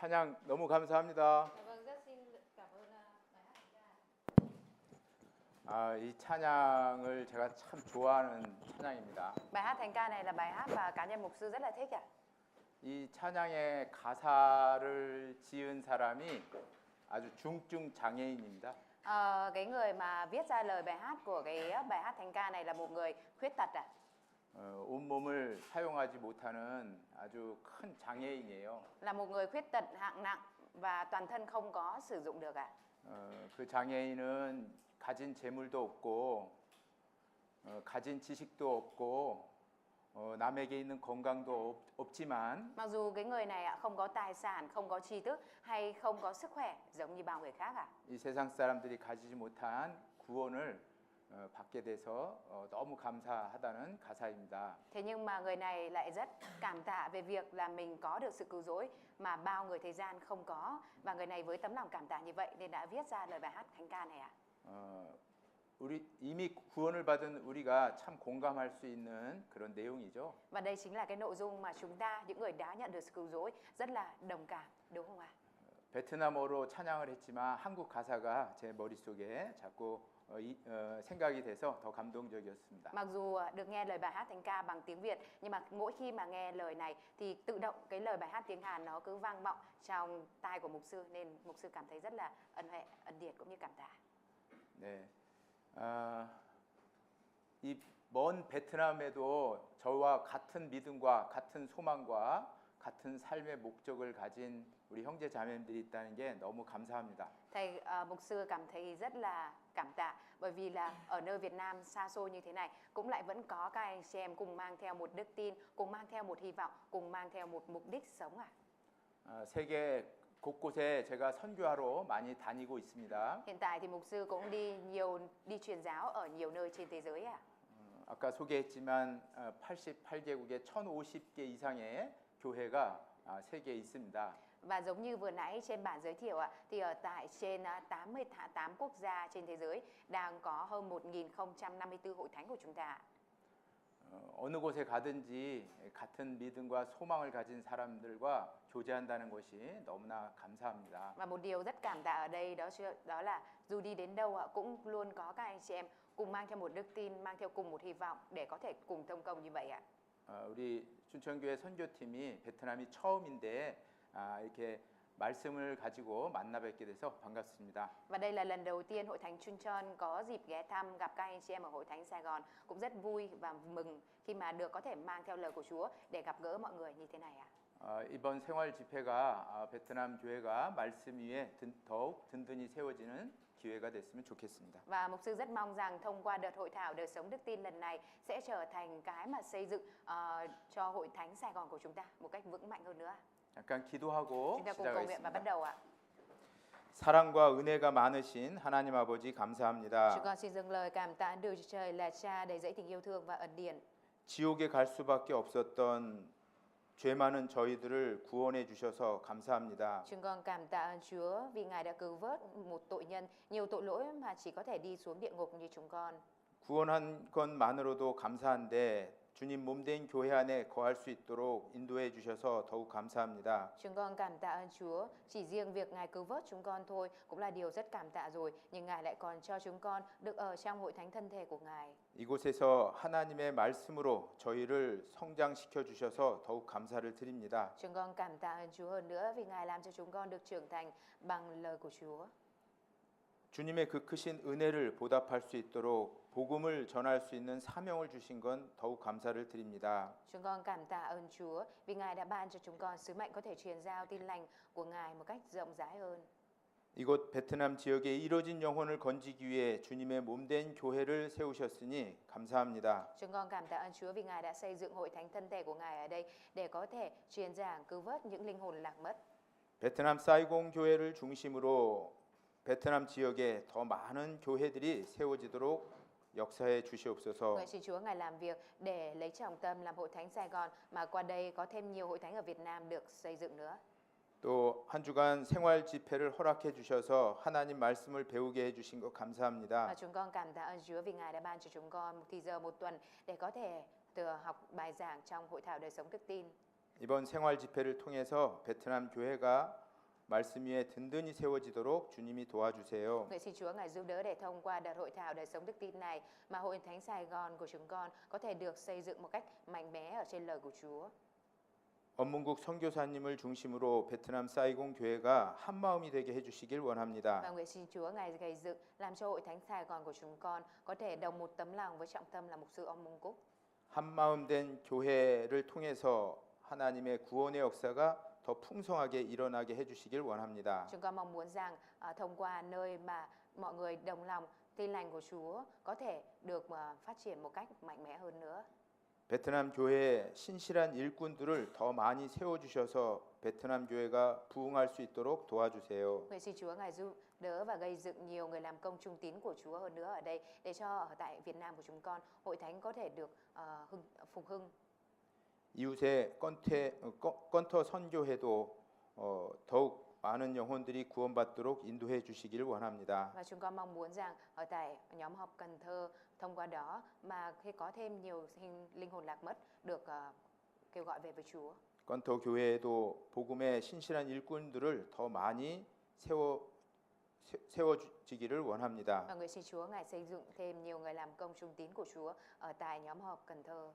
찬양 너무 감사합니다. Dạ vâng, rất xin cảm ơn bài hát thánh ca. 이 찬양을 제가 참 좋아하는 찬양입니다. Bài hát thánh ca này là bài hát mà cá nhân mục sư rất là thích ạ. 이 찬양의 가사를 지은 사람이 아주 중증 장애인입니다. Cái người mà viết ra lời bài hát của cái bài hát thánh ca này là một người khuyết tật ạ. 온몸을 사용하지 못하는 아주 큰 장애인이에요. Là một người khuyết tật hạng nặng và toàn thân không có sử dụng được ạ. 그 장애인은 가진 재물도 없고 가진 지식도 없고 남에게 있는 건강도 없지만 Mặc dù cái người này ạ không có tài sản, không có tri thức hay không có sức khỏe giống như bao người khác ạ. 이 세상 사람들이 가지지 못한 구원을 받게 돼서 너무 감사하다는 가사입니다. Thế nhưng mà người này lại rất cảm tạ về việc là mình có được sự cứu rỗi mà bao người thế gian không có, và người này với tấm lòng cảm tạ như vậy nên đã viết ra lời bài hát thánh ca này ạ. 우리 이미 구원을 받은 우리가 참 공감할 수 있는 그런 내용이죠. Và đây chính là cái nội dung mà chúng ta, những người đã nhận được sự cứu rỗi, rất là đồng cảm, đúng không ạ? 베트남어로 찬양을 했지만 한국 가사가 제 머릿속에 자꾸 생각이 돼서 더 감동적이었습니다. Mặc dù được nghe lời bài hát thánh ca bằng tiếng Việt, nhưng mà mỗi khi mà nghe lời này thì tự động cái lời bài hát tiếng Hàn nó cứ vang vọng trong tai của mục sư, nên mục sư cảm thấy rất là ân huệ, ân điển cũng như cảm tạ. 네, 이 먼 베트남에도 저와 같은 믿음과 같은 소망과 같은 삶의 목적을 가진 우리 형제 자매들이 있다는 게 너무 감사합니다. Thầy mục sư cảm thấy rất là cảm tạ bởi vì là ở nơi Việt Nam xa xôi như thế này cũng lại vẫn có các anh chị em cùng mang theo một đức tin, cùng mang theo một hy vọng, cùng mang theo một mục đích sống ạ. 세계 곳곳에 제가 선교하러 많이 다니고 있습니다. Hiện tại thì mục sư cũng đi truyền giáo ở nhiều nơi trên thế giới ạ. 아까 소개했지만 88개국에 1,050개 이상의 교회가 세계에 있습니다. Và giống như vừa nãy trên bản giới thiệu ạ, thì ở tại trên 88 quốc gia trên thế giới đang có hơn 1054 hội thánh của chúng ta. 어느 곳에 가든지 같은 믿음과 소망을 가진 사람들과 교제한다는 것이 너무나 감사합니다. Và một điều rất cảm tạ ở đây đó là dù đi đến đâu ạ cũng luôn có các anh chị em cùng mang theo một đức tin, mang theo cùng một hy vọng để có thể cùng thông công như vậy ạ. 우리 춘천교회 선교팀이 베트남이 처음인데 이렇게 말씀을 가지고 만나 뵙게 돼서 반갑습니다. Và đây là lần đầu tiên hội thánh Chuncheon có dịp ghé thăm gặp các anh chị em ở hội thánh Sài Gòn, cũng rất vui và mừng khi mà được có thể mang theo lời của Chúa để gặp gỡ mọi người như thế này ạ. 이번 생활 집회가 베트남 교회가 말씀 위에 더욱 든든히 세워지는 기회가 됐으면 좋겠습니다. Và mục sư rất mong rằng thông qua đợt hội thảo đời sống đức tin lần này sẽ trở thành cái mà xây dựng cho hội thánh Sài Gòn của chúng ta một cách vững mạnh hơn nữa. 잠깐 기도하고 Chúng ta cùng cầu nguyện và bắt 시작하겠습니다. đầu ạ. 사랑과 은혜가 많으신 하나님 아버지 감사합니다. Chúng con xin dâng lời cảm tạ Đức Chúa Trời là Cha đầy dẫy tình yêu thương và ân điển. 지옥에 갈 수밖에 없었던 죄 많은 저희들을 구원해 주셔서 감사합니다. Chúng con cảm tạ ơn Chúa vì Ngài đã cứu vớt một tội nhân nhiều tội lỗi mà chỉ có thể đi xuống địa ngục như chúng con. 구원한 것만으로도 감사한데 주님 몸된 교회 안에 거할 수 있도록 인도해 주셔서 더욱 감사합니다. Chúng con cảm tạ ơn Chúa, chỉ riêng việc Ngài cứu vớt chúng con thôi cũng là điều rất cảm tạ rồi, nhưng Ngài lại còn cho chúng con được ở trong hội thánh thân thể của Ngài. 이곳에서 하나님의 말씀으로 저희를 성장시켜 주셔서 더욱 감사를 드립니다. Chúng con cảm tạ ơn Chúa hơn nữa vì Ngài làm cho chúng con được trưởng thành bằng lời của Chúa. 주님의 그 크신 은혜를 보답할 수 있도록 복음을 전할 수 있는 사명을 주신 건 더욱 감사를 드립니다. Chúng con cảm tạ ơn Chúa vì Ngài đã ban cho chúng con sứ mệnh có thể truyền giao tin lành của Ngài một cách rộng rãi hơn. 이곳 베트남 지역에 이뤄진 영혼을 건지기 위해 주님의 몸된 교회를 세우셨으니 감사합니다. Chúng con cảm tạ ơn Chúa vì Ngài đã xây dựng hội thánh thân thể của Ngài ở đây để có thể truyền giảng cứu vớt những linh hồn lạc mất. 베트남 사이공 교회를 중심으로 베트남 지역에 더 많은 교회들이 세워지도록 역사해 주시옵소서. Nguyện xin Chúa Ngài làm việc để lấy trọng tâm làm hội thánh Sài Gòn mà qua đây có thêm nhiều hội thánh ở Việt Nam được xây dựng nữa. 또 한 주간 생활 집회를 허락해 주셔서 하나님 말씀을 배우게 해 주신 것 감사합니다. Và chúng con cảm tạ ơn Chúa vì Ngài đã ban cho chúng con một thì giờ một tuần để có thể học bài giảng trong hội thảo đời sống đức tin. 이번 생활 집회를 통해서 베트남 교회가 말씀 위에 든든히 세워지도록 주님이 도와주세요. Nguyện xin Chúa Ngài giúp đỡ để thông qua đợt hội thảo đời sống đức tin này mà Hội Thánh Sài Gòn của chúng con có thể được xây dựng một cách mạnh mẽ ở trên lời của Chúa. 언문국 선교사님을 중심으로 베트남 사이공 교회가 한 마음이 되게 해주시길 Và 원합니다. nguyện xin Chúa Ngài gây dựng làm cho Hội Thánh Sài Gòn của chúng con có thể đồng một tấm lòng với trọng tâm là mục sư Ông Mung Cúc. 한 마음 된 교회를 통해서 하나님의 구원의 역사가 더 풍성하게 일어나게 해주시길 원합니다. Chúng con mong muốn rằng thông qua nơi mà mọi người đồng lòng tin lành của Chúa có thể được phát triển một cách mạnh mẽ hơn nữa. 베트남 교회에 신실한 일꾼들을 더 많이 세워주셔서 베트남 교회가 부흥할 수 있도록 도와주세요. Nguyện xin Chúa Ngài giúp đỡ và gây dựng nhiều người làm công trung tín của Chúa hơn nữa ở đây để cho ở tại Việt Nam của chúng con hội thánh có thể được phục hưng. 이웃의 건터 선교회도 더욱 많은 영혼들이 구원받도록 인도해 주시기를 원합니다. Và chúng con mong muốn rằng ở tại nhóm họp Cần Thơ thông qua đó mà khi có thêm nhiều linh hồn lạc mất được kêu gọi về với Chúa. 건터 교회에도 복음의 신실한 일꾼들을 더 많이 세워지기를 원합니다. Và nguyện xin Chúa Ngài xây dựng thêm nhiều người làm công trung tín của Chúa ở tại nhóm họp Cần Thơ.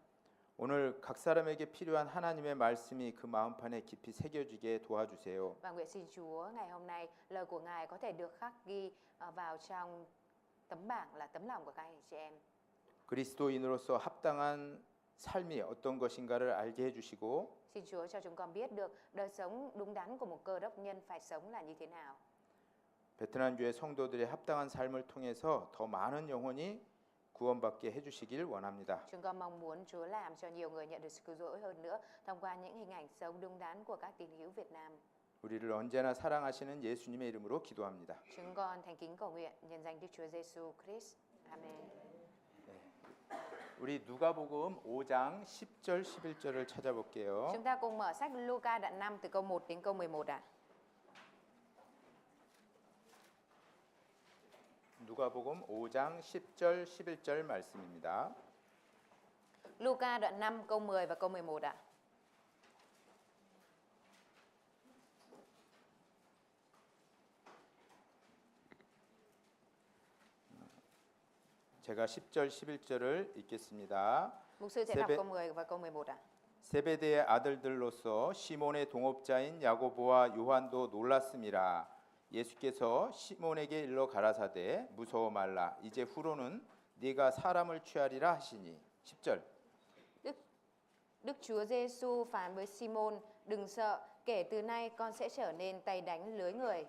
오늘 각 사람에게 필요한 하나님의 말씀이 그 마음판에 깊이 새겨지게 도와주세요. Và nguyện xin Chúa ngày hôm nay lời của Ngài có thể được khắc ghi vào trong tấm bảng là tấm lòng của các anh chị em. 그리스도인으로서 합당한 삶이 어떤 것인가를 알게 해주시고 Xin Chúa cho chúng con biết được đời sống đúng đắn của một cơ đốc nhân phải sống là như thế nào. 베트남 교회 성도들의 합당한 삶을 통해서 더 많은 영혼이 구원받게 해주시길 원합니다. Chúng con mong muốn Chúa làm cho nhiều người nhận được sự cứu rỗi hơn nữa thông qua những hình ảnh sống đúng đắn của các tín hữu Việt Nam. 우리를 언제나 사랑하시는 예수님의 이름으로 기도합니다. Chúng con thành kính cầu nguyện nhân danh Đức Chúa Giêsu Christ. Amen. 우리 누가복음 5장 10절 11절을 찾아볼게요. Chúng ta cùng mở sách Luca đoạn 5 từ câu 1 đến câu 11 ạ. 누가복음 5장 10절 11절 말씀입니다. Luca đoạn 5 câu 10 và câu 11 ạ. 제가 10절 11절을 읽겠습니다. Mục sư sẽ đọc câu 10 và câu 11 ạ. 세베대의 아들들로서 시몬의 동업자인 야고보와 요한도 놀랐음이라. 예수께서 시몬에게 일러 가라사대 무서워 말라. 이제 후로는 네가 사람을 취하리라 하시니. 10절. Đức Chúa Giêsu phán với Simon, đừng sợ, kể từ nay con sẽ trở nên tay đánh lưới người.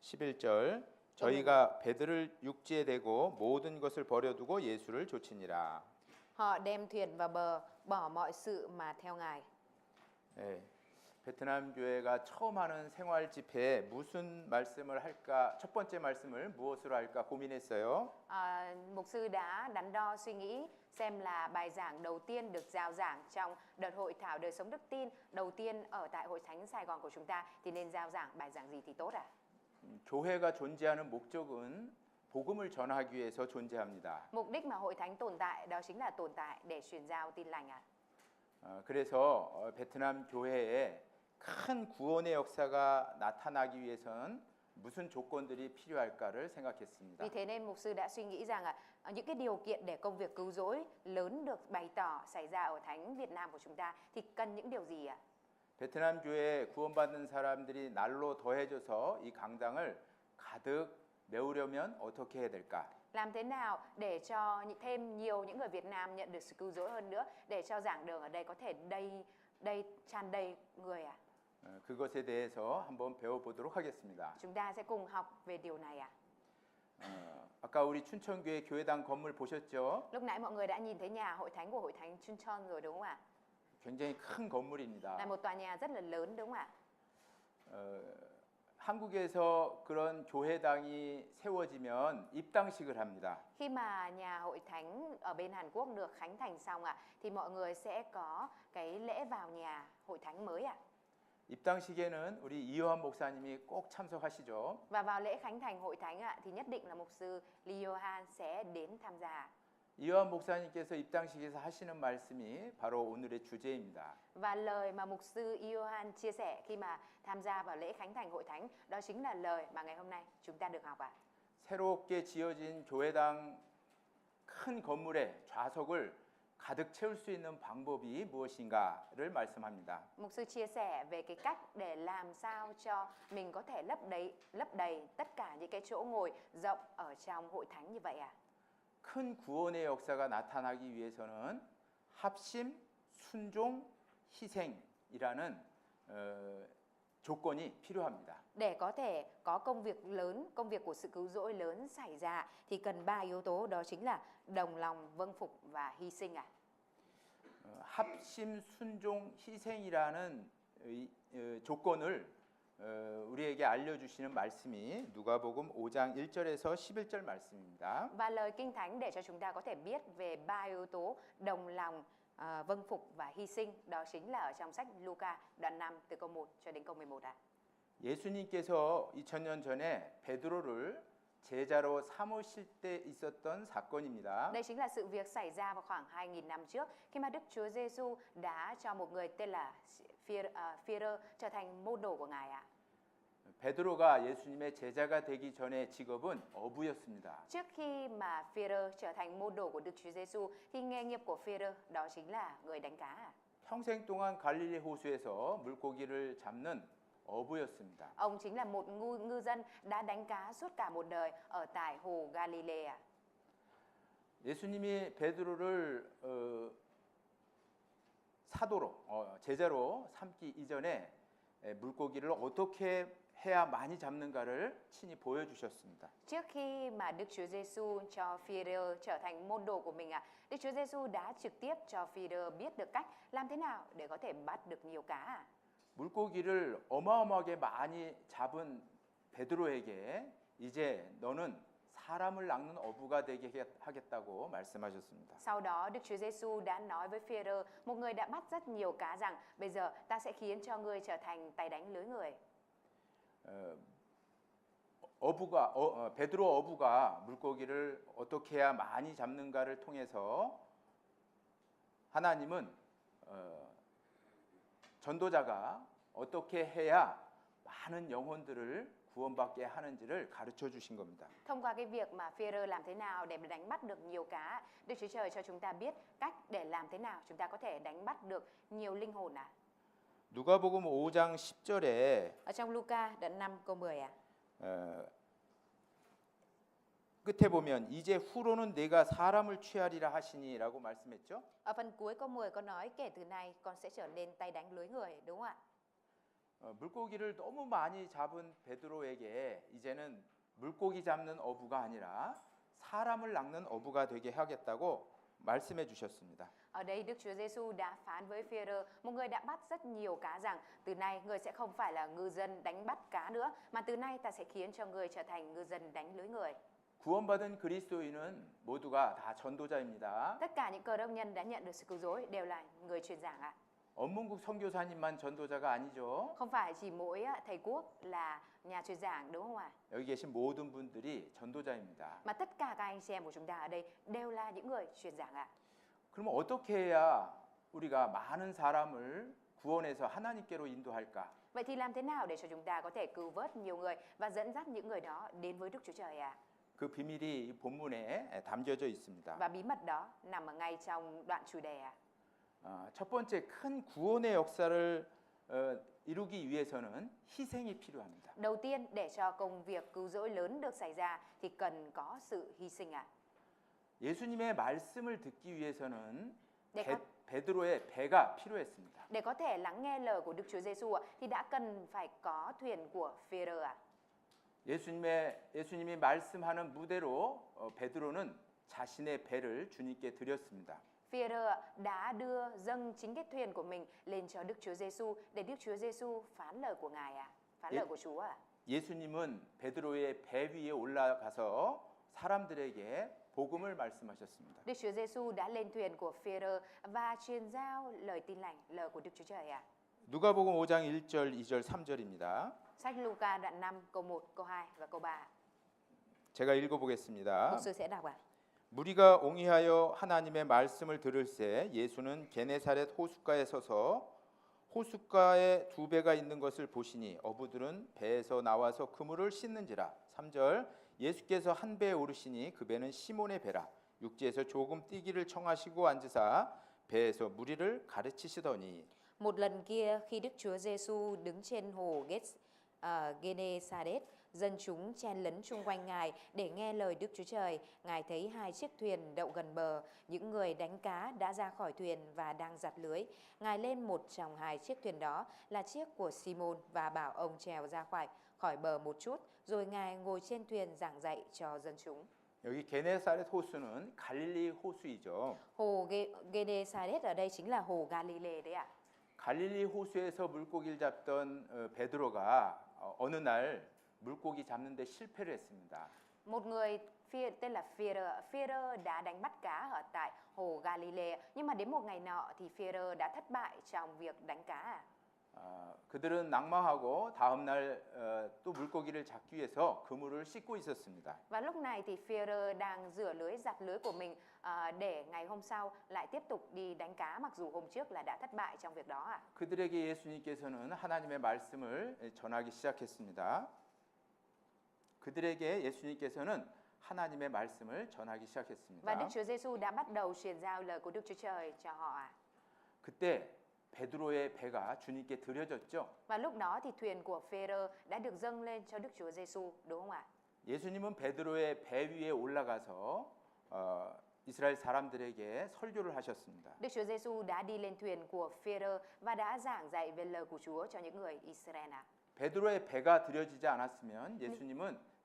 11절. 저희가 배들을 육지에 대고 모든 것을 버려두고 예수를 좇으니라. Họ đem thuyền vào bờ, bỏ mọi sự mà theo Ngài. 네, 베트남 교회가 처음 하는 생활 집회에 무슨 말씀을 할까? 첫 번째 말씀을 무엇으로 할까 고민했어요. Mục sư đã đắn đo suy nghĩ xem là bài giảng đầu tiên được rao giảng trong đợt hội thảo đời sống đức tin đầu tiên ở tại Hội Thánh Sài Gòn của chúng ta thì nên rao giảng bài giảng gì thì tốt ạ? 교회가 존재하는 목적은 복음을 전하기 위해서 존재합니다. Mục đích mà hội thánh tồn tại đó chính là tồn tại để truyền giao tin lành ạ. 그래서 베트남 교회에 큰 구원의 역사가 나타나기 위해서는 무슨 조건들이 필요할까를 생각했습니다. Vì thế nên mục sư đã suy nghĩ rằng những cái điều kiện để công việc cứu rỗi lớn được bày tỏ xảy ra ở thánh Việt Nam của chúng ta thì cần những điều gì ạ? 베트남 교회에 구원받는 사람들이 날로 더해져서 이 강당을 가득 메우려면 어떻게 해야 될까? Làm thế nào để cho thêm nhiều những người Việt Nam nhận được sự cứu rỗi hơn nữa để cho giảng đường ở đây có thể tràn đầy người ạ? 그것에 대해서 한번 배워보도록 하겠습니다. Chúng ta sẽ cùng học về điều này ạ. 아까 우리 춘천교회 교회당 건물 보셨죠? Lúc nãy mọi người đã nhìn thấy nhà hội thánh của hội thánh Chuncheon rồi đúng không ạ? 굉장히 큰 건물입니다. Là một tòa nhà rất là lớn đúng không ạ? 한국에서 그런 교회당이 세워지면 입당식을 합니다. Khi mà nhà hội thánh ở bên Hàn Quốc được khánh thành xong ạ, thì mọi người sẽ có cái lễ vào nhà hội thánh mới ạ. 입당식에는 우리 이효한 목사님이 꼭 참석하시죠. Và vào lễ khánh thành hội thánh ạ, thì nhất định là mục sư Lee Yohan sẽ đến tham gia. 이완 목사님께서 입당식에서 하시는 말씀이 바로 오늘의 주제입니다. Và lời mà mục sư Iohan chia sẻ khi mà tham gia vào lễ khánh thành hội thánh, đó chính là lời mà ngày hôm nay chúng ta được học ạ. 새롭게 지어진 교회당 큰 건물의 좌석을 가득 채울 수 있는 방법이 무엇인가를 말씀합니다. Mục sư chia sẻ về cái cách để làm sao cho mình có thể lấp đầy tất cả những cái chỗ ngồi rộng ở trong hội thánh như vậy ạ. 큰 구원의 역사가 나타나기 위해서는 합심, 순종, 희생이라는 조건이 필요합니다. Để có thể có công việc lớn, công việc của sự cứu rỗi lớn xảy ra thì cần 3 yếu tố, đó chính là đồng lòng, vâng phục và hy sinh ạ. 합심, 순종, 희생이라는 조건을 우리에게 알려주시는 말씀이 누가복음 5장 1절에서 11절 말씀입니다. Và lời Kinh Thánh để cho chúng ta có thể biết về 3 yếu tố đồng lòng, vâng phục và hy sinh, đó chính là ở trong sách Luca đoạn 5 từ câu 1 cho đến câu 11 ạ. 예수님께서 2000년 전에 베드로를 제자로 삼으실 때 있었던 사건입니다. Đây chính là sự việc xảy ra vào khoảng 2000 năm trước khi mà Đức Chúa Giêsu đã cho một người tên là Phi-rơ trở thành môn đồ của Ngài ạ. 베드로가 예수님의 제자가 되기 전에 직업은 어부였습니다. Trước khi mà Phi-rơ trở thành môn đồ của Đức Chúa Giêsu thì nghề nghiệp của Phi-rơ đó chính là người đánh cá ạ. 평생 동안 갈릴리 호수에서 물고기를 잡는 어부였습니다. Ông chính là một ngư dân đã đánh cá suốt cả một đời ở tại hồ Galilee ạ. 예수님이 베드로를 사도로 제자로 삼기 이전에 물고기를 어떻게 해야 많이 잡는가를 친히 보여주셨습니다. Trước khi mà Đức Chúa Giêsu cho Phi-rơ trở thành môn đồ của mình ạ, Đức Chúa Giêsu đã trực tiếp cho Phi-rơ biết được cách làm thế nào để có thể bắt được nhiều cá ạ. 물고기를 어마어마하게 많이 잡은 베드로에게 이제 너는 사람을 낚는 어부가 되게 하겠다고 말씀하셨습니다. Sau đó Đức Chúa Giêsu đã nói với Phi-rơ, một người đã bắt rất nhiều cá, rằng bây giờ ta sẽ khiến cho ngươi trở thành tay đánh lưới người. 베드로 어부가 물고기를 어떻게 해야 많이 잡는가를 통해서 하나님은 전도자가 어떻게 해야 많은 영혼들을 구원받게 하는지를 가르쳐 주신 겁니다. Thông qua cái việc mà Phi-rơ làm thế nào để đánh bắt được nhiều cá, Đức Chúa Trời cho chúng ta biết cách để làm thế nào chúng ta có thể đánh bắt được nhiều linh hồn ạ. 누가복음 5장 10절에 Ở trong Luca đoạn 5 câu 10 ạ. 끝에 보면 이제 후로는 내가 사람을 취하리라 하시니라고 말씀했죠. Ở phần cuối câu 10 có nói kể từ nay con sẽ trở nên tay đánh lưới người, đúng không ạ? 물고기를 너무 많이 잡은 베드로에게 이제는 물고기 잡는 어부가 아니라 사람을 낚는 어부가 되게 하겠다고 말씀해 주셨습니다. Ở đây Đức Chúa Giêsu đã phán với Phi-rơ, một người đã bắt rất nhiều cá, rằng từ nay người sẽ không phải là ngư dân đánh bắt cá nữa, mà từ nay ta sẽ khiến cho người trở thành ngư dân đánh lưới người. 구원받은 그리스도인은 모두가 다 전도자입니다. Tất cả những cơ đốc nhân đã nhận được sự cứu rỗi đều là người truyền giảng ạ. 언문국 선교사님만 전도자가 아니죠. Không phải chỉ mỗi thầy quốc là nhà truyền giảng, đúng không ạ? 여기 계신 모든 분들이 전도자입니다. Mà tất cả các anh chị em của chúng ta ở đây đều là những người truyền giảng ạ. 그러면 어떻게 해야 우리가 많은 사람을 구원해서 하나님께로 인도할까? Vậy thì làm thế nào để cho chúng ta có thể cứu vớt nhiều người và dẫn dắt những người đó đến với Đức Chúa Trời ạ? 그 비밀이 이 본문에 담겨져 있습니다. Và bí mật đó nằm ở ngay trong đoạn chủ đề ạ. 첫 번째 큰 구원의 역사를 이루기 위해서는 희생이 필요합니다. Đầu tiên, để cho công việc cứu rỗi lớn được xảy ra thì cần có sự hy sinh ạ. 예수님의 말씀을 듣기 위해서는 네, 베드로의 배가 필요했습니다. Để có thể lắng nghe lời của Đức Chúa Giêsu ạ, thì đã cần phải có thuyền của Phi-rơ ạ. 예수님이 말씀하는 무대로 베드로는 자신의 배를 주님께 드렸습니다. Phi-rơ đã dâng chính cái thuyền của mình lên cho Đức Chúa Giêsu để Đức Chúa Giêsu phán lời của Ngài ạ, phán lời của Chúa ạ. 예수님은 베드로의 배 위에 올라가서 사람들에게 복음을 말씀하셨습니다. Đức Chúa Giêsu đã lên thuyền của Phi-rơ và truyền giao lời tin lành, lời của Đức Chúa Trời ạ. 누가복음 5장 1절, 2절, 3절입니다. Sách Luca đoạn 5 câu 1, câu 2 và câu 3. 제가 읽어보겠습니다. Mục sư sẽ đọc ạ. 무리가 옹이하여 하나님의 말씀을 들을새 예수는 게네사렛 호숫가에 서서 호숫가에 두 배가 있는 것을 보시니 어부들은 배에서 나와서 그물을 씻는지라. 3절 예수께서 한 배에 오르시니 그 배는 시몬의 배라. 육지에서 조금 뛰기를 청하시고 앉으사 배에서 무리를 가르치시더니. Một lần kia khi Đức Chúa Giêsu đứng trên hồ Genesaret, dân chúng chen lấn chung quanh Ngài để nghe lời Đức Chúa Trời. Ngài thấy hai chiếc thuyền đậu gần bờ, những người đánh cá đã ra khỏi thuyền và đang giặt lưới. Ngài lên một trong hai chiếc thuyền đó là chiếc của Simon và bảo ông trèo ra khỏi bờ một chút, rồi Ngài ngồi trên thuyền giảng dạy cho dân chúng. 여기 게네사렛 호수는 갈릴리 호수이죠. Hồ Genesaret ở đây chính là hồ Galilee đấy ạ. 갈릴리 호수에서 물고기를 잡던 베드로가 어느 날 물고기 잡는데 실패를 했습니다. Một người tên là Phi-e-rơ đã đánh bắt cá ở tại hồ Galilee, nhưng mà đến một ngày nọ thì Phi-e-rơ đã thất bại trong việc đánh cá. 그들은 낙망하고 다음 날 또 물고기를 잡기 위해서 그물을 씻고 있었습니다. Và lúc này thì Phi-e-rơ đang rửa lưới, giặt lưới của mình để ngày hôm sau lại tiếp tục đi đánh cá, mặc dù hôm trước là đã thất bại trong việc đó. 그들에게 예수님께서는 하나님의 말씀을 전하기 시작했습니다. 그들에게 예수님께서는 하나님의 말씀을 전하기 Và 시작했습니다. Đức Chúa Giêsu đã bắt đầu truyền giao lời của Đức Chúa Trời cho họ. 그때 베드로의 배가 주님께 드려졌죠. Và lúc đó thì thuyền của Phi-e-rơ đã được dâng lên cho Đức Chúa Giêsu, đúng không ạ? 예수님은 베드로의 배 위에 올라가서 이스라엘 사람들에게 설교를 하셨습니다. Đức Chúa Giêsu đã đi lên thuyền của Phi-e-rơ và đã giảng dạy về lời của Chúa cho những người Israel. 베드로의 배가 드려지지 않았으면 예수님은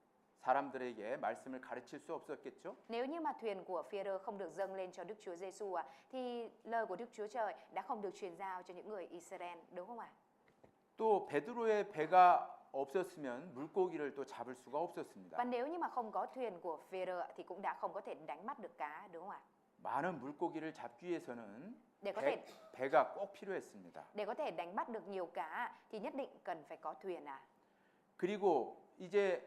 사람들에게 말씀을 가르칠 수 없었겠죠? Nếu như mà thuyền của Phi-e-rơ không được dâng lên cho Đức Chúa Giêsu thì lời của Đức Chúa Trời đã không được truyền giao cho những người Israel, đúng không ạ? 또 베드로의 배가 없었으면 물고기를 또 잡을 수가 Và 없었습니다. nếu như mà không có thuyền của Phi-e-rơ thì cũng đã không có thể đánh bắt được cá, đúng không ạ? 많은 물고기를 잡기 위해서는 Để có thể 배가 꼭 필요했습니다. để có thể đánh bắt được nhiều cá thì nhất định cần phải có thuyền. 그리고 이제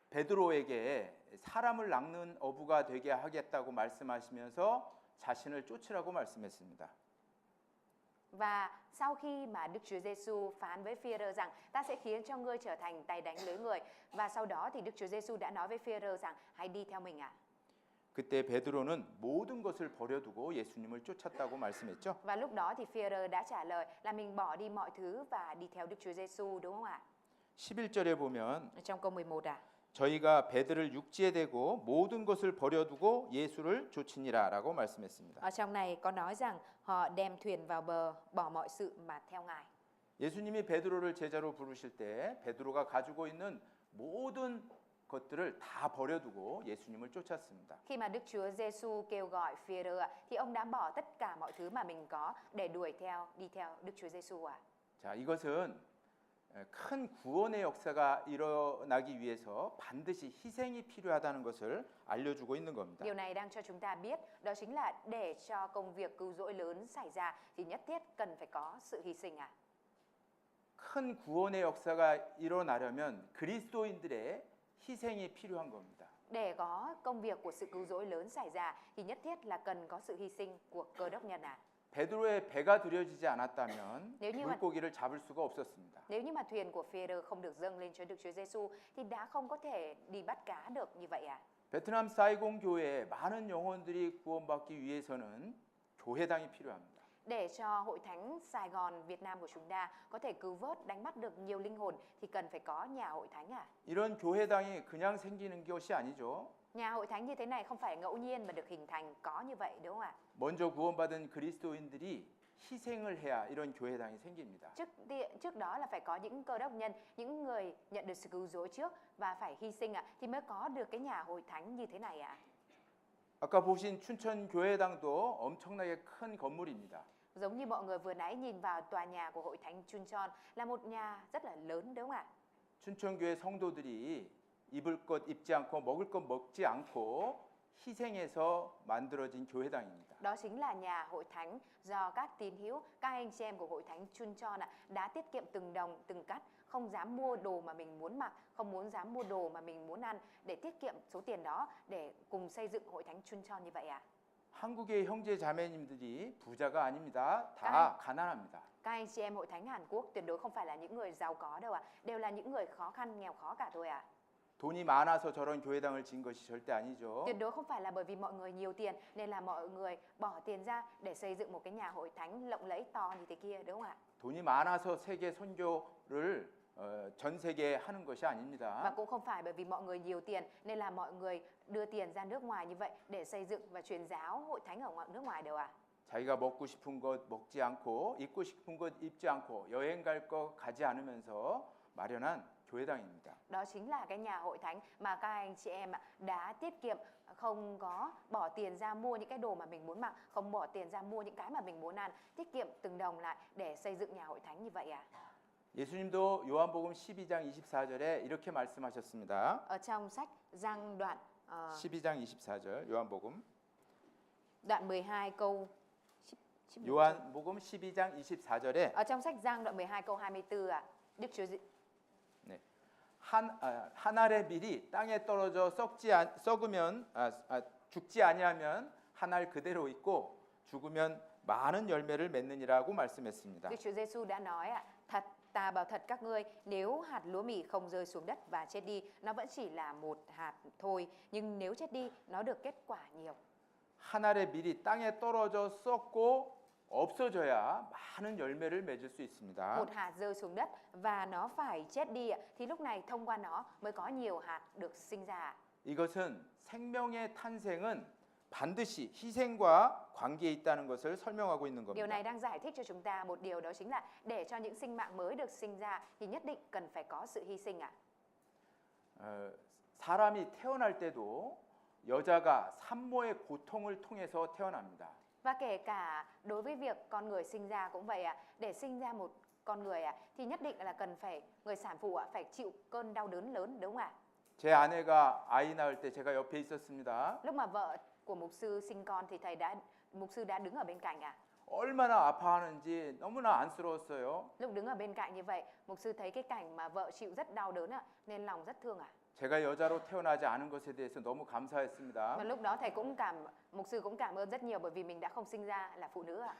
베드로에게 사람을 낚는 어부가 되게 하겠다고 말씀하시면서 자신을 쫓으라고 말씀했습니다. Và sau khi mà Đức Chúa Giêsu phán với Phi-e-rơ rằng ta sẽ khiến cho ngươi trở thành tay đánh lưới người, và sau đó thì Đức Chúa Giêsu đã nói với Phi-e-rơ rằng hãy đi theo mình. 그때 베드로는 모든 것을 버려두고 예수님을 쫓았다고 말씀했죠. Và lúc đó thì Phi-e-rơ đã trả lời là mình bỏ đi mọi thứ và đi theo Đức Chúa Giêsu, đúng không ạ? 11절에 보면 Trong câu 11 저희가 배들을 육지에 대고 모든 것을 버려두고 예수를 쫓으니라라고 말씀했습니다. ở trong này có nói rằng họ đem thuyền vào bờ, bỏ mọi sự mà theo Ngài. 예수님이 베드로를 제자로 부르실 때 베드로가 가지고 있는 모든 것들을 다 버려두고 예수님을 쫓았습니다. Khi mà Đức Chúa Giêsu kêu gọi Phi-e-rơ thì ông đã bỏ tất cả mọi thứ mà mình có để đi theo Đức Chúa Giêsu. 자, 이것은 큰 구원의 역사가 일어나기 위해서 반드시 희생이 필요하다는 것을 알려주고 있는 겁니다. Điều này đang cho chúng ta biết đó chính là để cho công việc cứu rỗi lớn xảy ra thì nhất thiết cần phải có sự hy sinh. 큰 구원의 역사가 일어나려면 그리스도인들의 희생이 필요한 겁니다. Để có công việc của sự cứu rỗi lớn xảy ra thì nhất thiết là cần có sự hy sinh của Cơ Đốc nhân. 베드로의 배가 들여지지 않았다면 nếu như 물고기를 잡을 수가 없었습니다. mà thuyền của Phi-e-rơ không được dâng lên cho Đức Chúa Giêsu thì đã không có thể đi bắt cá được như vậy. 베트남 사이공 교회에 많은 영혼들이 구원받기 위해서는 교회당이 필요합니다. Để cho hội thánh Sài Gòn Việt Nam của chúng ta có thể cứu vớt, đánh bắt được nhiều linh hồn thì cần phải có nhà hội thánh. 이런 교회당이 그냥 생기는 것이 아니죠. Nhà hội thánh như thế này không phải ngẫu nhiên mà được hình thành, có như vậy, đúng không ạ? 먼저 구원받은 그리스도인들이 희생을 해야 이런 교회당이 생깁니다. Trước đó là phải có những Cơ Đốc nhân, những người nhận được sự cứu rỗi trước và phải hy sinh thì mới có được cái nhà hội thánh như thế này ạ. 아까 보신 춘천 교회당도 엄청나게 큰 건물입니다. Giống như mọi người vừa nãy nhìn vào tòa nhà của hội thánh Chuncheon là một nhà rất là lớn, đúng không ạ? 춘천교회 성도들이 입을 것 입지 않고 먹을 것 먹지 않고 희생해서 만들어진 교회당입니다. Đó chính là nhà hội thánh do các tín hữu, các anh chị em của hội thánh Chuncheon đã tiết kiệm từng đồng từng cắt, không dám mua đồ mà mình muốn mặc, không dám mua đồ mà mình muốn ăn để tiết kiệm số tiền đó để cùng xây dựng hội thánh Chuncheon như vậy à? 한국의 형제 자매님들이 부자가 아닙니다. 다 가난합니다. Các anh chị em hội thánh Hàn Quốc tuyệt đối không phải là những người giàu có đâu ạ, đều là những người khó khăn, nghèo khó cả thôi ạ. 돈이 많아서 저런 교회당을 진 것이 절대 아니죠. Tuyệt đối không phải là bởi vì mọi người nhiều tiền nên là mọi người bỏ tiền ra để xây dựng một cái nhà hội thánh lộng lẫy to như thế kia, đúng không ạ? 돈이 많아서 세계 선교를 전 세계에 하는 것이 Và 아닙니다. cũng không phải bởi vì mọi người nhiều tiền nên là mọi người đưa tiền ra nước ngoài như vậy để xây dựng và truyền giáo hội thánh ở nước ngoài đâu ạ. 자기가 먹고 싶은 것 먹지 않고 입고 싶은 것 입지 않고 여행 갈 거 가지 않으면서 마련한 교회당입니다. Đó chính là cái nhà hội thánh mà các anh chị em đã tiết kiệm, không có bỏ tiền ra mua những cái đồ mà mình muốn mặc, không bỏ tiền ra mua những cái mà mình muốn ăn, tiết kiệm từng đồng lại để xây dựng nhà hội thánh như vậy à. 예수님도 요한복음 12장 24절에 이렇게 말씀하셨습니다. Ở trong sách Giăng đoạn 12장 24절 요한복음 12 câu 11. 요한복음 12장 24절에 Ở trong sách Giăng đoạn 12 câu 24 ạ. Đức Chúa 한 알의 밀이 땅에 떨어져 죽지 아니하면 한 알 그대로 있고 죽으면 많은 열매를 맺느니라고 말씀했습니다. Đức Chúa Giêsu đã nói ạ, thật ta bảo thật các ngươi, nếu hạt lúa mì không rơi xuống đất và chết đi, nó vẫn chỉ là một hạt thôi, nhưng nếu chết đi, nó được kết quả nhiều. 한 알의 밀이 땅에 떨어져 썩고 없어져야 많은 열매를 맺을 수 있습니다. Một hạt rơi xuống đất và nó phải chết đi ạ, thì lúc này thông qua nó mới có nhiều hạt được sinh ra ạ. 이것은 생명의 탄생은 반드시 희생과 관계에 있다는 것을 설명하고 있는 Điều 겁니다. này đang giải thích cho chúng ta một điều, đó chính là để cho những sinh mạng mới được sinh ra thì nhất định cần phải có sự hy sinh ạ. 사람이 태어날 때도 여자가 산모의 고통을 통해서 태어납니다. Và kể cả đối với việc con người sinh ra cũng vậy ạ, để sinh ra một con người ạ thì nhất định là cần phải người sản phụ ạ phải chịu cơn đau đớn lớn, đúng không ạ? 제 아내가 아이 낳을 때 제가 옆에 있었습니다. Lúc mà vợ của mục sư sinh con thì mục sư đã đứng ở bên cạnh ạ. 얼마나 아파하는지 너무나 안쓰러웠어요. Lúc đứng ở bên cạnh như vậy, mục sư thấy cái cảnh mà vợ chịu rất đau đớn ạ, nên lòng rất thương ạ. 제가 여자로 태어나지 않은 것에 대해서 너무 감사했습니다. Và lúc đó mục sư cũng cảm ơn rất nhiều bởi vì mình đã không sinh ra là phụ nữ ạ.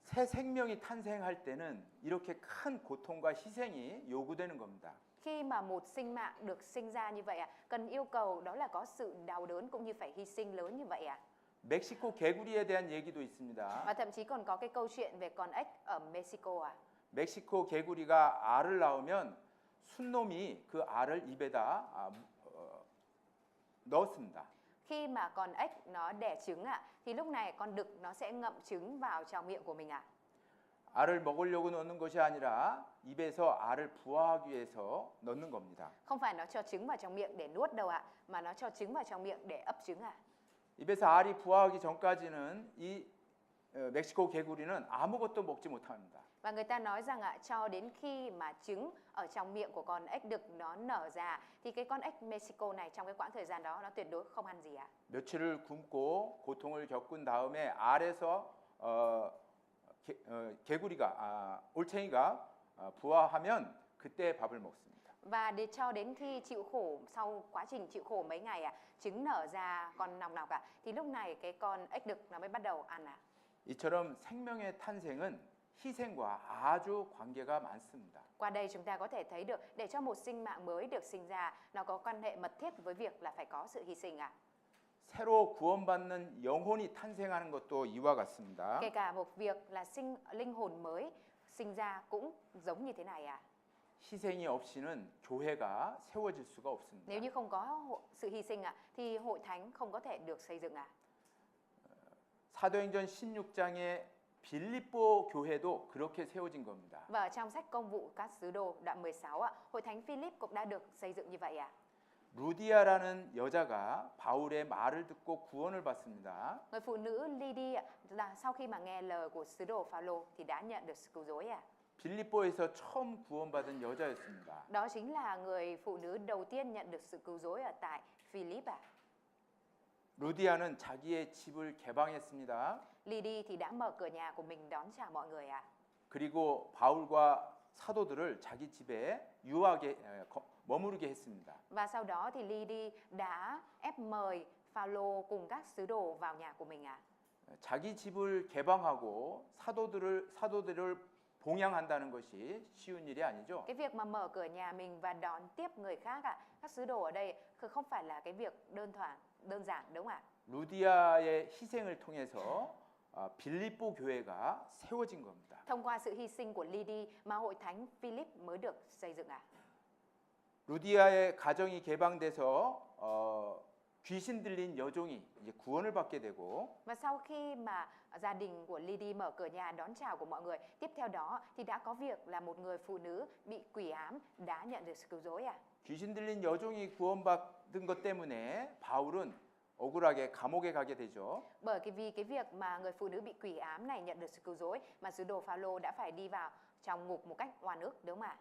새 생명이 탄생할 때는 이렇게 큰 고통과 희생이 요구되는 겁니다. Khi mà một sinh mạng được sinh ra như vậy ạ, cần yêu cầu đó là có sự đau đớn cũng như phải hy sinh lớn như vậy ạ. 멕시코 개구리에 대한 얘기도 있습니다. Và thậm chí còn có cái câu chuyện về con ếch ở Mexico ạ. 멕시코 개구리가 알을 낳으면 순놈이 그 알을 입에다 넣습니다. Khi mà con ếch nó đẻ trứng ạ, thì lúc này con đực nó sẽ ngậm trứng vào trong miệng của mình ạ. 알을 먹으려고 넣는 것이 아니라 입에서 알을 부화하기 위해서 넣는 겁니다. Không phải nó cho trứng vào trong miệng để nuốt đâu ạ, mà nó cho trứng vào trong miệng để ấp trứng ạ. 입에서 알이 부화하기 전까지는 이 멕시코 개구리는 아무것도 먹지 못합니다. Và người ta nói rằng ạ, cho đến khi mà trứng ở trong miệng của con ếch đực nó nở ra thì cái con ếch Mexico này trong cái quãng thời gian đó nó tuyệt đối không ăn gì ạ. 며칠을 굶고 고통을 겪은 다음에 알에서 올챙이가 부화하면 그때 밥을 먹습니다. Và cho đến khi chịu khổ, sau quá trình chịu khổ mấy ngày ạ, trứng nở ra con nòng nọc ạ, thì lúc này cái con ếch đực nó mới bắt đầu ăn ạ. 이처럼 생명의 탄생은 희생과 아주 관계가 많습니다. Qua đây chúng ta có thể thấy được để cho một sinh mạng mới được sinh ra, nó có quan hệ mật thiết với việc là phải có sự hy sinh ạ. 새로 구원받는 영혼이 탄생하는 것도 이와 같습니다. Kể cả một việc là linh hồn mới sinh ra cũng giống như thế này ạ. 희생이 없이는 교회가 세워질 수가 없습니다. Nếu như không có sự hy sinh ạ, thì hội thánh không có thể được xây dựng ạ. 사도행전 16장의 빌립보 교회도 그렇게 세워진 겁니다. Và ở trong sách Công vụ các sứ đồ đoạn 16 ạ, hội thánh Philip cũng đã được xây dựng như vậy ạ. 루디아라는 여자가 바울의 말을 듣고 구원을 받습니다. Người phụ nữ Lydia là sau khi mà nghe lời của sứ đồ Phaolô thì đã nhận được sự cứu rỗi ạ. 빌립보에서 처음 구원받은 여자였습니다. Đó chính là người phụ nữ đầu tiên nhận được sự cứu rỗi ở tại Philip ạ. 루디아는 자기의 집을 개방했습니다. Lydia thì đã mở cửa nhà của mình đón chào mọi người ạ. 그리고 바울과 사도들을 자기 집에 유하게 머무르게 했습니다. Và sau đó thì Ly-đi đã ép mời Phaolô cùng các sứ đồ vào nhà của mình ạ. 자기 집을 개방하고 사도들을 봉양한다는 것이 쉬운 일이 아니죠. Cái việc mà mở cửa nhà mình và đón tiếp người khác ạ, các sứ đồ ở đây không phải là cái việc đơn giản đúng không ạ? 루디아의 희생을 통해서 빌립보 교회가 세워진 겁니다. Thông qua sự hy sinh của Ly-đi mà hội thánh Philip mới được xây dựng ạ. 루디아의 가정이 개방돼서 귀신 들린 여종이 이제 구원을 받게 되고 Và sau khi mà gia đình của Ly-đi mở cửa nhà đón chào của mọi người, tiếp theo đó thì đã có việc là một người phụ nữ bị quỷ ám đã nhận được sự cứu rỗi ạ. 귀신 들린 여종이 구원받은 것 때문에 바울은 억울하게 감옥에 가게 되죠. Bởi vì cái việc mà người phụ nữ bị quỷ ám này nhận được sự cứu rỗi mà sứ đồ Phaolô đã phải đi vào trong ngục một cách oan ức đúng không ạ?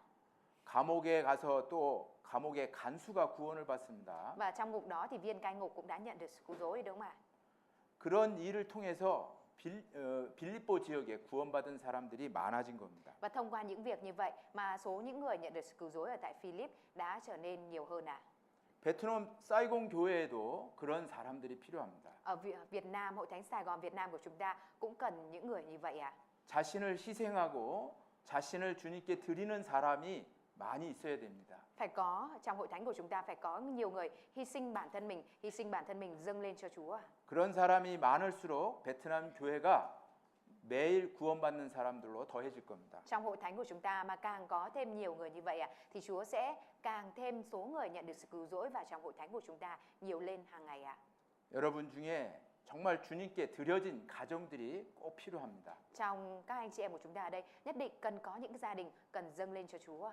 감옥에 가서 또 감옥의 간수가 구원을 받습니다. Và trong ngục đó thì viên cai ngục cũng đã nhận được sự cứu rỗi đúng không ạ? 그런 일을 통해서 빌립보 지역에 구원받은 사람들이 많아진 겁니다. Và thông qua những việc như vậy mà số những người nhận được sự cứu rỗi ở tại Philip đã trở nên nhiều hơn ạ. 베트남 사이공 교회에도 그런 사람들이 필요합니다. Ở Việt Nam, Hội Thánh Sài Gòn Việt Nam của chúng ta cũng cần những người như vậy ạ. 자신을 희생하고 자신을 주님께 드리는 사람이 많이 있어야 됩니다. Phải có trong hội thánh của chúng ta phải có nhiều người hy sinh bản thân mình dâng lên cho Chúa. 그런 사람이 많을수록 베트남 교회가 매일 구원받는 사람들로 더해질 겁니다. Trong hội thánh của chúng ta mà càng có thêm nhiều người như vậy thì Chúa sẽ càng thêm số người nhận được sự cứu rỗi vào trong hội thánh của chúng ta nhiều lên hàng ngày ạ. 여러분 중에 정말 주님께 드려진 가정들이 꼭 필요합니다. Trong các anh chị em của chúng ta ở đây nhất định cần có những gia đình cần dâng lên cho Chúa.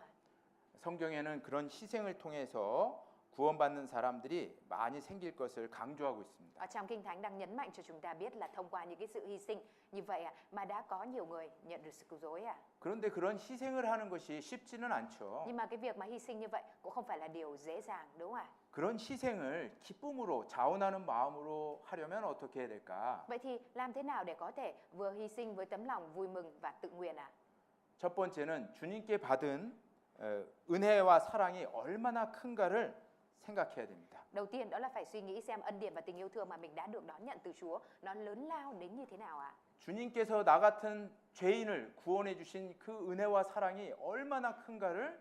성경에는 그런 희생을 통해서 구원받는 사람들이 많이 생길 것을 강조하고 있습니다. Ở trong Kinh Thánh đang nhấn mạnh cho chúng ta biết là thông qua những cái sự hy sinh như vậy mà đã có nhiều người nhận được sự cứu rỗi ạ. 그런데 그런 희생을 하는 것이 쉽지는 않죠. Nhưng mà cái việc mà hy sinh như vậy cũng không phải là điều dễ dàng đúng không ạ? 그런 희생을 기쁨으로 자원하는 마음으로 하려면 어떻게 해야 될까? Vậy thì làm thế nào để có thể vừa hy sinh với tấm lòng vui mừng và tự nguyện ạ? 첫 번째는 주님께 받은 은혜와 사랑이 얼마나 큰가를 생각해야 됩니다. Đầu tiên đó là phải suy nghĩ xem ân điển và tình yêu thương mà mình đã được đón nhận từ Chúa nó lớn lao đến như thế nào ạ? 주님께서 나 같은 죄인을 구원해 주신 그 은혜와 사랑이 얼마나 큰가를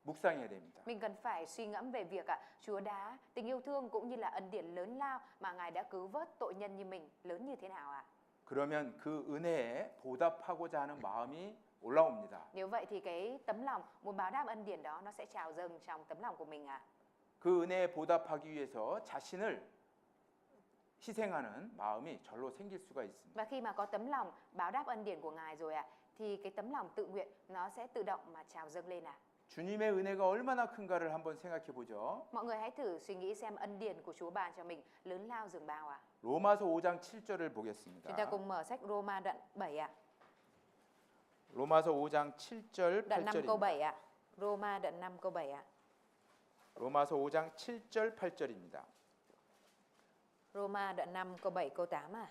묵상해야 됩니다. Mình cần phải suy ngẫm về việc Chúa đã tình yêu thương cũng như là ân điển lớn lao mà Ngài đã cứu vớt tội nhân như mình lớn như thế nào ạ? 그러면 그 은혜에 보답하고자 하는 마음이 올라옵니다. Nếu vậy thì cái tấm lòng muốn báo đáp ân điển đó nó sẽ trào dâng trong tấm lòng của mình ạ. 그 은혜에 보답하기 위해서 자신을 희생하는 마음이 절로 생길 수가 있습니다. Và khi mà có tấm lòng báo đáp ân điển của Ngài rồi thì cái tấm lòng tự nguyện nó sẽ tự động mà trào dâng lên ạ. 주님의 은혜가 얼마나 큰가를 한번 생각해 보죠. Mọi người hãy thử suy nghĩ xem ân điển của Chúa ban cho mình lớn lao dường bao ạ. 로마서 5장 7절을 보겠습니다. Chúng ta cùng mở sách Roma đoạn 7 ạ. 로마서 5장 7절 Đoạn 5 câu 7 8절입니다. ạ. Roma đoạn 5 câu 7 ạ. 로마서 5장 7절 8절입니다. Roma đoạn 5 câu 7 câu 8 ạ.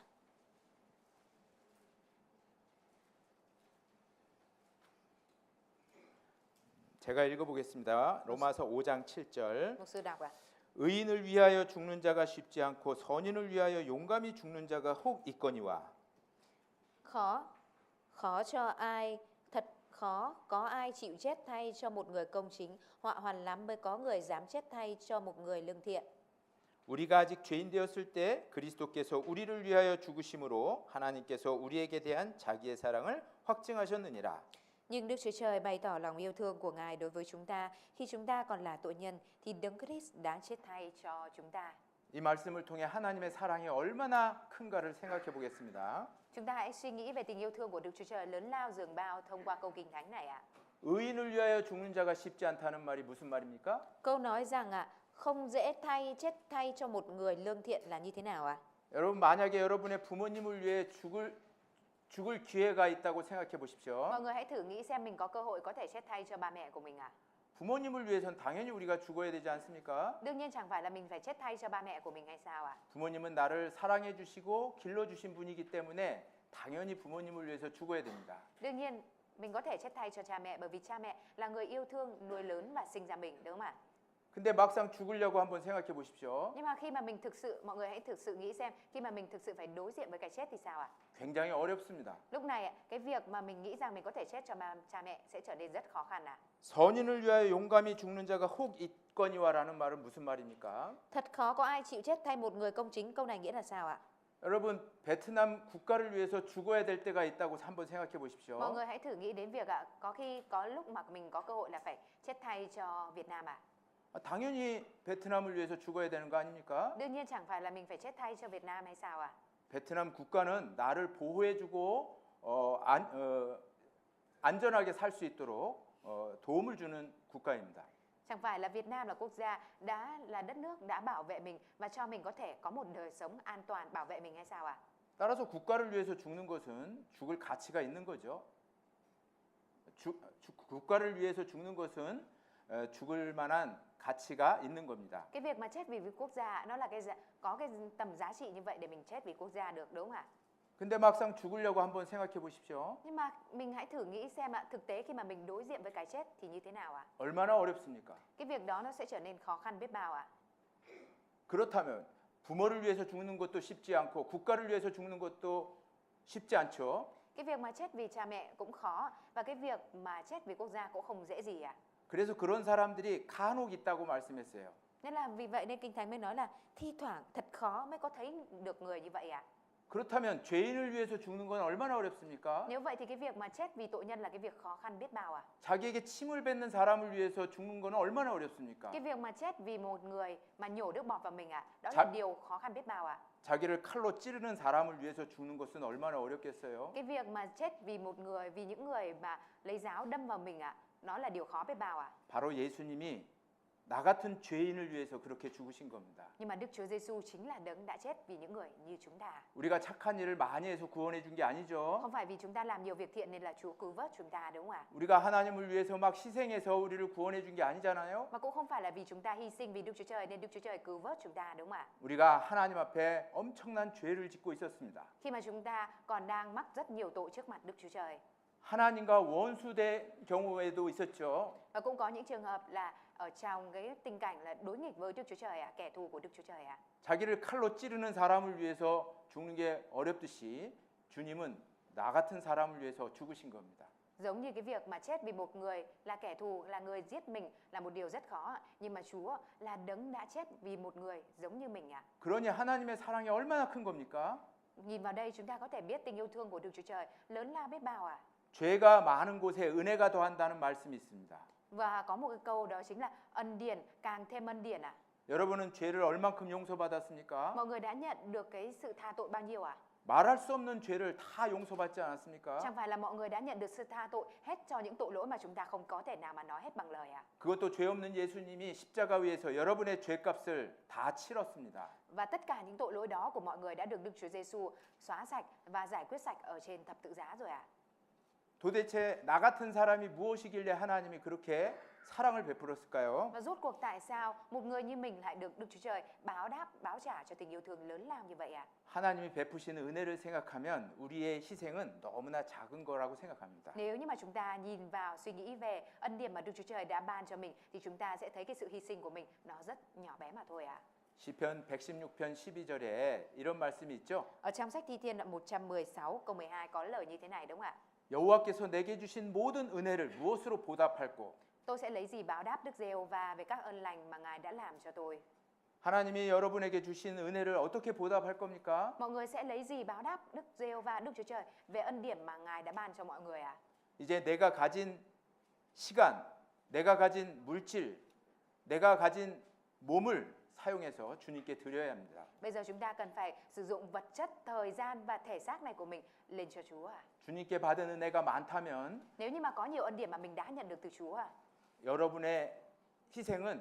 제가 읽어보겠습니다. 로마서 5장 7절. Mục sư đọc ạ. 의인을 위하여 죽는 자가 쉽지 않고 선인을 위하여 용감히 죽는 자가 혹 있거니와. Khó cho ai, thật khó có ai chịu chết thay cho một người công chính, họa hoàn lắm mới có người dám chết thay cho một người lương thiện. 우리가 아직 죄인 되었을 때 그리스도께서 우리를 위하여 죽으심으로 하나님께서 우리에게 대한 자기의 사랑을 확증하셨느니라. Nhưng Đức Chúa Trời bày tỏ lòng yêu thương của Ngài đối với chúng ta khi chúng ta còn là tội nhân thì Đấng Christ đã chết thay cho chúng ta. 이 말씀을 통해 하나님의 사랑이 얼마나 큰가를 생각해 보겠습니다. Chúng ta hãy suy nghĩ về tình yêu thương của Đức Chúa Trời lớn lao dường bao thông qua câu Kinh Thánh này ạ. 의인을 위하여 죽는 자가 쉽지 않다는 말이 무슨 말입니까? Câu nói rằng không dễ chết thay cho một người lương thiện là như thế nào ạ? 여러분 만약에 여러분의 부모님을 위해 죽을 기회가 있다고 생각해 보십시오. Mọi người hãy thử nghĩ xem mình có cơ hội có thể chết thay cho ba mẹ của mình ạ. 부모님을 위해선 당연히 우리가 죽어야 되지 않습니까? Đương nhiên chẳng phải là mình phải chết thay cho ba mẹ của mình hay sao ạ? 부모님은 나를 사랑해 주시고 길러 주신 분이기 때문에 당연히 부모님을 위해서 죽어야 됩니다. Đương nhiên Mình có thể chết thay cho cha mẹ bởi vì cha mẹ là người yêu thương, nuôi lớn và sinh ra mình, đúng không ạ? 근데 막상 죽으려고 한번 생각해 보십시오. Nhưng mà khi mà mình thực sự, mọi người hãy thực sự nghĩ xem, khi mà mình thực sự phải đối diện với cái chết thì sao ạ? 굉장히 어렵습니다. Lúc này ạ, cái việc mà mình nghĩ rằng mình có thể chết cho cha mẹ sẽ trở nên rất khó khăn ạ. 선인을 위하여 용감히 죽는 자가 혹 있거니와라는 말은 무슨 말입니까? Thật khó có ai chịu chết thay một người công chính. Câu này nghĩa là sao ạ? 여러분 베트남 국가를 위해서 죽어야 될 때가 있다고 한번 생각해 Mọi 보십시오. người hãy thử nghĩ đến việc ạ, có lúc mà mình có cơ hội là phải chết thay cho Việt Nam ạ. 당연히 베트남을 위해서 죽어야 되는 거 아닙니까? Đương nhiên chẳng phải là mình phải chết thay cho Việt Nam hay sao ạ? 베트남 국가는 나를 보호해주고 안전하게 살 수 있도록 도움을 주는 국가입니다. Chẳng phải là Việt Nam là quốc gia là đất nước đã bảo vệ mình và cho mình có thể có một đời sống an toàn, bảo vệ mình hay sao ạ? 따라서 국가를 위해서 죽는 것은 죽을 가치가 있는 거죠. 국가를 위해서 죽는 것은 죽을 만한 가치가 있는 겁니다. Cái việc mà chết vì quốc gia nó là có cái tầm giá trị như vậy để mình chết vì quốc gia được, đúng không ạ? 근데 막상 죽으려고 한번 생각해 보십시오. Nhưng mà mình hãy thử nghĩ xem ạ, thực tế khi mà mình đối diện với cái chết thì như thế nào ạ? 얼마나 어렵습니까? Cái việc đó nó sẽ trở nên khó khăn biết bao ạ. 그렇다면 부모를 위해서 죽는 것도 쉽지 않고 국가를 위해서 죽는 것도 쉽지 않죠. Cái việc mà chết vì cha mẹ cũng khó và cái việc mà chết vì quốc gia cũng không dễ gì ạ. 그래서 그런 사람들이 간혹 있다고 말씀했어요. Nên là vì vậy nên Kinh Thánh mới nói là thi thoảng thật khó mới có thấy được người như vậy ạ. 그렇다면 죄인을 위해서 죽는 건 얼마나 어렵습니까? Nếu vậy thì cái việc mà chết vì tội nhân là cái việc khó khăn biết bao ạ. 자기에게 침을 뱉는 사람을 위해서 죽는 건 얼마나 어렵습니까? Cái việc mà chết vì một người mà nhổ nước bọt vào mình ạ, đó Dạ- là điều khó khăn biết bao ạ. 자기를 칼로 찌르는 사람을 위해서 죽는 것은 얼마나 어렵겠어요? Cái việc mà chết vì một người, vì những người mà lấy giáo đâm vào mình ạ, nó là điều khó biết bao ạ. 바로 예수님이 나 같은 죄인을 위해서 그렇게 죽으신 겁니다. Nhưng mà Đức Chúa Giêsu chính là đấng đã chết vì những người như chúng ta. 우리가 착한 일을 많이 해서 구원해 준 게 아니죠. Không phải vì chúng ta làm nhiều việc thiện nên là Chúa cứu vớt chúng ta, đúng không ạ? 우리가 하나님을 위해서 막 희생해서 우리를 구원해 준 게 아니잖아요. Mà cũng không phải là vì chúng ta hy sinh vì Đức Chúa Trời nên Đức Chúa Trời cứu vớt chúng ta, đúng không ạ? 우리가 하나님 앞에 엄청난 죄를 짓고 있었습니다. Khi mà chúng ta còn đang mắc rất nhiều tội trước mặt Đức Chúa Trời. 하나님과 원수된 경우에도 있었죠. Và cũng có những trường hợp là ở trong cái tình cảnh là đối nghịch với Đức Chúa Trời ạ, kẻ thù của Đức Chúa Trời ạ. 자기를 칼로 찌르는 사람을 위해서 죽는 게 어렵듯이 주님은 나 같은 사람을 위해서 죽으신 겁니다. Giống như cái việc mà chết vì một người là kẻ thù, là người giết mình là một điều rất khó. Nhưng mà Chúa là đấng đã chết vì một người giống như mình ạ. 그러니 하나님의 사랑이 얼마나 큰 겁니까? Nhìn vào đây chúng ta có thể biết tình yêu thương của Đức Chúa Trời lớn lao biết bao ạ. 죄가 많은 곳에 은혜가 더한다는 말씀이 있습니다. Và có một cái câu đó chính là ân điển càng thêm ân điển ạ. 여러분은 죄를 얼만큼 용서받았습니까? Mọi người đã nhận được cái sự tha tội bao nhiêu ạ? 말할 수 없는 죄를 다 용서받지 않았습니까? Chẳng phải là mọi người đã nhận được sự tha tội hết cho những tội lỗi mà chúng ta không có thể nào mà nói hết bằng lời ạ? 그것도 죄 없는 예수님이 십자가 위에서 여러분의 죄값을 다 치렀습니다. Và tất cả những tội lỗi đó của mọi người đã được Đức Chúa Giêsu xóa sạch và giải quyết sạch ở trên thập tự giá rồi ạ. 도대체 나 같은 사람이 무엇이길래 하나님이 그렇게 사랑을 베풀었을까요? Và rốt cuộc tại sao một người như mình lại được Đức Chúa Trời báo trả cho tình yêu thương lớn lao như vậy ạ? 하나님이 베푸시는 은혜를 생각하면 우리의 희생은 너무나 작은 거라고 생각합니다. Nếu như mà chúng ta nhìn vào suy nghĩ về ân điển mà Đức Chúa Trời đã ban cho mình thì chúng ta sẽ thấy cái sự hy sinh của mình nó rất nhỏ bé mà thôi ạ. 시편 116편 12절에 이런 말씀이 있죠. Ở trong sách Thi Thiên đoạn 116 câu 12 có lời như thế này đúng không ạ? 여호와께서 내게 주신 모든 은혜를 무엇으로 보답할꼬? Tôi sẽ lấy gì báo đáp Đức Giê-hô-va về các ơn lành mà Ngài đã làm cho tôi? 하나님이 여러분에게 주신 은혜를 어떻게 보답할 겁니까? Mọi người sẽ lấy gì báo đáp Đức Giê-hô-va, Đức Chúa Trời về ân điển mà Ngài đã ban cho mọi người ạ? 이제 내가 가진 시간, 내가 가진 물질, 내가 가진 몸을 사용해서 주님께 드려야 합니다. Bây giờ chúng ta cần phải sử dụng vật chất, thời gian và thể xác này của mình lên cho Chúa ạ. 주님께 받은 은혜가 많다면 Nếu như mà có nhiều ân điển mà mình đã nhận được từ Chúa ạ, 여러분의 희생은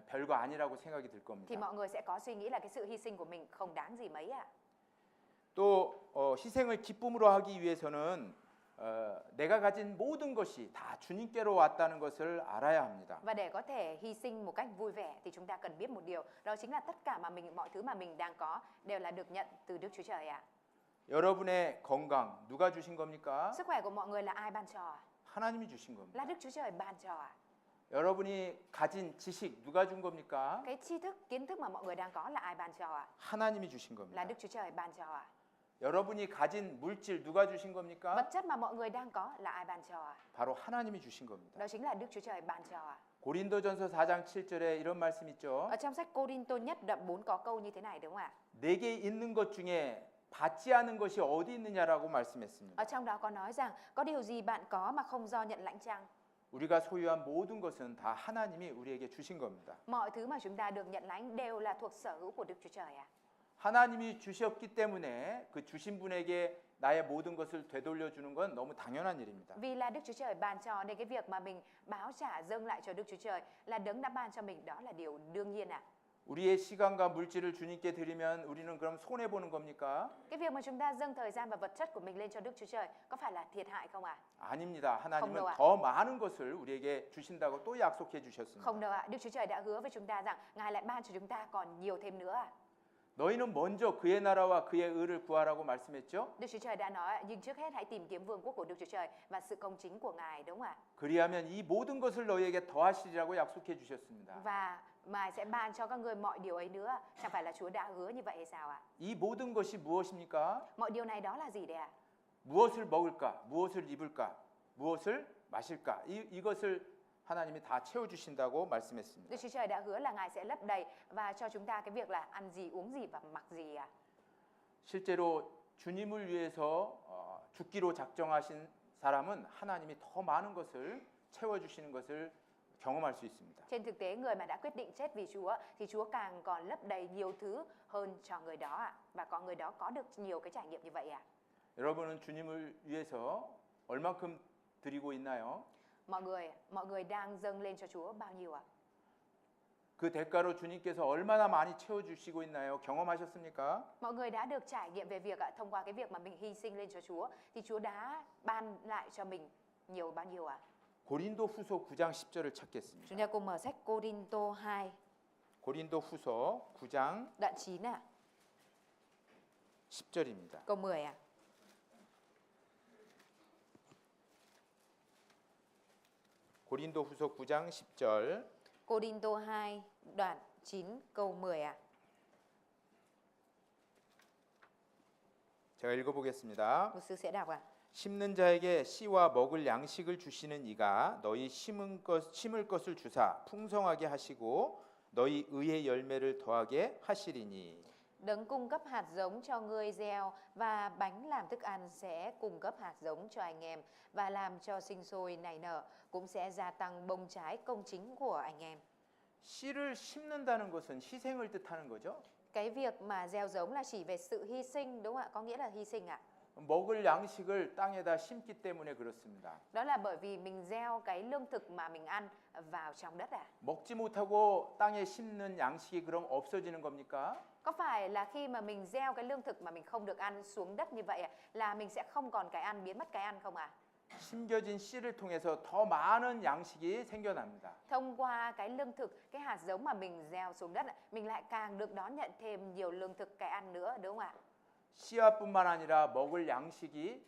별거 아니라고 생각이 들 thì 겁니다. mọi người sẽ có suy nghĩ là cái sự hy sinh của mình không đáng gì mấy ạ. 또 희생을 기쁨으로 하기 위해서는 내가 가진 모든 것이 다 주님께로 왔다는 것을 알아야 합니다. Và để có thể hy sinh một cách vui vẻ thì chúng ta cần biết một điều, đó chính là tất cả mọi thứ mà mình đang có đều là được nhận từ Đức Chúa Trời ạ. 여러분의 건강 누가 주신 겁니까? Sức khỏe của mọi người là ai ban cho à? 하나님이 주신 겁니다. Là Đức Chúa Trời ban cho à? 여러분이 가진 지식 누가 준 겁니까? Cái tri thức, kiến thức mà mọi người đang có là ai ban cho à? 하나님이 주신 Là 겁니다. Đức Chúa Trời ban cho à? 여러분이 가진 물질 누가 주신 겁니까? Vật chất mà mọi người đang có là ai ban cho à? 바로 하나님이 주신 겁니다. Đó chính là Đức Chúa Trời ban cho à? 고린도전서 4장 7절에 이런 말씀 있죠. Ở trong sách Cô-rin-tô nhất đoạn 4 có câu như thế này đúng không ạ? 내게 있는 것 중에 받지 않은 것이 어디 있느냐라고 말씀했습니다. Ở trong đó có nói rằng có điều gì bạn có mà không do nhận lãnh chăng? 우리가 소유한 모든 것은 다 하나님이 우리에게 주신 겁니다. Mọi thứ mà chúng ta được nhận lãnh đều là thuộc sở hữu của Đức Chúa Trời à? 하나님이 주셨기 때문에 그 주신 분에게 나의 모든 것을 되돌려 주는 건 너무 당연한 일입니다. Vì là Đức Chúa Trời ban cho nên cái việc mà mình báo trả dâng lại cho Đức Chúa Trời là đấng đã ban cho mình, đó là điều đương nhiên à? 우리의 시간과 물질을 주님께 드리면 우리는 그럼 손해 보는 겁니까? Cái việc mà chúng ta dâng thời gian và vật chất của mình lên cho Đức Chúa Trời có phải là thiệt hại không ạ? 아닙니다. 하나님은 đâu ạ. 더 많은 것을 우리에게 주신다고 또 약속해 주셨습니다. Không đâu ạ. Đức Chúa Trời đã hứa với chúng ta rằng Ngài lại ban cho chúng ta còn nhiều thêm nữa ạ. 너희는 먼저 그의 나라와 그의 의를 구하라고 말씀했죠. Đức Chúa Trời đã nói nhưng trước hết hãy tìm kiếm vương quốc của Đức Chúa Trời và sự công chính của Ngài, đúng không ạ? 그리하면 이 모든 것을 너희에게 더하시리라고 약속해 주셨습니다. Và Ngài sẽ ban cho các ngươi mọi điều ấy nữa. Chẳng phải là Chúa đã hứa như vậy hay sao ạ? 이 모든 것이 무엇입니까? Mọi điều này đó là gì đấy ạ? 무엇을 먹을까? 무엇을 입을까? 무엇을 마실까? 이것을 하나님이 다 채워 주신다고 말씀했습니다. Đức Chúa Trời đã hứa là Ngài sẽ lấp đầy và cho chúng ta cái việc là ăn gì, uống gì và mặc gì ạ? 실제로 주님을 위해서 죽기로 작정하신 사람은 하나님이 더 많은 것을 채워 주시는 것을 경험할 수 있습니다. Trên thực tế, người mà đã quyết định chết vì Chúa thì Chúa càng còn lấp đầy nhiều thứ hơn cho người đó ạ. Và có người đó có được nhiều cái trải nghiệm như vậy ạ. 여러분은 주님을 위해서 얼만큼 드리고 있나요? Mọi người đang dâng lên cho Chúa bao nhiêu ạ? 그 대가로 주님께서 얼마나 많이 채워 주시고 있나요? 경험하셨습니까? Mọi người đã được trải nghiệm về việc ạ, thông qua cái việc mà mình hy sinh lên cho Chúa thì Chúa đã ban lại cho mình nhiều bao nhiêu ạ? 고린도후서 9장 10절을 찾겠습니다. Chúng ta cùng mở sách Cô-rin-tô 2 고린도후서 9장 đoạn 9 ạ, 10절입니다. câu 10 ạ. 고린도후서 9장 10절 Cô-rin-tô 2 đoạn 9 câu 10 ạ. 제가 읽어보겠습니다. Một sư sẽ đọc ạ. 심는 자에게 씨와 먹을 양식을 주시는 이가 너희 심을 것을 주사 풍성하게 하시고 너희 의의 열매를 더하게 하시리니. Đấng cung cấp hạt giống cho ngươi gieo và bánh làm thức ăn sẽ cung cấp hạt giống cho anh em và làm cho sinh sôi nảy nở, cũng sẽ gia tăng bông trái công chính của anh em. 씨를 심는다는 것은 희생을 뜻하는 거죠. Cái việc mà gieo giống là chỉ về sự hy sinh, đúng không ạ? Có nghĩa là hy sinh ạ. 먹을 양식을 땅에다 심기 때문에 그렇습니다. Đó là bởi vì mình gieo cái lương thực mà mình ăn vào trong đất ạ. 먹지 못하고 땅에 심는 양식이 그럼 없어지는 겁니까? Có phải là khi mà mình gieo cái lương thực mà mình không được ăn xuống đất như vậy ạ, là mình sẽ không còn cái ăn, biến mất cái ăn không ạ? 심겨진 씨를 통해서 더 많은 양식이 생겨납니다. Thông qua cái lương thực, cái hạt giống mà mình gieo xuống đất, mình lại càng được đón nhận thêm nhiều lương thực, cái ăn nữa, đúng không ạ? 씨앗뿐만 아니라 먹을 양식이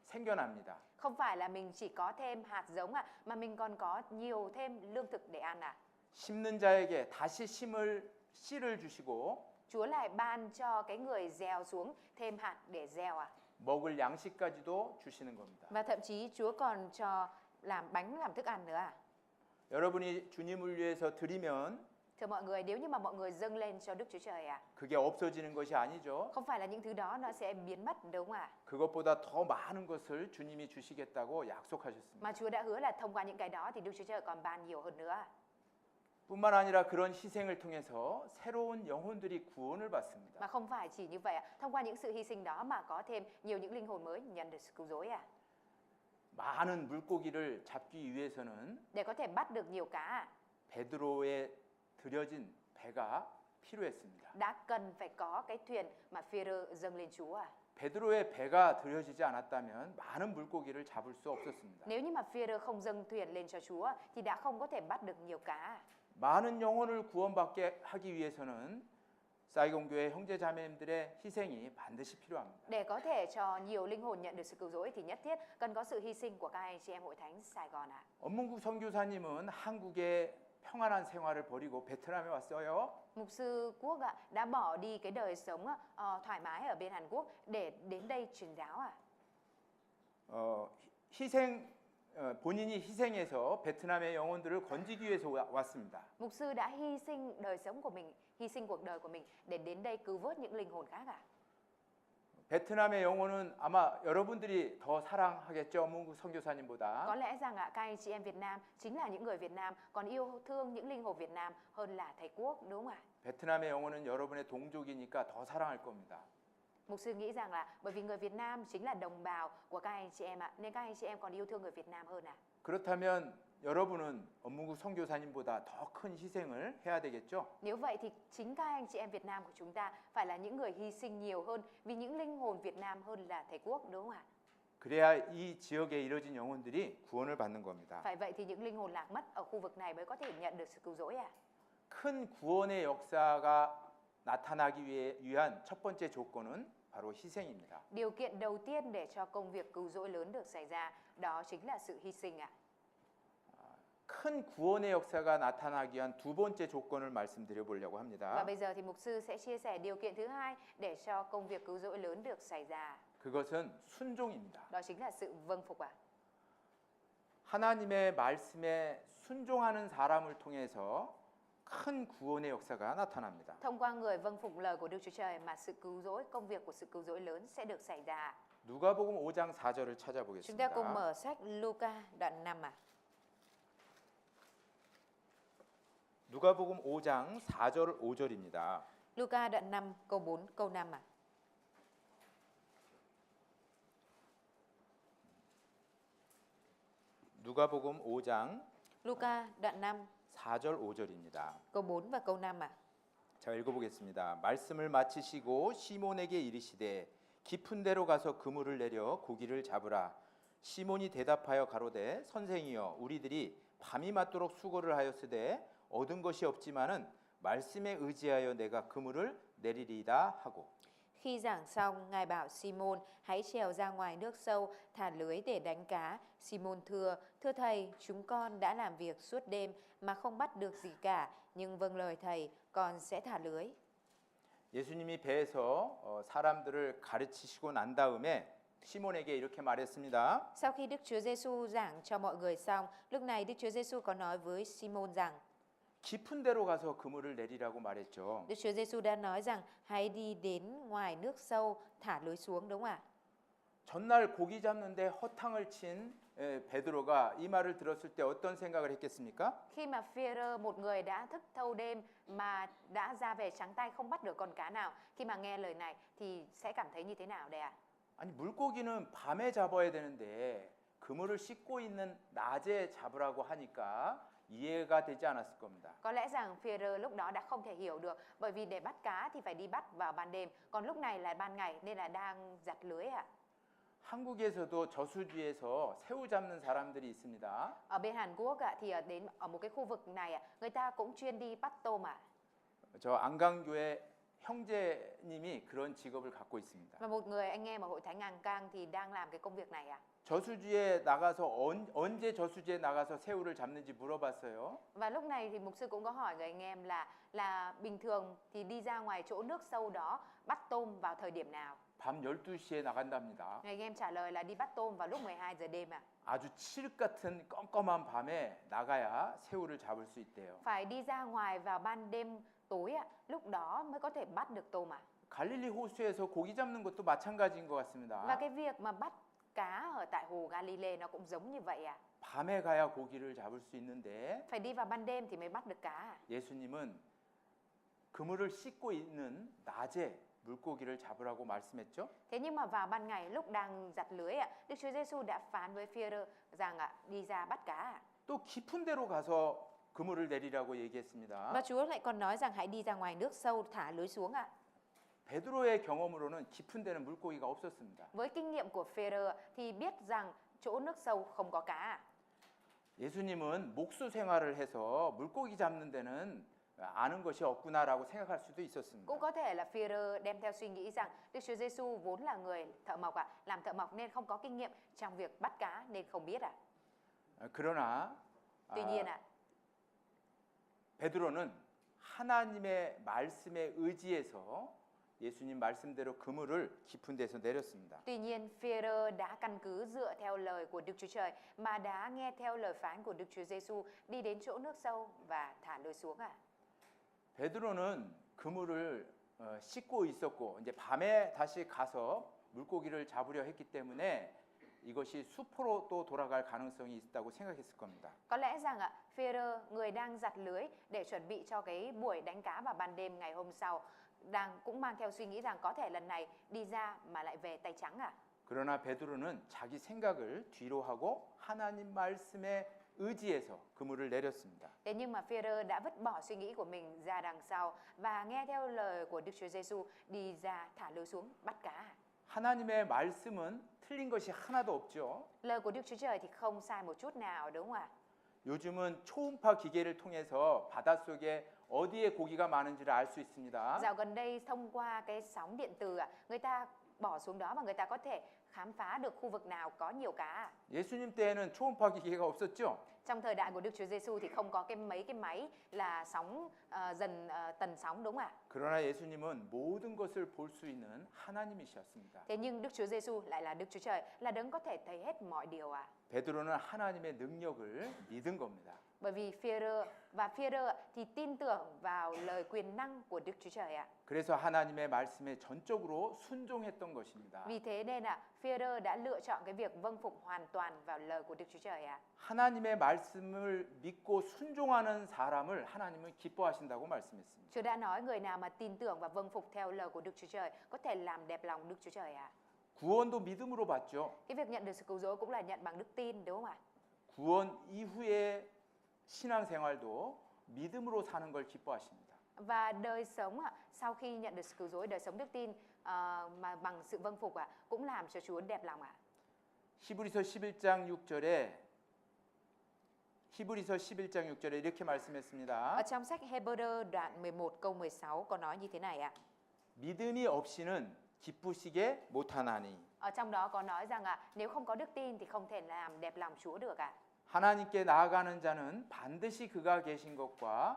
생겨납니다. Không phải là mình chỉ có thêm hạt giống ạ, mà mình còn có nhiều thêm lương thực để ăn ạ. 심는 자에게 다시 씨를 주시고 Chúa lại ban cho cái người gieo xuống thêm hạt để gieo ạ. 먹을 양식까지도 주시는 겁니다. Và thậm chí Chúa còn cho làm bánh làm thức ăn nữa ạ. 여러분이 주님을 위해서 드리면 Thưa mọi người, nếu như mà mọi người dâng lên cho Đức Chúa Trời ạ, 그게 없어지는 것이 아니죠. không phải là những thứ đó nó sẽ biến mất, đúng không ạ? 그것보다 더 많은 것을 주님이 주시겠다고 약속하셨습니다. Mà Chúa đã hứa là thông qua những cái đó thì Đức Chúa Trời còn ban nhiều hơn nữa. 뿐만 아니라 그런 희생을 통해서 새로운 영혼들이 구원을 받습니다. Mà không phải chỉ như vậy ạ, thông qua những sự hy sinh đó mà có thêm nhiều những linh hồn mới nhận được sự cứu rỗi ạ. 많은 물고기를 잡기 위해서는 Để có thể bắt được nhiều cá ạ, 베드로에 들여진 배가 필요했습니다. đã cần phải có cái thuyền mà Phi-rơ dâng lên Chúa ạ. 베드로의 배가 들여지지 않았다면 많은 물고기를 잡을 수 없었습니다. Nếu như mà Phi-rơ không dâng thuyền lên cho Chúa thì đã không có thể bắt được nhiều cá ạ. 많은 영혼을 구원받게 하기 위해서는 사이곤 교회 형제 자매님들의 희생이 반드시 필요합니다. Để có thể cho nhiều linh hồn nhận được sự cứu rỗi thì nhất thiết cần có sự hy sinh của các anh chị em hội thánh Sài Gòn ạ. 엄문국 선교사님은 한국의 평안한 생활을 버리고 베트남에 왔어요. Mục sư Quốc ạ đã bỏ đi cái đời sống thoải mái ở bên Hàn Quốc để đến đây truyền giáo ạ. 본인이 희생해서 베트남의 영혼들을 건지기 위해서 왔습니다. Mục sư đã hy sinh đời sống của mình, hy sinh cuộc đời của mình để đến đây cứu vớt những linh hồn khác ạ. 베트남의 영혼은 아마 여러분들이 더 사랑하겠죠, 엄문국 선교사님보다. Có lẽ rằng ạ các anh chị em Việt Nam chính là những người Việt Nam còn yêu thương những linh hồn Việt Nam hơn là thầy Quốc, đúng không ạ? 베트남의 영혼은 여러분의 동족이니까 더 사랑할 겁니다. Mục sư nghĩ rằng là bởi vì người Việt Nam chính là đồng bào của các anh chị em ạ, nên các anh chị em còn yêu thương người Việt Nam hơn ạ. 그렇다면 여러분은 엄문국 선교사님보다 더 큰 희생을 해야 되겠죠? Nếu vậy thì chính các anh chị em Việt Nam của chúng ta phải là những người hy sinh nhiều hơn vì những linh hồn Việt Nam hơn là thầy Quốc, đúng không ạ? 그래야 이 지역에 이뤄진 영혼들이 구원을 받는 겁니다. Phải vậy thì những linh hồn lạc mất ở khu vực này mới có thể nhận được sự cứu rỗi ạ. 큰 구원의 역사가 나타나기 위한 첫 번째 조건은 바로 희생입니다. Điều kiện đầu tiên để cho công việc cứu rỗi lớn được xảy ra đó chính là sự hy sinh ạ. 큰 구원의 역사가 나타나기 위한 두 번째 조건을 말씀드려 보려고 Và 합니다. bây giờ thì mục sư sẽ chia sẻ điều kiện thứ hai để cho công việc cứu rỗi lớn được xảy ra. 그것은 순종입니다. Đó chính là sự vâng phục ạ. 하나님의 말씀에 순종하는 사람을 통해서 큰 구원의 역사가 나타납니다. Thông qua người vâng phục lời của Đức Chúa Trời mà sự cứu rỗi, công việc của sự cứu rỗi lớn sẽ được xảy ra. 누가복음 5장 4절을 Chúng ta cùng 찾아보겠습니다. mở sách Luca đoạn 5 ạ. 누가복음 5장 4절 5절입니다. Luca đoạn 5 câu 4 câu 5 ạ. 누가복음 5장 Luca đoạn 5 4절 5절입니다. câu 4 và câu 5 ạ. 자, 읽어보겠습니다. 말씀을 마치시고 시몬에게 이르시되 깊은 데로 가서 그물을 내려 고기를 잡으라. 시몬이 대답하여 가로되 선생이여 우리들이 밤이 맞도록 수고를 하였으되 얻은 것이 없지만은 말씀에 의지하여 내가 그물을 내리리이다 하고. Khi giảng xong, Ngài bảo Simon hãy trèo ra ngoài nước sâu, thả lưới để đánh cá. Simon thưa thầy, chúng con đã làm việc suốt đêm mà không bắt được gì cả, nhưng vâng lời thầy, con sẽ thả lưới. 예수님이 배에서 사람들을 가르치시고 난 다음에 시몬에게 이렇게 말했습니다. Sau khi Đức Chúa Giêsu giảng cho mọi người xong, lúc này Đức Chúa Giêsu có nói với Simon rằng 깊은 데로 가서 그물을 내리라고 말했죠. Đức Chúa Giêsu đã nói rằng hãy đi đến ngoài nước sâu, thả lưới xuống, đúng không ạ? 전날 고기 잡는데 허탕을 친 베드로가 이 말을 들었을 때 어떤 생각을 했겠습니까? Khi mà Phi-e-rơ, một người đã thức thâu đêm mà đã ra về trắng tay không bắt được con cá nào, khi mà nghe lời này thì sẽ cảm thấy như thế nào đây ạ? 아니 물고기는 밤에 잡아야 되는데 그물을 씻고 있는 낮에 잡으라고 하니까 이해가 되지 않았을 겁니다. Có lẽ rằng Phi-e-rơ lúc đó đã không thể hiểu được, bởi vì để bắt cá thì phải đi bắt vào ban đêm, còn lúc này là ban ngày nên là đang giặt lưới ạ. 한국에서도 저수지에서 새우 잡는 사람들이 있습니다. Ở bên Hàn Quốc ạ, thì ở một cái khu vực này ạ, người ta cũng chuyên đi bắt tôm ạ. 저 안강교회 형제님이 그런 직업을 갖고 있습니다. Và một người anh em ở hội thánh Ang Cang thì đang làm cái công việc này ạ. 저수지에 나가서 언제 저수지에 나가서 새우를 잡는지 물어봤어요. Và lúc này thì mục sư cũng có hỏi người anh em là bình thường thì đi ra ngoài chỗ nước sâu đó bắt tôm vào thời điểm nào? 밤 12시에 나간답니다. Người anh em trả lời là đi bắt tôm vào lúc 12 giờ đêm ạ. 아주 칠흑 같은 껌껌한 밤에 나가야 새우를 잡을 수 있대요. Phải đi ra ngoài vào ban đêm tối ạ, lúc đó mới có thể bắt được tôm ạ. 갈릴리 호수에서 고기 잡는 것도 마찬가지인 것 Và 같습니다. cái việc mà bắt cá ở tại hồ Galilee nó cũng giống như vậy ạ. 밤에 가야 고기를 잡을 수 있는데 Phải đi vào ban đêm thì mới bắt được cá ạ. 예수님은 그물을 씻고 있는 낮에 물고기를 잡으라고 말씀했죠. Thế nhưng mà vào ban ngày lúc đang giặt lưới ạ, Đức Chúa Giêsu đã phán với Phi-e-rơ rằng ạ, đi ra bắt cá ạ. 또 깊은 데로 가서 그물을 내리라고 얘기했습니다. Và Chúa lại còn nói rằng hãy đi ra ngoài nước sâu thả lưới xuống ạ. 베드로의 경험으로는 깊은 데는 물고기가 없었습니다. Với kinh nghiệm của Phi-e-rơ thì biết rằng chỗ nước sâu không có cá ạ. 예수님은 목수 생활을 해서 물고기 잡는 데는 아는 것이 없구나라고 생각할 수도 있었습니다. Cũng có thể là Phi-e-rơ đem theo suy nghĩ rằng Đức Chúa Giêsu vốn là người thợ mộc làm thợ mộc nên không có kinh nghiệm trong việc bắt cá nên không biết 그러나 Tuy nhiên 베드로는 하나님의 말씀에 의지해서 예수님 말씀대로 그물을 깊은 데서 내렸습니다. Tuy nhiên, Phi-e-rơ đã căn cứ dựa theo lời của Đức Chúa Trời mà đã nghe theo lời phán của Đức Chúa Giêsu đi đến chỗ nước sâu và thả lưới xuống 베드로는 그물을 씻고 있었고 이제 밤에 다시 가서 물고기를 잡으려 했기 때문에 이것이 수포로 또 돌아갈 가능성이 있다고 생각했을 겁니다. Có lẽ rằng Phi-e-rơ, người đang giặt lưới để chuẩn bị cho cái buổi đánh cá vào ban đêm ngày hôm sau, cũng mang theo suy nghĩ rằng có thể lần này đi ra mà lại về tay trắng 그러나 베드로는 자기 생각을 뒤로 하고 하나님 말씀에 의지해서 그물을 내렸습니다. Thế nhưng mà Phi-e-rơ đã vứt bỏ suy nghĩ của mình ra đằng sau và nghe theo lời của Đức Chúa Giêsu đi ra thả lưới xuống bắt cá. 하나님의 말씀은 틀린 것이 하나도 없죠. Lời của Đức Chúa Trời thì không sai một chút nào đúng không ạ? 요즘은 초음파 기계를 통해서 바닷속에 어디에 고기가 많은지를 알 수 있습니다. Dạo gần đây thông qua cái sóng điện từ người ta bỏ xuống đó và người ta có thể khám phá được khu vực nào có nhiều cá. 예수님 때에는 초음파 기계가 없었죠. Trong thời đại của Đức Chúa Giêsu thì không có mấy cái máy là sóng tần sóng đúng không ạ? 그러나 예수님은 모든 것을 볼 수 있는 하나님이셨습니다. Thế nhưng Đức Chúa Giêsu lại là Đức Chúa Trời, là đấng có thể thấy hết mọi điều 베드로는 하나님의 능력을 믿은 겁니다. Bởi vì Phi-e-rơ thì tin tưởng vào lời quyền năng của Đức Chúa Trời 그래서 하나님의 말씀에 전적으로 순종했던 것입니다. Vì thế nên Phi-e-rơ đã lựa chọn cái việc vâng phục hoàn toàn vào lời của Đức Chúa Trời 하나님의 말씀을 믿고 순종하는 사람을 하나님은 기뻐하신다고 말씀했습니다. Chúa đã nói người nào mà tin tưởng và vâng phục theo lời của Đức Chúa Trời có thể làm đẹp lòng Đức Chúa Trời 구원도 믿음으로 받죠. Cái việc nhận được sự cứu rỗi cũng là nhận bằng đức tin đúng không ạ? 구원 이후의 신앙생활도 믿음으로 사는 걸 기뻐하십니다. Và đời sống sau khi nhận được sự cứu rỗi, đời sống đức tin mà bằng sự vâng phục cũng làm cho Chúa đẹp lòng 히브리서 11장 6절에 이렇게 말씀했습니다. Ở trong sách Hebrew đoạn 11 câu 16 có nói như thế này 믿음이 없이는 기쁘시게 못하나니 Ở trong đó có nói rằng nếu không có đức tin thì không thể làm đẹp lòng Chúa được 하나님께 나아가는 자는 반드시 그가 계신 것과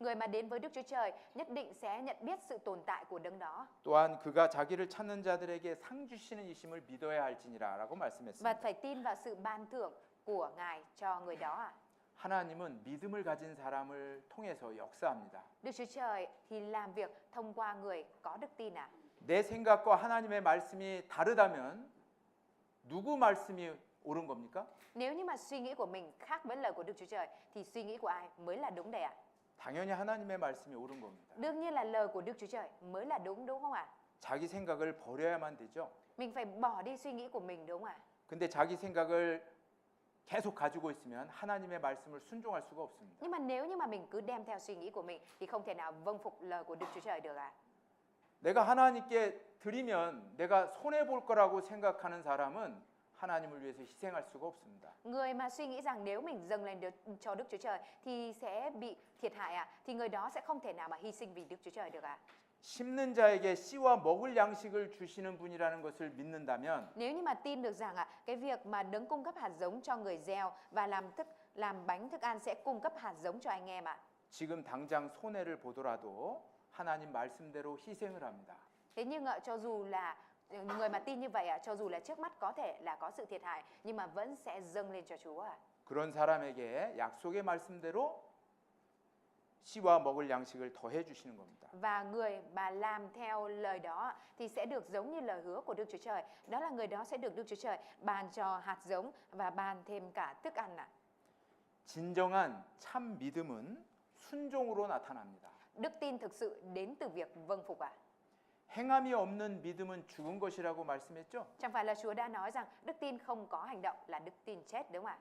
Người mà đến với Đức Chúa Trời nhất định sẽ nhận biết sự tồn tại của đấng đó 또한 그가 자기를 찾는 자들에게 상 주시는 이심을 믿어야 할지니라라고 và 말씀했습니다. phải tin vào sự ban thưởng của Ngài cho người đó 하나님은 믿음을 가진 사람을 통해서 역사합니다. Đức Chúa Trời thì làm việc thông qua người có đức tin 내 생각과 하나님의 말씀이 다르다면 누구 말씀이 옳은 겁니까? Nếu như mà suy nghĩ của mình khác với lời của Đức Chúa Trời thì suy nghĩ của ai mới là đúng đây 당연히 하나님의 말씀이 옳은 겁니다. Đương nhiên là lời của Đức Chúa Trời mới là đúng không ạ? 자기 생각을 버려야만 되죠. Mình phải bỏ đi suy nghĩ của mình đúng không ạ? 근데 자기 생각을 계속 가지고 있으면 하나님의 말씀을 순종할 수가 없습니다. Nhưng mà nếu như mà mình cứ đem theo suy nghĩ của mình thì không thể nào vâng phục lời của Đức Chúa Trời được 내가 하나님께 드리면 내가 손해 볼 거라고 생각하는 사람은 하나님을 위해서 희생할 수가 없습니다. Người mà suy nghĩ rằng nếu mình dâng lên cho Đức Chúa Trời thì sẽ bị thiệt hại thì người đó sẽ không thể nào mà hy sinh vì Đức Chúa Trời được 심는 자에게 씨와 먹을 양식을 주시는 분이라는 것을 믿는다면 Nếu như mà tin được rằng cái việc mà đấng cung cấp hạt giống cho người gieo và làm bánh thức ăn sẽ cung cấp hạt giống cho anh em 지금 당장 손해를 보더라도 하나님 말씀대로 희생을 합니다. Thế nhưng cho dù là người mà tin như vậy cho dù là trước mắt có thể là có sự thiệt hại nhưng mà vẫn sẽ dâng lên cho Chúa 그런 사람에게 약속의 말씀대로 씨와 먹을 양식을 더해 주시는 겁니다. Và người mà làm theo lời đó thì sẽ được giống như lời hứa của Đức Chúa Trời. Đó là người đó sẽ được Đức Chúa Trời ban cho hạt giống và ban thêm cả thức ăn 진정한 참 믿음은 순종으로 나타납니다. Đức tin thực sự đến từ việc vâng phục 행함이 없는 믿음은 죽은 것이라고 말씀했죠? Chẳng phải là Chúa đã nói rằng đức tin không có hành động là đức tin chết đúng không ạ?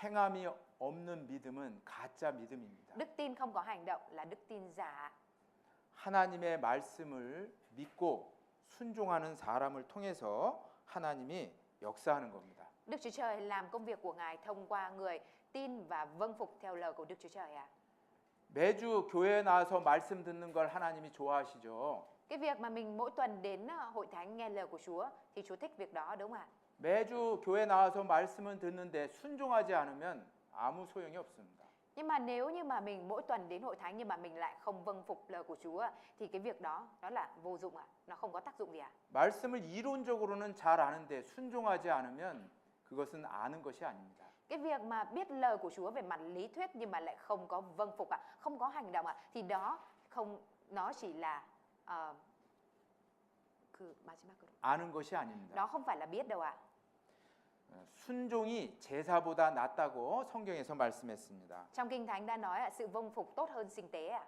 행함이 없는 믿음은 가짜 믿음입니다. Đức tin không có hành động là đức tin giả. 하나님의 말씀을 믿고 순종하는 사람을 통해서 하나님이 역사하는 겁니다. Đức Chúa Trời làm công việc của Ngài thông qua người tin và vâng phục theo lời của Đức Chúa Trời 매주 교회에 나와서 말씀 듣는 걸 하나님이 좋아하시죠. Cái việc mà mình mỗi tuần đến hội thánh nghe lời của Chúa thì Chúa thích việc đó đúng không ạ? 매주 교회 나와서 말씀은 듣는데 순종하지 않으면 아무 소용이 없습니다. Nhưng mà nếu như mà mình mỗi tuần đến hội thánh nhưng mà mình lại không vâng phục lời của Chúa thì cái việc đó là vô dụng ạ, nó không có tác dụng gì ạ. 말씀을 이론적으로는 잘 아는데 순종하지 않으면 그것은 아는 것이 아닙니다. Cái việc mà biết lời của Chúa về mặt lý thuyết nhưng mà lại không có vâng phục ạ, không có hành động ạ, thì đó nó chỉ là 아는 것이 아닙니다. đó không phải là biết đâu ạ. 순종이 제사보다 낫다고 성경에서 말씀했습니다. Trong Kinh Thánh đã nói sự vâng phục tốt hơn sinh tế ạ.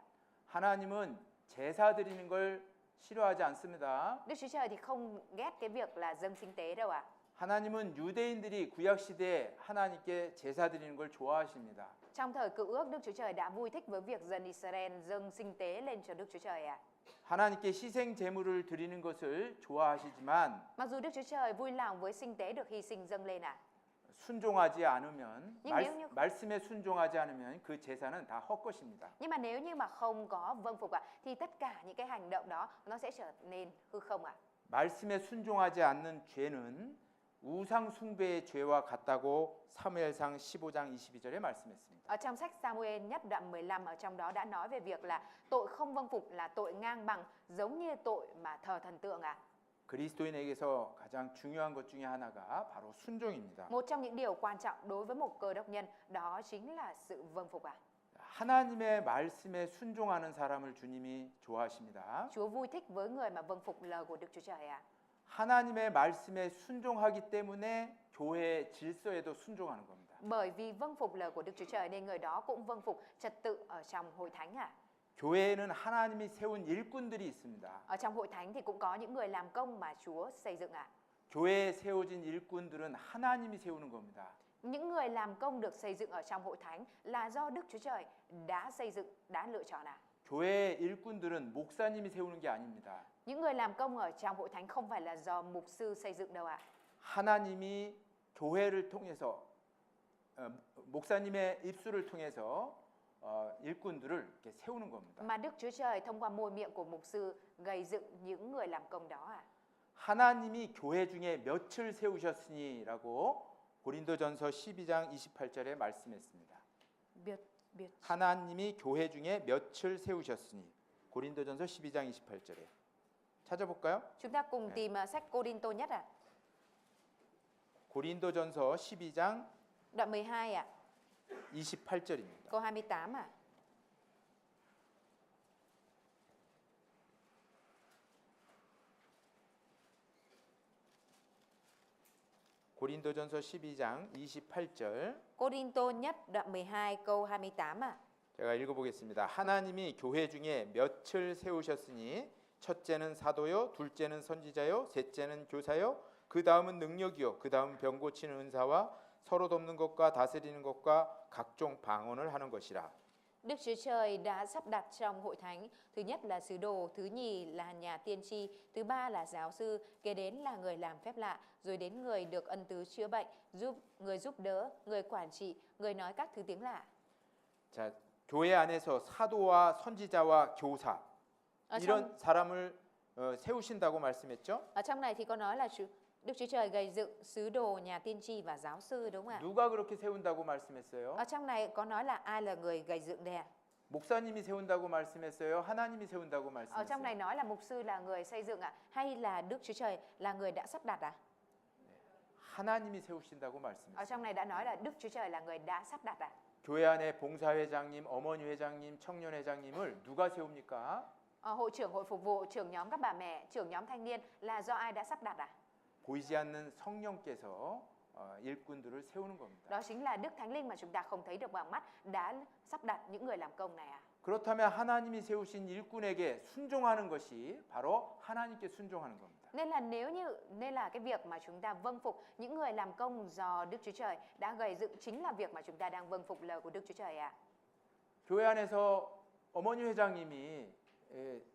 하나님은 제사 드리는 걸 싫어하지 않습니다. Đức Chúa Trời thì không ghét cái việc là dâng sinh tế đâu ạ. 하나님은 유대인들이 구약 시대에 하나님께 제사 드리는 걸 좋아하십니다. Trong thời Cựu Ước, Đức Chúa Trời đã vui thích với việc dân Israel dâng sinh tế lên cho Đức Chúa Trời ạ. 하나님께 희생 제물을 드리는 것을 좋아하시지만 Mặc dù Đức Chúa Trời vui lòng với sinh tế được hy sinh dâng lên ạ. 순종하지 않으면 Nhưng nếu như- 말씀에 순종하지 않으면 그 제사는 다 헛것입니다. Nhưng mà nếu như mà không có vâng phục ạ, thì tất cả những cái hành động đó nó sẽ trở nên hư không ạ. 말씀에 순종하지 않는 죄는 우상 숭배의 죄와 같다고 사무엘상 15장 22절에 말씀했습니다. Ở trong sách Samuel nhất đoạn 15 ở trong đó đã nói về việc là tội không vâng phục là tội ngang bằng giống như tội mà thờ thần tượng ạ. 그리스도인에게서 가장 중요한 것 중에 하나가 바로 순종입니다. Một trong những điều quan trọng đối với một cơ đốc nhân đó chính là sự vâng phục ạ. 하나님의 말씀에 순종하는 사람을 주님이 좋아하십니다. Chúa vui thích với người mà vâng phục lời của Đức Chúa Trời ạ. 하나님의 말씀에 순종하기 때문에 교회의 질서에도 순종하는 겁니다. Bởi vì vâng phục lời của Đức Chúa Trời nên người đó cũng vâng phục trật tự ở trong hội thánh ạ. 교회에는 하나님이 세운 일꾼들이 있습니다. Ở trong hội thánh thì cũng có những người làm công mà Chúa xây dựng ạ. 교회에 세워진 일꾼들은 하나님이 세우는 겁니다. Những người làm công được xây dựng ở trong hội thánh là do Đức Chúa Trời đã xây dựng, đã lựa chọn ạ. 교회의 일꾼들은 목사님이 세우는 게 아닙니다. Những người làm công ở trong hội thánh không phải là do mục sư xây dựng đâu ạ. 하나님이 교회를 통해서 목사님의 입술을 통해서 일꾼들을 이렇게 세우는 겁니다. Mà Đức Chúa Trời thông qua môi miệng của mục sư gây dựng những người làm công đó ạ. 하나님이 교회 중에 몇을 세우셨으니라고 고린도전서 12장 28절에 말씀했습니다. 하나님이 교회 중에 몇을 세우셨으니 고린도전서 12장 28절에 찾아볼까요? Chúng ta cùng tìm sách Cô-rinh-tô nhất ạ. 고린도전서 12장 Đoạn 12 ạ, 28절입니다. câu 28 ạ. 고린도전서 12장 28절 Cô-rinh-tô nhất đoạn 12 câu 28 ạ. 제가 읽어보겠습니다. 하나님이 교회 중에 몇을 세우셨으니 첫째는 사도요, 둘째는 선지자요, 셋째는 교사요, 그 다음은 능력이요, 그 다음 병 고치는 은사와 서로 돕는 것과 다스리는 것과 각종 방언을 하는 것이라. Đức Chúa Trời đã sắp đặt trong hội thánh, thứ nhất là sứ đồ, thứ nhì là nhà tiên tri, thứ ba là giáo sư, kế đến là người làm phép lạ, rồi đến người được ân tứ chữa bệnh, giúp đỡ, người quản trị, người nói các thứ tiếng lạ. 자, 교회 안에서 사도와 선지자와 교사 이런 사람을 세우신다고 말씀했죠? Ở trong này thì có nói là Đức Chúa Trời gây dựng sứ đồ, nhà tiên tri và giáo sư đúng không ạ? 누가 그렇게 세운다고 말씀했어요? Ở trong này có nói là ai là người gây dựng đây ạ? 목사님이 세운다고 말씀했어요? 하나님이 세운다고 Ở trong này 말씀했어요? nói là mục sư là người xây dựng ạ, hay là Đức Chúa Trời là người đã sắp đặt ạ? 하나님이 세우신다고 Ở 말씀했어요. trong này đã nói là Đức Chúa Trời là người đã sắp đặt ạ. 교회 안에 봉사회장님, 어머니 회장님, 청년 회장님을 누가 세웁니까? Hội trưởng hội phục vụ, trưởng nhóm các bà mẹ, trưởng nhóm thanh niên là do ai đã sắp đặt ạ? 보이지 않는 성령께서 일꾼들을 세우는 겁니다. Đó chính là Đức Thánh Linh mà chúng ta không thấy được bằng mắt đã sắp đặt những người làm công này ạ. 그렇다면 하나님이 세우신 일꾼에게 순종하는 것이 바로 하나님께 순종하는 겁니다. Nên là cái việc mà chúng ta vâng phục những người làm công do Đức Chúa Trời đã gây dựng chính là việc mà chúng ta đang vâng phục lời của Đức Chúa Trời ạ. 교회 안에서 어머니 회장님이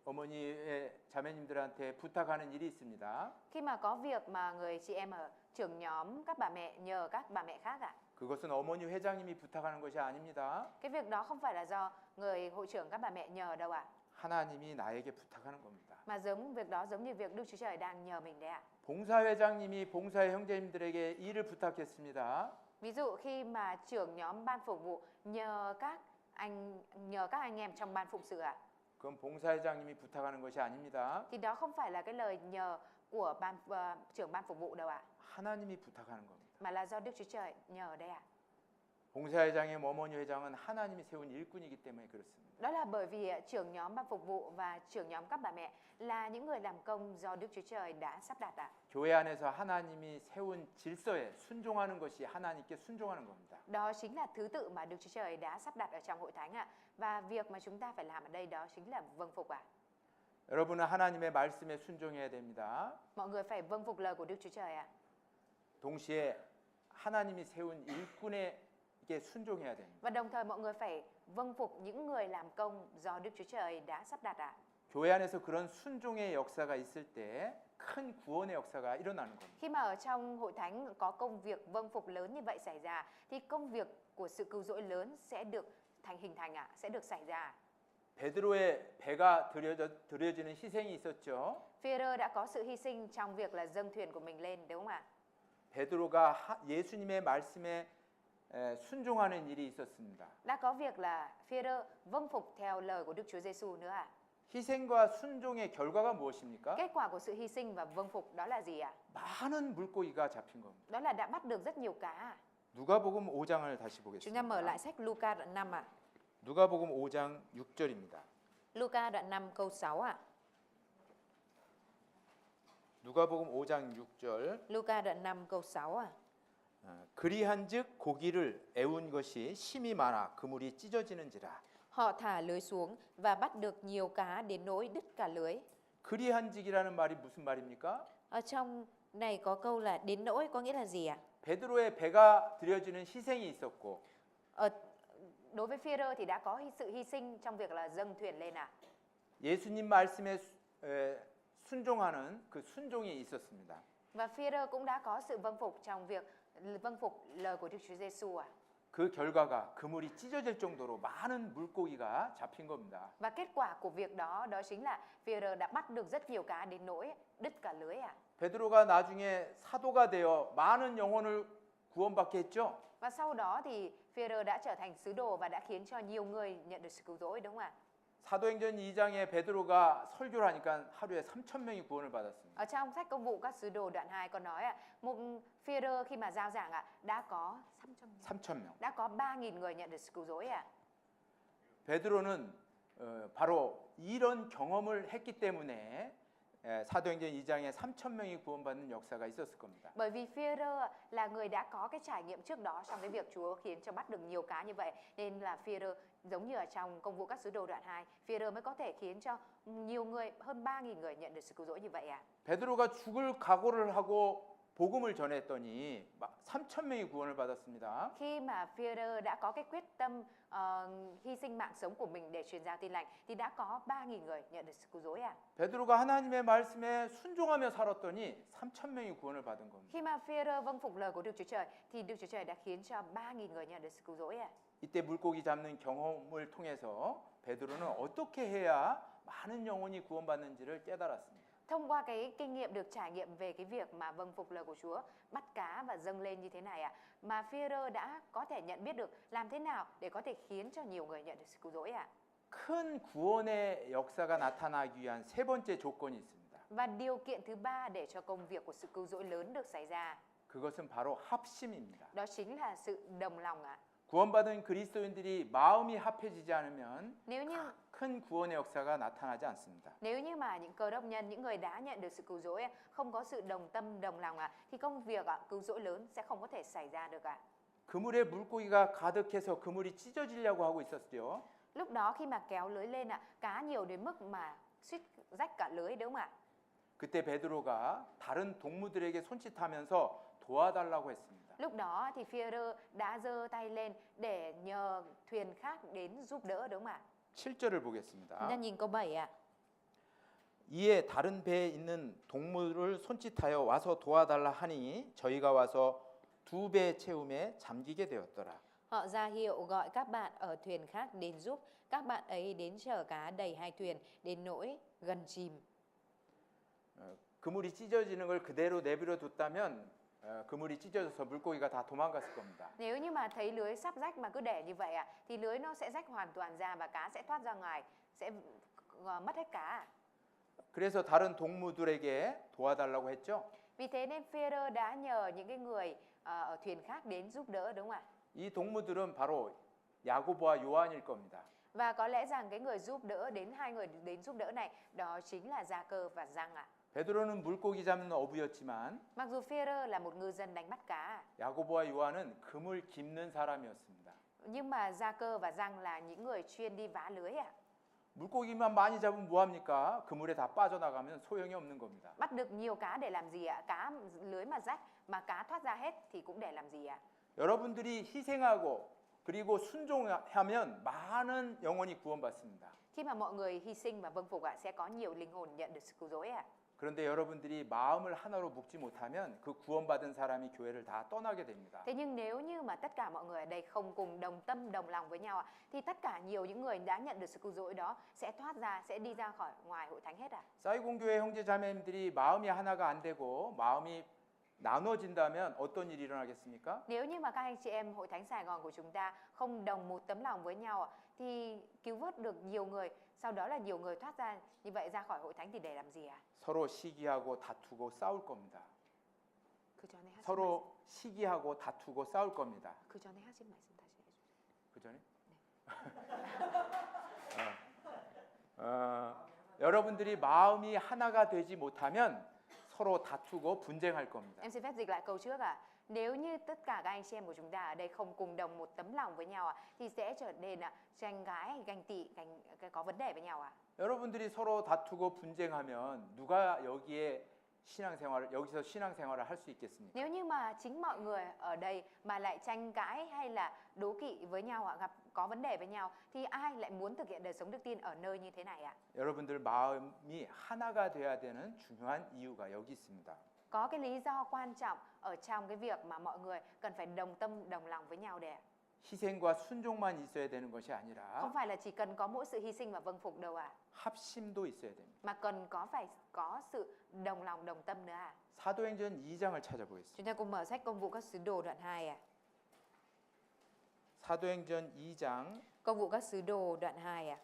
어머니의 자매님들한테 부탁하는 일이 있습니다. Khi mà có việc mà người chị em ở trưởng nhóm các bà mẹ nhờ các bà mẹ khác ạ. 그것은 어머니 회장님이 부탁하는 것이 아닙니다. Cái việc đó không phải là do người hội trưởng các bà mẹ nhờ đâu ạ. 하나님이 나에게 부탁하는 겁니다. Mà việc đó giống như việc Đức Chúa Trời đang nhờ mình đấy ạ. 봉사회장님이 봉사의 형제님들에게 일을 부탁했습니다. Ví dụ khi mà trưởng nhóm ban phục vụ nhờ các anh em trong ban phụng sự ạ. 그건 봉사회장님이 부탁하는 것이 아닙니다. Thì đó không phải là cái lời nhờ của trưởng ban phục vụ đâu ạ. 하나님이 부탁하는 겁니다. Mà là do Đức Chúa Trời nhờ đấy ạ. 봉사회장의 어머니 회장은 하나님이 세운 일꾼이기 때문에 그렇습니다. Đó là bởi vì trưởng nhóm ban phục vụ và trưởng nhóm các bà mẹ là những người làm công do Đức Chúa Trời đã sắp đặt ạ. 교회 안에서 하나님이 세운 질서에 순종하는 것이 하나님께 순종하는 겁니다. Đó chính là thứ tự mà Đức Chúa Trời đã sắp đặt ở trong hội thánh ạ. Và việc mà chúng ta phải làm ở đây đó chính là vâng phục ạ. 여러분은 하나님의 말씀에 순종해야 됩니다. Mọi người phải vâng phục lời của Đức Chúa Trời ạ. 동시에 하나님이 세운 일꾼에게 순종해야 됩니다. Và đồng thời mọi người phải vâng phục những người làm công do Đức Chúa Trời đã sắp đặt ạ. 교회 안에서 그런 순종의 역사가 있을 때 큰 구원의 역사가 일어나는 겁니다. Khi mà ở trong hội thánh có công việc vâng phục lớn như vậy xảy ra thì công việc của sự cứu rỗi lớn sẽ được hình thành ạ, sẽ được xảy ra. 베드로의 배가 드려지는 희생이 있었죠. Phi-e-rơ đã có sự hy sinh trong việc là dâng thuyền của mình lên, đúng không ạ? 베드로가 예수님의 말씀에 순종하는 일이 있었습니다. Đã có việc là Phi-e-rơ vâng phục theo lời của Đức Chúa Giêsu nữa ạ. 희생과 순종의 결과가 무엇입니까? Kết quả của sự hy sinh và vâng phục đó là gì ạ? 많은 물고기가 잡힌 겁니다. Đó là đã bắt được rất nhiều cá. 누가복음 5장을 다시 Chúng ta mở 보겠습니다. lại sách Luca đoạn 5 ạ. 누가복음 5장 6절입니다. Luca đoạn 5 câu 6 ạ. 누가복음 5장 6절. Luca đoạn 5 câu 6 ạ. 그리한즉 고기를 애운 것이 심이 많아 그물이 찢어지는지라. Họ thả lưới xuống và bắt được nhiều cá đến nỗi đứt cả lưới. 그리한직이라는 말이 무슨 말입니까? Ở trong này có câu là đến nỗi có nghĩa là gì ạ? 베드로의 배가 드려지는 희생이 있었고 Đối với Phi-e-rơ thì đã có sự hy sinh trong việc là dâng thuyền lên ạ. 예수님 말씀에 순종하는 그 순종이 있었습니다. Và Phi-e-rơ cũng đã có sự vâng phục trong việc vâng phục lời của Đức Chúa Giêsu ạ. 그 결과가 그물이 찢어질 정도로 많은 물고기가 잡힌 겁니다. Và kết quả của việc đó chính là Phi-e-rơ đã bắt được rất nhiều cá đến nỗi đứt cả lưới ạ. 베드로가 나중에 사도가 되어 많은 영혼을 구원받게 했죠. Và sau đó thì Phi-e-rơ đã trở thành sứ đồ và đã khiến cho nhiều người nhận được sự cứu rỗi, đúng không ạ? 사도행전 2장에 베드로가 설교를 하니까 하루에 3,000명이 구원을 받았습니다. Ở trong sách Công vụ các sứ đồ đoạn 2 có nói một Phi-e-rơ khi mà giao giảng đã có 3,000명. đã có 3.000 người nhận được sự cứu rỗi ạ. 베드로는 바로 이런 경험을 했기 때문에 사도행전 2장에 3,000명이 구원받는 역사가 있었을 겁니다. Bởi vì Phi-e-rơ là người đã có cái trải nghiệm trước đó trong cái việc Chúa khiến cho bắt được nhiều cá như vậy, nên là Phi-e-rơ giống như ở trong Công vụ các sứ đồ đoạn 2, Phi-e-rơ mới có thể khiến cho nhiều người, hơn 3.000 người nhận được sự cứu rỗi như vậy ạ. 베드로가 죽을 각오를 하고 복음을 전했더니 3,000명이 구원을 받았습니다. Khi mà Phi-e-rơ đã có cái quyết tâm hy sinh mạng sống của mình để truyền giao tin lành thì đã có 3.000 người nhận được sự cứu rỗi ạ. 베드로가 하나님의 말씀에 순종하며 살았더니 3,000명이 구원을 받은 겁니다. Khi mà Phi-e-rơ vâng phục lời của Đức Chúa Trời thì Đức Chúa Trời đã khiến cho 3.000 người nhận được sự cứu rỗi ạ. 이때 물고기 잡는 경험을 통해서 베드로는 어떻게 해야 많은 영혼이 구원받는지를 깨달았습니다. Thông qua cái kinh nghiệm được trải nghiệm về cái việc mà vâng phục lời của Chúa, bắt cá và dâng lên như thế này mà Phi-e-rơ đã có thể nhận biết được làm thế nào để có thể khiến cho nhiều người nhận được sự cứu rỗi ạ. 큰 구원의 역사가 나타나기 위한 세 번째 조건이 있습니다. Và điều kiện thứ ba để cho công việc của sự cứu rỗi lớn được xảy ra, 그것은 바로 합심입니다. đó chính là sự đồng lòng ạ. 구원받은 그리스도인들이 마음이 합해지지 않으면 Nếu như 큰 구원의 역사가 나타나지 않습니다. mà những cơ đốc nhân, những người đã nhận được sự cứu rỗi không có sự đồng tâm đồng lòng thì công việc cứu rỗi lớn sẽ không có thể xảy ra được ạ. 그물에 물고기가 가득해서 그물이 찢어지려고 하고 있었죠. Lúc đó khi mà kéo lưới lên cá nhiều đến mức mà suýt rách cả lưới, đúng không ạ? 그때 베드로가 다른 동무들에게 손짓하면서 도와달라고 했습니다. Lúc đó thì Phi-e-rơ đã giơ tay lên để nhờ thuyền khác đến giúp đỡ, đúng không ạ? 7절을 Chúng 보겠습니다. ta nhìn câu 7 ạ. 이에 다른 배에 있는 동물을 손짓하여 와서 도와달라 하니 저희가 와서 2배 채움에 잠기게 되었더라. Họ ra hiệu gọi các bạn ở thuyền khác đến giúp. Các bạn ấy đến chở cá đầy 2 thuyền đến nỗi gần chìm. 그물이 찢어지는 걸 그대로 내버려 뒀다면 그물이 찢어져서 물고기가 다 도망갔을 겁니다. Nếu như mà thấy lưới sắp rách mà cứ để như vậy thì lưới nó sẽ rách hoàn toàn ra và cá sẽ thoát ra ngoài, sẽ mất hết cá. 그래서 다른 동무들에게 도와달라고 했죠. Vì thế nên Phêrô đã nhờ những cái người ở thuyền khác đến giúp đỡ, đúng không ạ? 이 동무들은 바로 야고보와 요한일 겁니다. Và có lẽ rằng cái người giúp đỡ hai người đến giúp đỡ này đó chính là Gia-cơ và Giăng ạ. 베드로는 물고기 잡는 어부였지만 Mặc dù Phêrô là một ngư dân đánh bắt cá, 야고보와 요한은 그물 깁는 사람이었습니다. nhưng mà Gia-cơ và Giăng là những người chuyên đi vá lưới ạ. 물고기만 많이 잡으면 뭐합니까? 그물에 다 빠져나가면 소용이 없는 겁니다. Bắt được nhiều cá để làm gì ạ? Cá lưới mà rách mà cá thoát ra hết thì cũng để làm gì ạ? 여러분들이 희생하고 그리고 순종하면 많은 영혼이 구원받습니다. Khi mà mọi người hy sinh và vâng phục sẽ có nhiều linh hồn nhận được sự cứu rỗi ạ. 그런데 여러분들이 마음을 하나로 묶지 못하면 그 구원받은 사람이 교회를 다 떠나게 됩니다. Thế nhưng nếu như mà tất cả mọi người ở đây không cùng đồng tâm đồng lòng với nhau thì tất cả nhiều những người đã nhận được sự cứu rỗi đó sẽ thoát ra, sẽ đi ra khỏi ngoài hội thánh hết ạ. 사이공 교회 형제 자매님들이 마음이 하나가 안 되고 마음이 나눠진다면 어떤 일이 일어나겠습니까? Nếu như mà các anh chị em hội thánh Sài Gòn của chúng ta không đồng một tấm lòng với nhau thì cứu vớt được nhiều người, sau đó là nhiều người thoát ra như vậy ra khỏi hội thánh thì để làm gì ạ? 서로 시기하고 다투고 싸울 겁니다. 그 전에 하신 서로 시기하고 다투고 싸울 겁니다. 그 전에 하신 말씀 다시 해주세요. 그 전에? 여러분들이 마음이 하나가 되지 못하면 서로 다투고 분쟁할 겁니다. Em xin phép dịch lại câu trước ạ. Nếu như tất cả các anh chị em của chúng ta ở đây không cùng đồng một tấm lòng với nhau thì sẽ trở nên tranh cãi, ganh tị, có vấn đề với nhau ạ. 여러분들이 서로 다투고 분쟁하면 누가 여기서 신앙생활을 할 수 있겠습니까? Nếu như mà chính mọi người ở đây mà lại tranh cãi hay là đố kỵ với nhau có vấn đề với nhau thì ai lại muốn thực hiện đời sống đức tin ở nơi như thế này ạ? 여러분들 마음이 하나가 돼야 되는 중요한 이유가 여기 있습니다. Có cái lý do quan trọng ở trong cái việc mà mọi người cần phải đồng tâm đồng lòng với nhau để 희생과 순종만 있어야 되는 것이 không 아니라 phải là chỉ cần có mỗi sự hy sinh và vâng phục đâu ạ, 합심도 있어야 됩니다. mà cần phải có sự đồng lòng đồng tâm nữa ạ. 사도행전 2장을 찾아보겠습니다. Chúng ta cùng mở sách Công vụ các sứ đồ đoạn 2 ạ. 사도행전 2장 Công vụ các sứ đồ đoạn 2 ạ.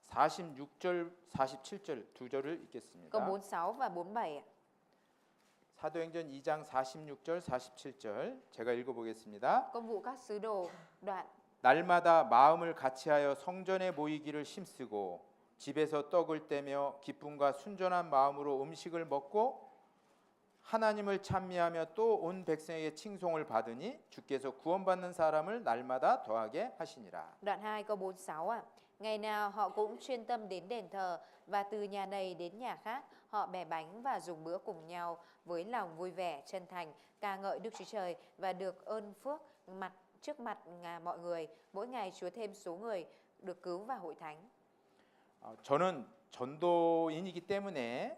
46절, 47절 두 절을 읽겠습니다. Câu 46 và 47 ạ. 사도행전 2장 46절, 47절 제가 읽어보겠습니다. Công vụ các sứ đồ đoạn 날마다 마음을 같이하여 성전에 모이기를 힘쓰고 집에서 떡을 떼며 기쁨과 순전한 마음으로 음식을 먹고 하나님을 찬미하며 또 온 백성에게 칭송을 받으니 주께서 구원받는 사람을 날마다 더하게 하시니라. Đoạn 2 câu 46 ạ. Ngày nào họ cũng chuyên tâm đến đền thờ và từ nhà này đến nhà khác họ bẻ bánh và dùng bữa cùng nhau với lòng vui vẻ chân thành ca ngợi Đức Chúa Trời và được ơn phước trước mặt mọi người. Mỗi ngày Chúa thêm số người được cứu vào hội thánh. 저는 전도인이기 때문에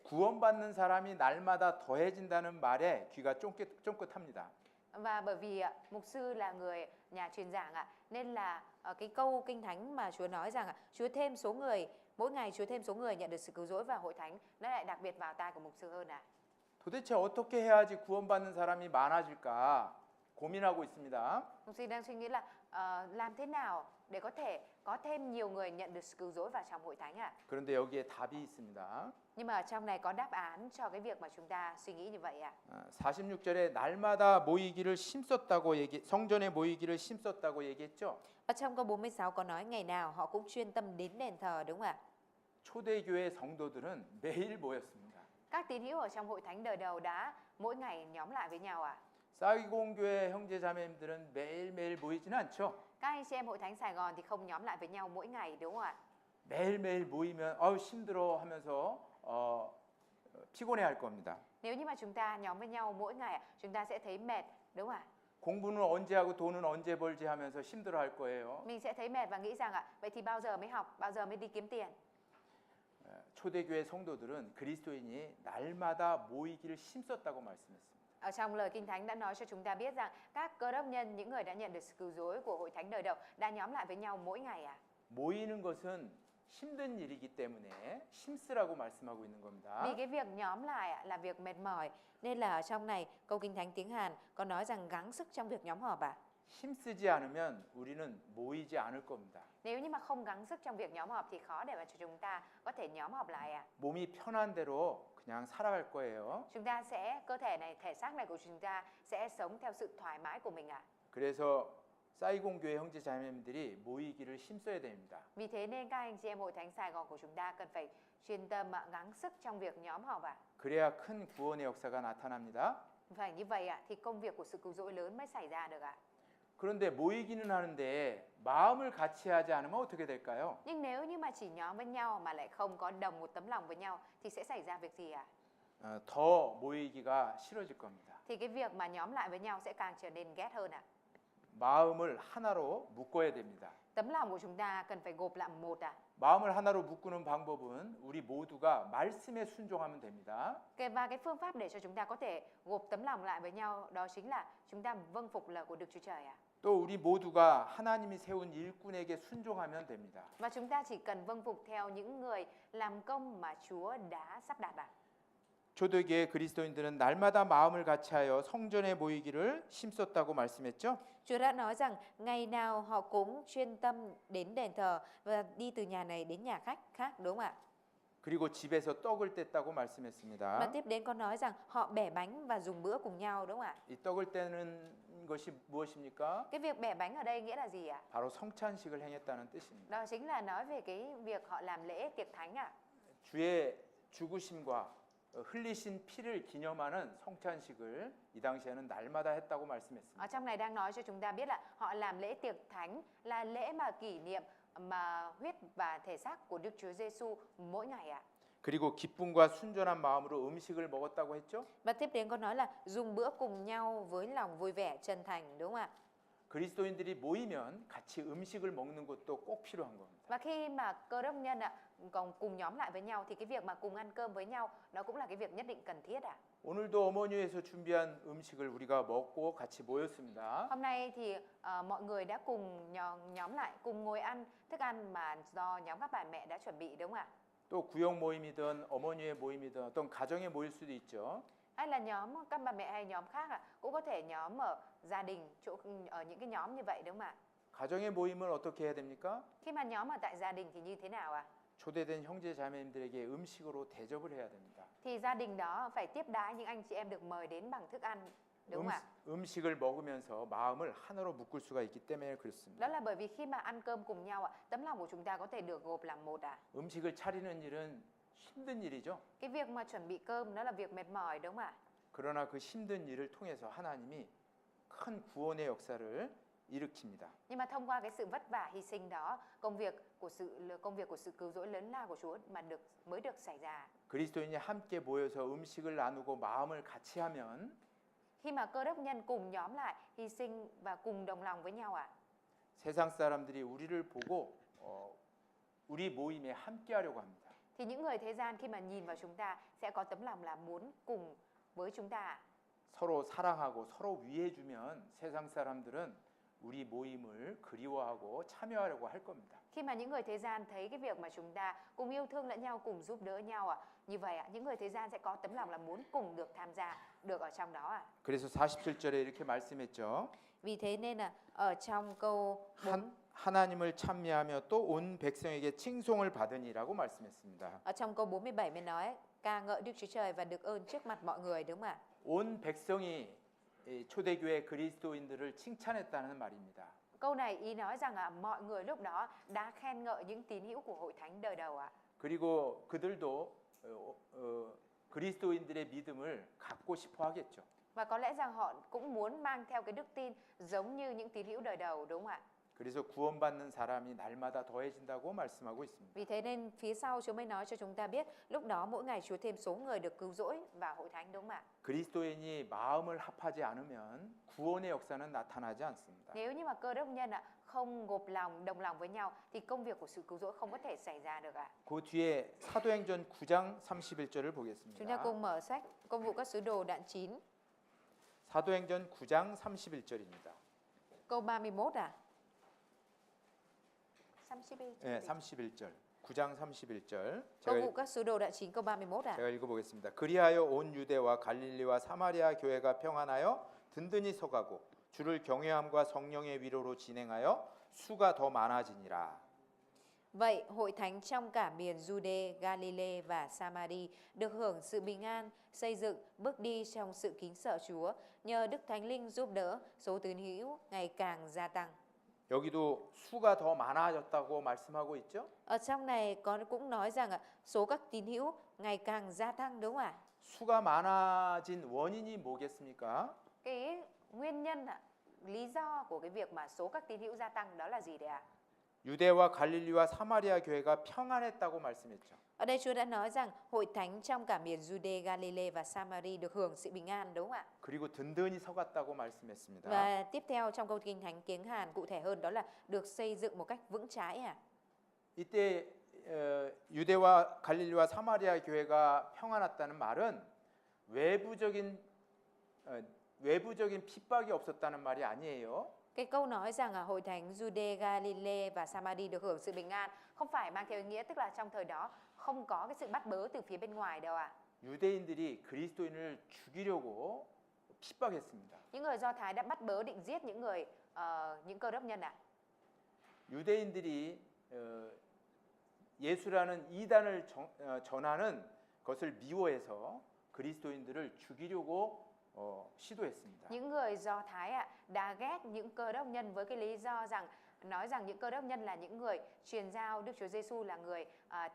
구원받는 사람이 날마다 더해진다는 말에 귀가 쫑긋합니다. Và bởi vì mục sư là người nhà truyền giảng nên là cái câu kinh thánh mà Chúa nói rằng Chúa thêm số người, mỗi ngày Chúa thêm số người nhận được sự cứu rỗi vào hội thánh, nó lại đặc biệt vào tai của mục sư hơn ạ. 도대체 어떻게 해야지 구원받는 사람이 많아질까 고민하고 있습니다. Mục sư đang suy nghĩ là làm thế nào để có thể có thêm nhiều người nhận được sự cứu rỗi vào trong hội thánh ạ. 그런데 여기에 답이 있습니다. Nhưng mà ở trong này có đáp án cho cái việc mà chúng ta suy nghĩ như vậy ạ. 46절에 날마다 모이기를 힘썼다고 성전에 모이기를 힘썼다고 얘기했죠. Ở trong câu 46 có nói ngày nào họ cũng chuyên tâm đến đền thờ, đúng không ạ? 초대교회 성도들은 매일 모였습니다. Các tín hữu ở trong hội thánh đời đầu đã mỗi ngày nhóm lại với nhau ạ. 사이공교회 형제 자매님들은 매일매일 모이지는 않죠. Các anh chị em hội thánh Sài Gòn thì không nhóm lại với nhau mỗi ngày, đúng không ạ? 매일매일 모이면 힘들어 하면서 피곤해할 겁니다. Nếu như mà chúng ta nhóm với nhau mỗi ngày, chúng ta sẽ thấy mệt, đúng không ạ? 공부는 언제 하고 돈은 언제 벌지 하면서 힘들어할 거예요. Mình sẽ thấy mệt và nghĩ rằng vậy thì bao giờ mới học, bao giờ mới đi kiếm tiền. 초대교회 성도들은 그리스도인이 날마다 모이기를 힘썼다고 말씀했습니다. Ở trong lời Kinh Thánh đã nói cho chúng ta biết rằng các cơ đốc nhân, những người đã nhận được sự cứu rỗi của hội thánh đời đầu đã nhóm lại với nhau mỗi ngày à? 모이는 것은 힘든 일이기 때문에 힘쓰라고 말씀하고 있는 Vì 겁니다. cái việc nhóm lại là việc mệt mỏi, nên là ở trong này câu Kinh Thánh tiếng Hàn có nói rằng gắng sức trong việc nhóm họp à? 힘쓰지 않으면 우리는 모이지 않을 겁니다. Nếu như mà không gắng sức trong việc nhóm họp thì khó để mà cho chúng ta có thể nhóm họp lại à? 몸이 편한 대로 그냥 살아갈 거예요. Chúng ta sẽ, cơ thể này, thể xác này của chúng ta sẽ sống theo sự thoải mái của mình à? 그래서 사이공 교회 형제 자매님들이 모이기를 힘써야 됩니다. Vì thế nên các anh chị em hội thánh Sài Gòn của chúng ta cần phải chuyên tâm gắng sức trong việc nhóm họp à? 그래야 큰 구원의 역사가 나타납니다. Phải như vậy ạ, thì công việc của sự cứu rỗi lớn mới xảy ra được ạ. 그런데 모이기는 하는데 마음을 같이 하지 않으면 어떻게 될까요? Nhưng nếu như mà chỉ nhóm với nhau mà lại không có đồng một tấm lòng với nhau thì sẽ xảy ra việc gì ạ? 더 모이기가 싫어질 겁니다. Thì cái việc mà nhóm lại với nhau sẽ càng trở nên ghét hơn ạ. 마음을 하나로 묶어야 됩니다. Tấm lòng của chúng ta cần phải gộp lại một ạ. 마음을 하나로 묶는 방법은 우리 모두가 말씀에 순종하면 됩니다. Và cái phương pháp để cho chúng ta có thể gộp tấm lòng lại với nhau đó chính là chúng ta vâng phục lời của Đức Chúa Trời ạ. 또 우리 모두가 하나님이 세운 일꾼에게 순종하면 됩니다. Và chúng ta chỉ cần vâng phục theo những người làm công mà Chúa đã sắp đặt ạ. 초대교회 그리스도인들은 날마다 마음을 같이하여 성전에 모이기를 힘썼다고 말씀했죠. Chúa đã nói rằng ngày nào họ cũng chuyên tâm đến đền thờ và đi từ nhà này đến nhà khách khác, đúng không ạ? 그리고 집에서 떡을 뗐다고 Và 말씀했습니다. tiếp đến có nói rằng họ bẻ bánh và dùng bữa cùng nhau, đúng không ạ? 이 떡을 떼는 것이 무엇입니까? Cái việc bẻ bánh ở đây nghĩa là gì ạ? 바로 성찬식을 행했다는 뜻입니다. Đó chính là nói về cái việc họ làm lễ tiệc thánh ạ. 주의 죽으심과 흘리신 피를 기념하는 성찬식을 이 당시에는 날마다 했다고 말씀했습니다. Ở trong này đang nói cho chúng ta biết là họ làm lễ tiệc thánh là lễ mà kỷ niệm mà huyết và thể xác của Đức Chúa Giêsu mỗi ngày ạ. 그리고 기쁨과 순전한 마음으로 음식을 먹었다고 했죠. Và tiếp đến có nói là dùng bữa cùng nhau với lòng vui vẻ chân thành, đúng không ạ? 그리스도인들이 모이면 같이 음식을 먹는 것도 꼭 필요한 겁니다. Và khi mà cơ đốc nhân ạ còn cùng nhóm lại với nhau thì cái việc mà cùng ăn cơm với nhau đó cũng là cái việc nhất định cần thiết ạ. 오늘도 어머니에서 준비한 음식을 우리가 먹고 같이 모였습니다. Hôm nay thì mọi người đã cùng nhóm lại cùng ngồi ăn thức ăn mà do nhóm các bà mẹ đã chuẩn bị, đúng không ạ? 또 구역 모임이든 어머니의 모임이든 어떤 가정에 모일 수도 있죠. Hay là nhóm các bà mẹ hay nhóm khác ạ, cũng có thể nhóm ở gia đình, ở những cái nhóm như vậy, đúng không ạ? 가정의 모임은 어떻게 해야 됩니까? Khi mà nhóm ở tại gia đình thì như thế nào ạ? 초대된 형제 자매님들에게 음식으로 대접을 해야 됩니다. Thì gia đình đó phải tiếp đãi những anh chị em được mời đến bằng thức ăn, đúng không ạ? 음식을 먹으면서 마음을 하나로 묶을 수가 있기 때문에 그렇습니다. Đó là bởi vì khi mà ăn cơm cùng nhau ạ, tấm lòng của chúng ta có thể được gộp làm một ạ. 음식을 차리는 일은 힘든 일이죠. Cái việc mà chuẩn bị cơm đó là việc mệt mỏi, đúng không ạ? 그러나 그 힘든 일을 통해서 하나님이 큰 구원의 역사를 일으킵니다. Nhưng mà thông qua cái sự vất vả hy sinh đó, công việc của sự cứu rỗi lớn lao của Chúa mà mới được xảy ra. 그리스도인이 함께 모여서 음식을 나누고 마음을 같이 하면 Khi mà cơ đốc nhân cùng nhóm lại, hy sinh và cùng đồng lòng với nhau ạ. 세상 사람들이 우리를 보고 우리 모임에 함께하려고 합니다. Thì những người thế gian khi mà nhìn vào chúng ta sẽ có tấm lòng là muốn cùng với chúng ta ạ. 서로 사랑하고 서로 위해주면 세상 사람들은 우리 모임을 그리워하고 참여하려고 할 겁니다. Khi mà những người thế gian thấy cái việc mà chúng ta cùng yêu thương lẫn nhau, cùng giúp đỡ nhau ạ, như vậy ạ, những người thế gian sẽ có tấm lòng là muốn cùng được tham gia, được ở trong đó ạ. 그래서 47절에 이렇게 말씀했죠. Vì thế nên là ở trong câu 4, 하나님을 찬미하며 또 온 백성에게 칭송을 받으니라고 말씀했습니다. ở trong câu 47 mới nói ca ngợi Đức Chúa Trời và được ơn trước mặt mọi người, đúng không ạ? 온 백성이 초대교회 그리스도인들을 칭찬했다는 말입니다. Câu này ý nói rằng mọi người lúc đó đã khen ngợi những tín hữu của hội thánh đời đầu ạ. 그리고 그들도 그리스도인들의 믿음을 갖고 싶어 하겠죠. Và có lẽ rằng họ cũng muốn mang theo cái đức tin giống như những tín hữu đời đầu, đúng không ạ? 그래서 구원받는 사람이 날마다 더해진다고 말씀하고 있습니다. Vì thế nên phía sau Chúa mới nói cho chúng ta biết lúc đó mỗi ngày Chúa thêm số người được cứu rỗi vào hội thánh, đúng không ạ? 그리스도인이 마음을 합하지 않으면 구원의 역사는 나타나지 않습니다. Nếu như mà cơ đốc nhân không gộp lòng, đồng lòng với nhau thì công việc của sự cứu rỗi không có thể xảy ra được ạ. 그 뒤에 사도행전 9장 31절을 Chúng ta 보겠습니다. cùng mở sách Công vụ các sứ đồ đoạn 9. 사도행전 9장 31절입니다. Câu 31 à? 31. 네, 31절. 9장 31절. Câu vụ các sứ đồ đoạn 9 câu 31 à? 제가 읽어보겠습니다. 그리하여 온 유대와 갈릴리와 사마리아 교회가 평안하여 든든히 서가고 주를 경외함과 성령의 위로로 진행하여 수가 더 많아지니라. Vậy hội thánh trong cả miền Jude, Galilee và Samari được hưởng sự bình an, xây dựng, bước đi trong sự kính sợ Chúa, nhờ Đức Thánh Linh giúp đỡ, số tín hữu ngày càng gia tăng. 여기도 수가 더 많아졌다고 말씀하고 있죠? Ở trong này cũng nói rằng số các tín hữu ngày càng gia tăng đúng không ạ? 수가 많아진 원인이 뭐겠습니까? Cái nguyên nhân lý do của cái việc mà số các tín hữu gia tăng đó là gì đấy ạ? 유대와 갈릴리와 사마리아 교회가 평안했다고 말씀했죠. Ở đây Chúa đã nói rằng hội thánh trong cả miền Jude, Galilee và Samari được hưởng sự bình an đúng không ạ? 그리고 든든히 서갔다고 말씀했습니다. Và tiếp theo trong câu kinh thánh tiếng Hàn cụ thể hơn đó là được xây dựng một cách vững chãi ạ. 이때 유대와 갈릴리와 사마리아 교회가 평안했다는 말은 외부적인 핍박이 없었다는 말이 아니에요. Cái câu nói rằng hội thánh Jude, Galilee và Samari được hưởng sự bình an không phải mang theo ý nghĩa tức là trong thời đó không có cái sự bắt bớ từ phía bên ngoài đâu ạ. 유대인들이 그리스도인을 죽이려고 핍박했습니다. Những người Do Thái đã bắt bớ định giết những cơ đốc nhân ạ. 유대인들이 예수라는 이단을 전하는 것을 미워해서 그리스도인들을 죽이려고 시도했습니다. Những người Do Thái đã ghét những cơ đốc nhân với cái lý do rằng nói rằng những cơ đốc nhân là những người truyền giao Đức Chúa Giêsu là người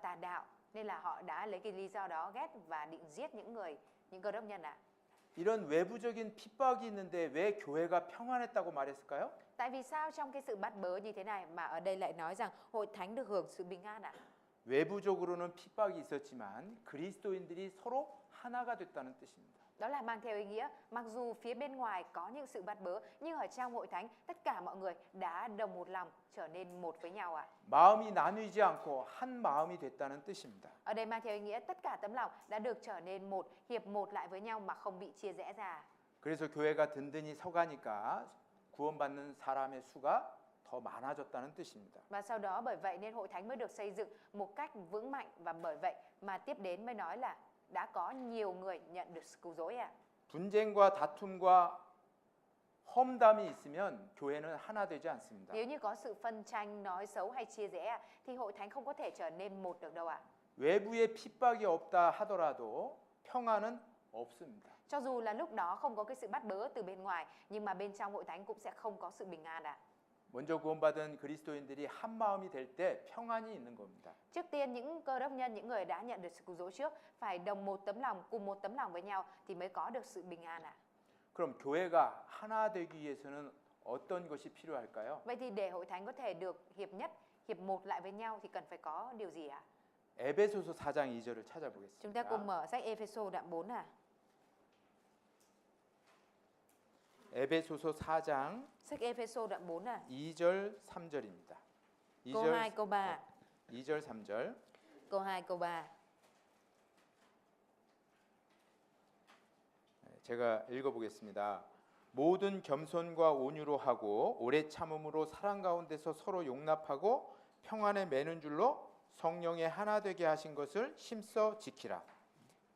tà đạo, nên là họ đã lấy cái lý do đó ghét và định giết những cơ đốc nhân ạ. 이런 외부적인 핍박이 있는데 왜 교회가 평안했다고 말했을까요? Tại vì sao trong cái sự bắt bớ như thế này mà ở đây lại nói rằng hội thánh được hưởng sự bình an ạ? 외부적으로는 핍박이 있었지만 그리스도인들이 서로 하나가 됐다는 뜻입니다. Đó là mang theo ý nghĩa mặc dù phía bên ngoài có những sự bắt bớ nhưng ở trong hội thánh tất cả mọi người đã đồng một lòng trở nên một với nhau ạ. 마음이 나뉘지 않고 한 마음이 됐다는 뜻입니다. Ở đây mang theo ý nghĩa tất cả tấm lòng đã được trở nên một, hiệp một lại với nhau mà không bị chia rẽ ra. 그래서 교회가 든든히 서가니까 구원받는 사람의 수가 더 많아졌다는 뜻입니다. Và sau đó bởi vậy nên hội thánh mới được xây dựng một cách vững mạnh và bởi vậy mà tiếp đến mới nói là đã có nhiều người nhận được sự cứu rỗi ạ. 분쟁과 다툼과 험담이 있으면 교회는 하나 되지 않습니다. Nếu như có sự phân tranh, nói xấu hay chia rẽ thì hội thánh không có thể trở nên một được đâu ạ. 외부에 핍박이 없다 하더라도 평안은 없습니다. Cho dù là lúc đó không có cái sự bắt bớ từ bên ngoài nhưng mà bên trong hội thánh cũng sẽ không có sự bình an ạ. 먼저 구원받은 그리스도인들이 한 마음이 될 때 평안이 있는 겁니다. Trước tiên những cơ đốc nhân, những người đã nhận được sự cứu rỗi trước phải đồng một tấm lòng, cùng một tấm lòng với nhau thì mới có được sự bình an ạ. 그럼 교회가 하나 되기 위해서는 어떤 것이 필요할까요? Vậy thì để hội thánh có thể được hiệp nhất, hiệp một lại với nhau thì cần phải có điều gì ạ? 에베소서 4장 2절을 Chúng ta cùng 찾아보겠습니다. mở sách Ê-phê-sô đoạn 4 ạ. 에베소서 4장 Sách Ê-phê-sô đoạn 4 ạ. 2절 3절입니다. Câu 2, câu 3. 2절 3절. Câu 2, câu 3. 제가 읽어보겠습니다. 모든 겸손과 온유로 하고 오래 참음으로 사랑 가운데서 서로 용납하고 평안에 매는 줄로 성령의 하나 되게 하신 것을 힘써 지키라.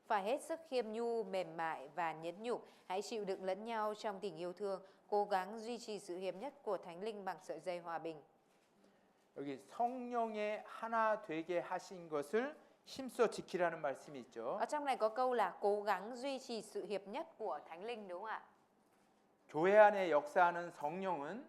Phải hết sức khiêm nhu, mềm mại và nhẫn nhục, hãy chịu đựng lẫn nhau trong tình yêu thương, cố gắng duy trì sự hiệp nhất của Thánh Linh bằng sợi dây hòa bình. 여기 성령의 하나 되게 하신 것을 힘써 지키라는 말씀이 있죠. Ở trong này có câu là cố gắng duy trì sự hiệp nhất của Thánh Linh đúng không ạ? 교회 안에 역사하는 성령은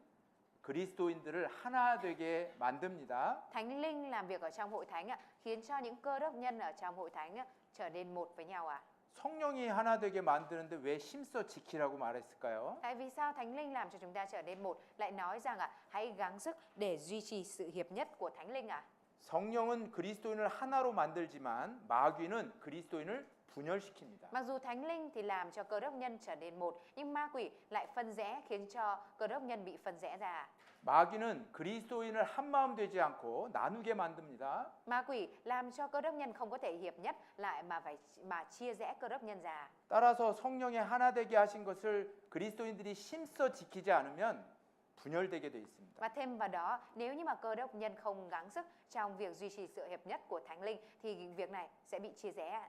그리스도인들을 하나 되게 만듭니다. Thánh Linh làm việc ở trong hội thánh khiến cho những cơ đốc nhân ở trong hội thánh trở nên một với nhau ạ. 성령이 하나 되게 만드는데 왜 힘써 지키라고 말했을까요? Tại vì sao Thánh Linh làm cho chúng ta trở nên một lại nói rằng hãy gắng sức để duy trì sự hiệp nhất của Thánh Linh ạ? 성령은 그리스도인을 하나로 만들지만 마귀는 그리스도인을 분열시킵니다. Mặc dù Thánh Linh thì làm cho cơ đốc nhân trở nên một, nhưng ma quỷ lại phân rẽ khiến cho cơ đốc nhân bị phân rẽ ra. 마귀는 그리스도인을 한 마음 되지 않고 나누게 만듭니다. Ma quỷ làm cho cơ đốc nhân không có thể hiệp nhất lại mà chia rẽ cơ đốc nhân ra. 따라서 성령의 하나 되게 하신 것을 그리스도인들이 힘써 지키지 않으면 분열되게 돼 있습니다. Và thêm vào đó, nếu như mà cơ đốc nhân không gắng sức trong việc duy trì sự hiệp nhất của Thánh Linh thì việc này sẽ bị chia rẽ.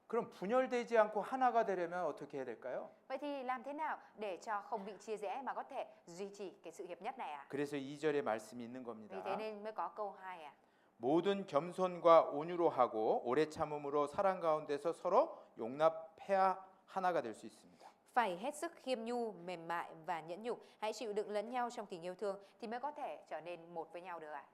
그럼 분열되지 않고 하나가 되려면 어떻게 해야 될까요? Vậy thì làm thế nào để cho không bị chia rẽ mà có thể duy trì cái sự hiệp nhất này ạ? 그래서 2절에 말씀이 있는 Vì thế 겁니다. nên mới có câu 2 ạ. 모든 겸손과 온유로 하고 오래 참음으로 사랑 가운데서 서로 용납해야 하나가 될 수 있습니다. Phải hết sức khiêm nhu, mềm mại và nhẫn nhục, hãy chịu đựng lẫn nhau trong tình yêu thương thì mới có thể trở nên một với nhau được ạ.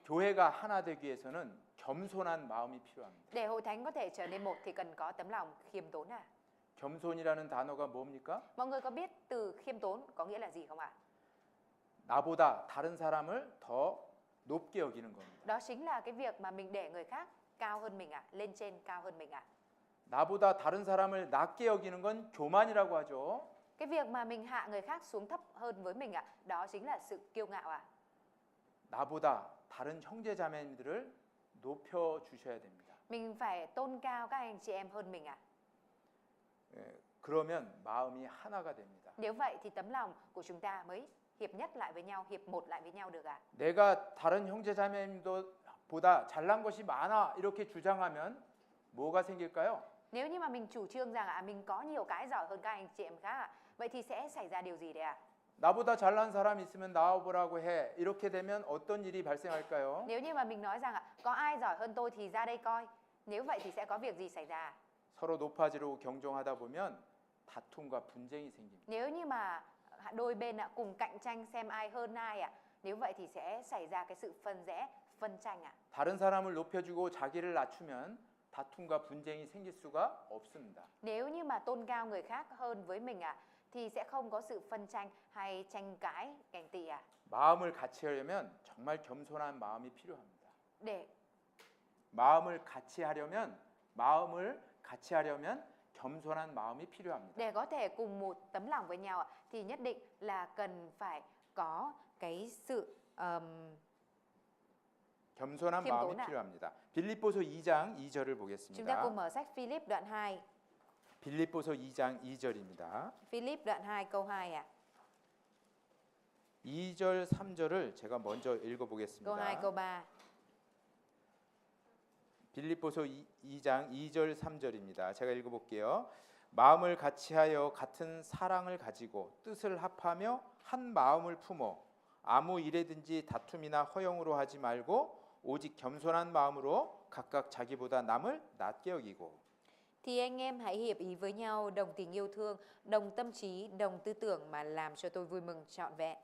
교회가 하나 되기 위해서는 겸손한 마음이 필요합니다. Để hội thánh có thể trở nên một thì cần có tấm lòng khiêm tốn ạ. 겸손이라는 단어가 뭡니까? Mọi người có biết từ khiêm tốn có nghĩa là gì không ạ? 나보다 다른 사람을 더 높게 여기는 겁니다. Đó chính là cái việc mà mình để người khác cao hơn mình ạ, lên trên cao hơn mình ạ. 나보다 다른 사람을 낮게 여기는 건 교만이라고 하죠. Cái việc mà mình hạ người khác xuống thấp hơn với mình ạ, đó chính là sự kiêu ngạo ạ. 나보다 다른 형제 자매님들을 높여 주셔야 됩니다. Mình phải tôn cao các anh chị em hơn mình ạ. 그러면 마음이 하나가 됩니다. Nếu vậy thì tấm lòng của chúng ta mới hiệp nhất lại với nhau, hiệp một lại với nhau được ạ. 내가 다른 형제 자매님보다 잘난 것이 많아 이렇게 주장하면 뭐가 생길까요? Nếu như mà mình chủ trương rằng mình có nhiều cái giỏi hơn các anh chị em khác ạ, vậy thì sẽ xảy ra điều gì đấy ạ? 나보다 잘난 사람 있으면 나와보라고 해. 이렇게 되면 어떤 일이 발생할까요? Nếu như mà mình nói rằng có ai giỏi hơn tôi thì ra đây coi. Nếu vậy thì sẽ có việc gì xảy ra? 서로 높아지려고 경쟁하다 보면 다툼과 분쟁이 생깁니다. Nếu như mà đôi bên cùng cạnh tranh xem ai hơn ai ạ, nếu vậy thì sẽ xảy ra cái sự phân rẽ, phân tranh ạ. 다른 사람을 높여주고 자기를 낮추면 다툼과 분쟁이 생길 수가 없습니다. Nếu như mà tôn cao người khác hơn với mình ạ, thì sẽ không có sự phân tranh hay tranh cãi, ganh tị ạ. 마음을 같이 하려면 정말 겸손한 마음이 필요합니다. Để 마음을 같이 하려면 겸손한 마음이 필요합니다. để có thể cùng một tấm lòng với nhau ạ, thì nhất định là cần phải có cái sự 겸손한 khiêm 마음이 tốn ạ. 필요합니다. 빌립보서 2장 2절을 Chúng ta 보겠습니다. cùng mở sách Philip đoạn 2. 빌립보서 2장 2절입니다. Philip đoạn 2 câu 2 ạ. 2절 3절을 제가 먼저 Câu 2 읽어보겠습니다. câu 3. 빌립보서 2장 2절 3절입니다. 제가 읽어볼게요. 마음을 같이하여 같은 사랑을 가지고 뜻을 합하며 한 마음을 품어 아무 일에든지 다툼이나 허영으로 하지 말고 오직 겸손한 마음으로 각각 자기보다 남을 낮게 여기고. Thì anh em hãy hiệp ý với nhau, đồng tình yêu thương, đồng tâm trí, đồng tư tưởng mà làm cho tôi vui mừng trọn vẹn.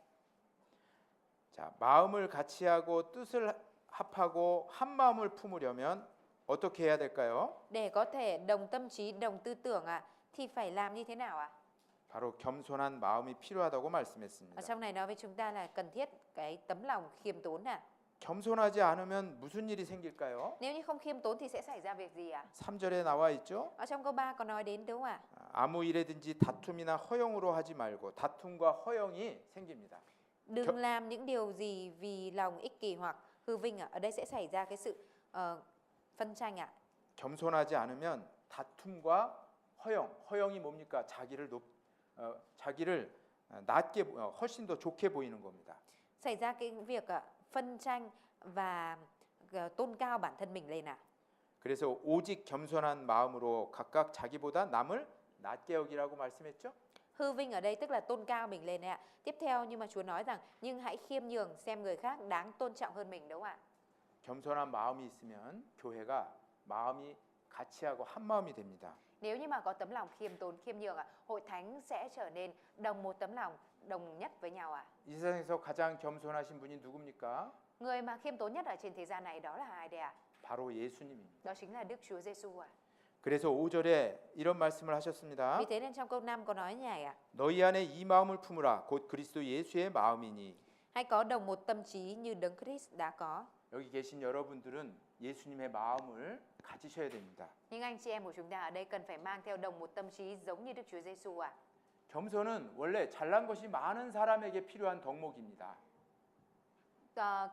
자, 마음을 같이하고 뜻을 합하고 한 마음을 품으려면 어떻게 해야 될까요? Để có thể đồng tâm trí, đồng tư tưởng thì phải làm như thế nào ạ? 바로 겸손한 마음이 필요하다고 Ở 말씀했습니다. trong này nói với chúng ta là cần thiết cái tấm lòng khiêm tốn ạ. 겸손하지 않으면 무슨 일이 생길까요? Nếu như không khiêm tốn thì sẽ xảy ra việc gì ạ? 3절에 나와 있죠? Ở trong câu 3 có nói đến đúng không ạ? 아무 일에든지 다툼이나 허영으로 하지 말고 다툼과 허영이 생깁니다. Đừng làm những điều gì vì lòng ích kỷ hoặc hư vinh ạ. Ở đây sẽ xảy ra cái sự phân tranh ạ. 겸손하지 않으면 다툼과 허영이 뭡니까? 자기를 낮게 훨씬 더 좋게 보이는 겁니다. Xảy ra cái việc phân tranh và tôn cao bản thân mình lên ạ. 그래서 오직 겸손한 마음으로 각각 자기보다 남을 낮게 여기라고 말씀했죠? Hư vinh ở đây tức là tôn cao mình lên ạ. Tiếp theo nhưng mà Chúa nói rằng nhưng hãy khiêm nhường xem người khác đáng tôn trọng hơn mình đúng không ạ? 겸손한 마음이 있으면 교회가 마음이 같이 하고 한 마음이 됩니다. Nếu như mà có tấm lòng khiêm tốn, khiêm nhường hội thánh sẽ trở nên đồng một tấm lòng, đồng nhất với nhau ạ. 이 세상에서 가장 겸손하신 분이 누굽니까? Người mà khiêm tốn nhất ở trên thế gian này đó là ai đây ạ? 바로 예수님입니다. Đó chính là Đức Chúa Giêsu ạ. 그래서 5절에 이런 말씀을 하셨습니다. Vì thế nên trong câu 5 có nói như này ạ. 너희 안에 이 마음을 품으라 곧 그리스도 예수의 마음이니. Hãy có đồng một tâm trí như Đấng Christ đã có. 여기 계신 여러분들은 예수님의 마음을 가지셔야 됩니다. Nhưng anh chị em của chúng ta ở đây cần phải mang theo đồng một tâm trí giống như Đức Chúa Giêsu ạ. 겸손은 원래 잘난 것이 많은 사람에게 필요한 덕목입니다.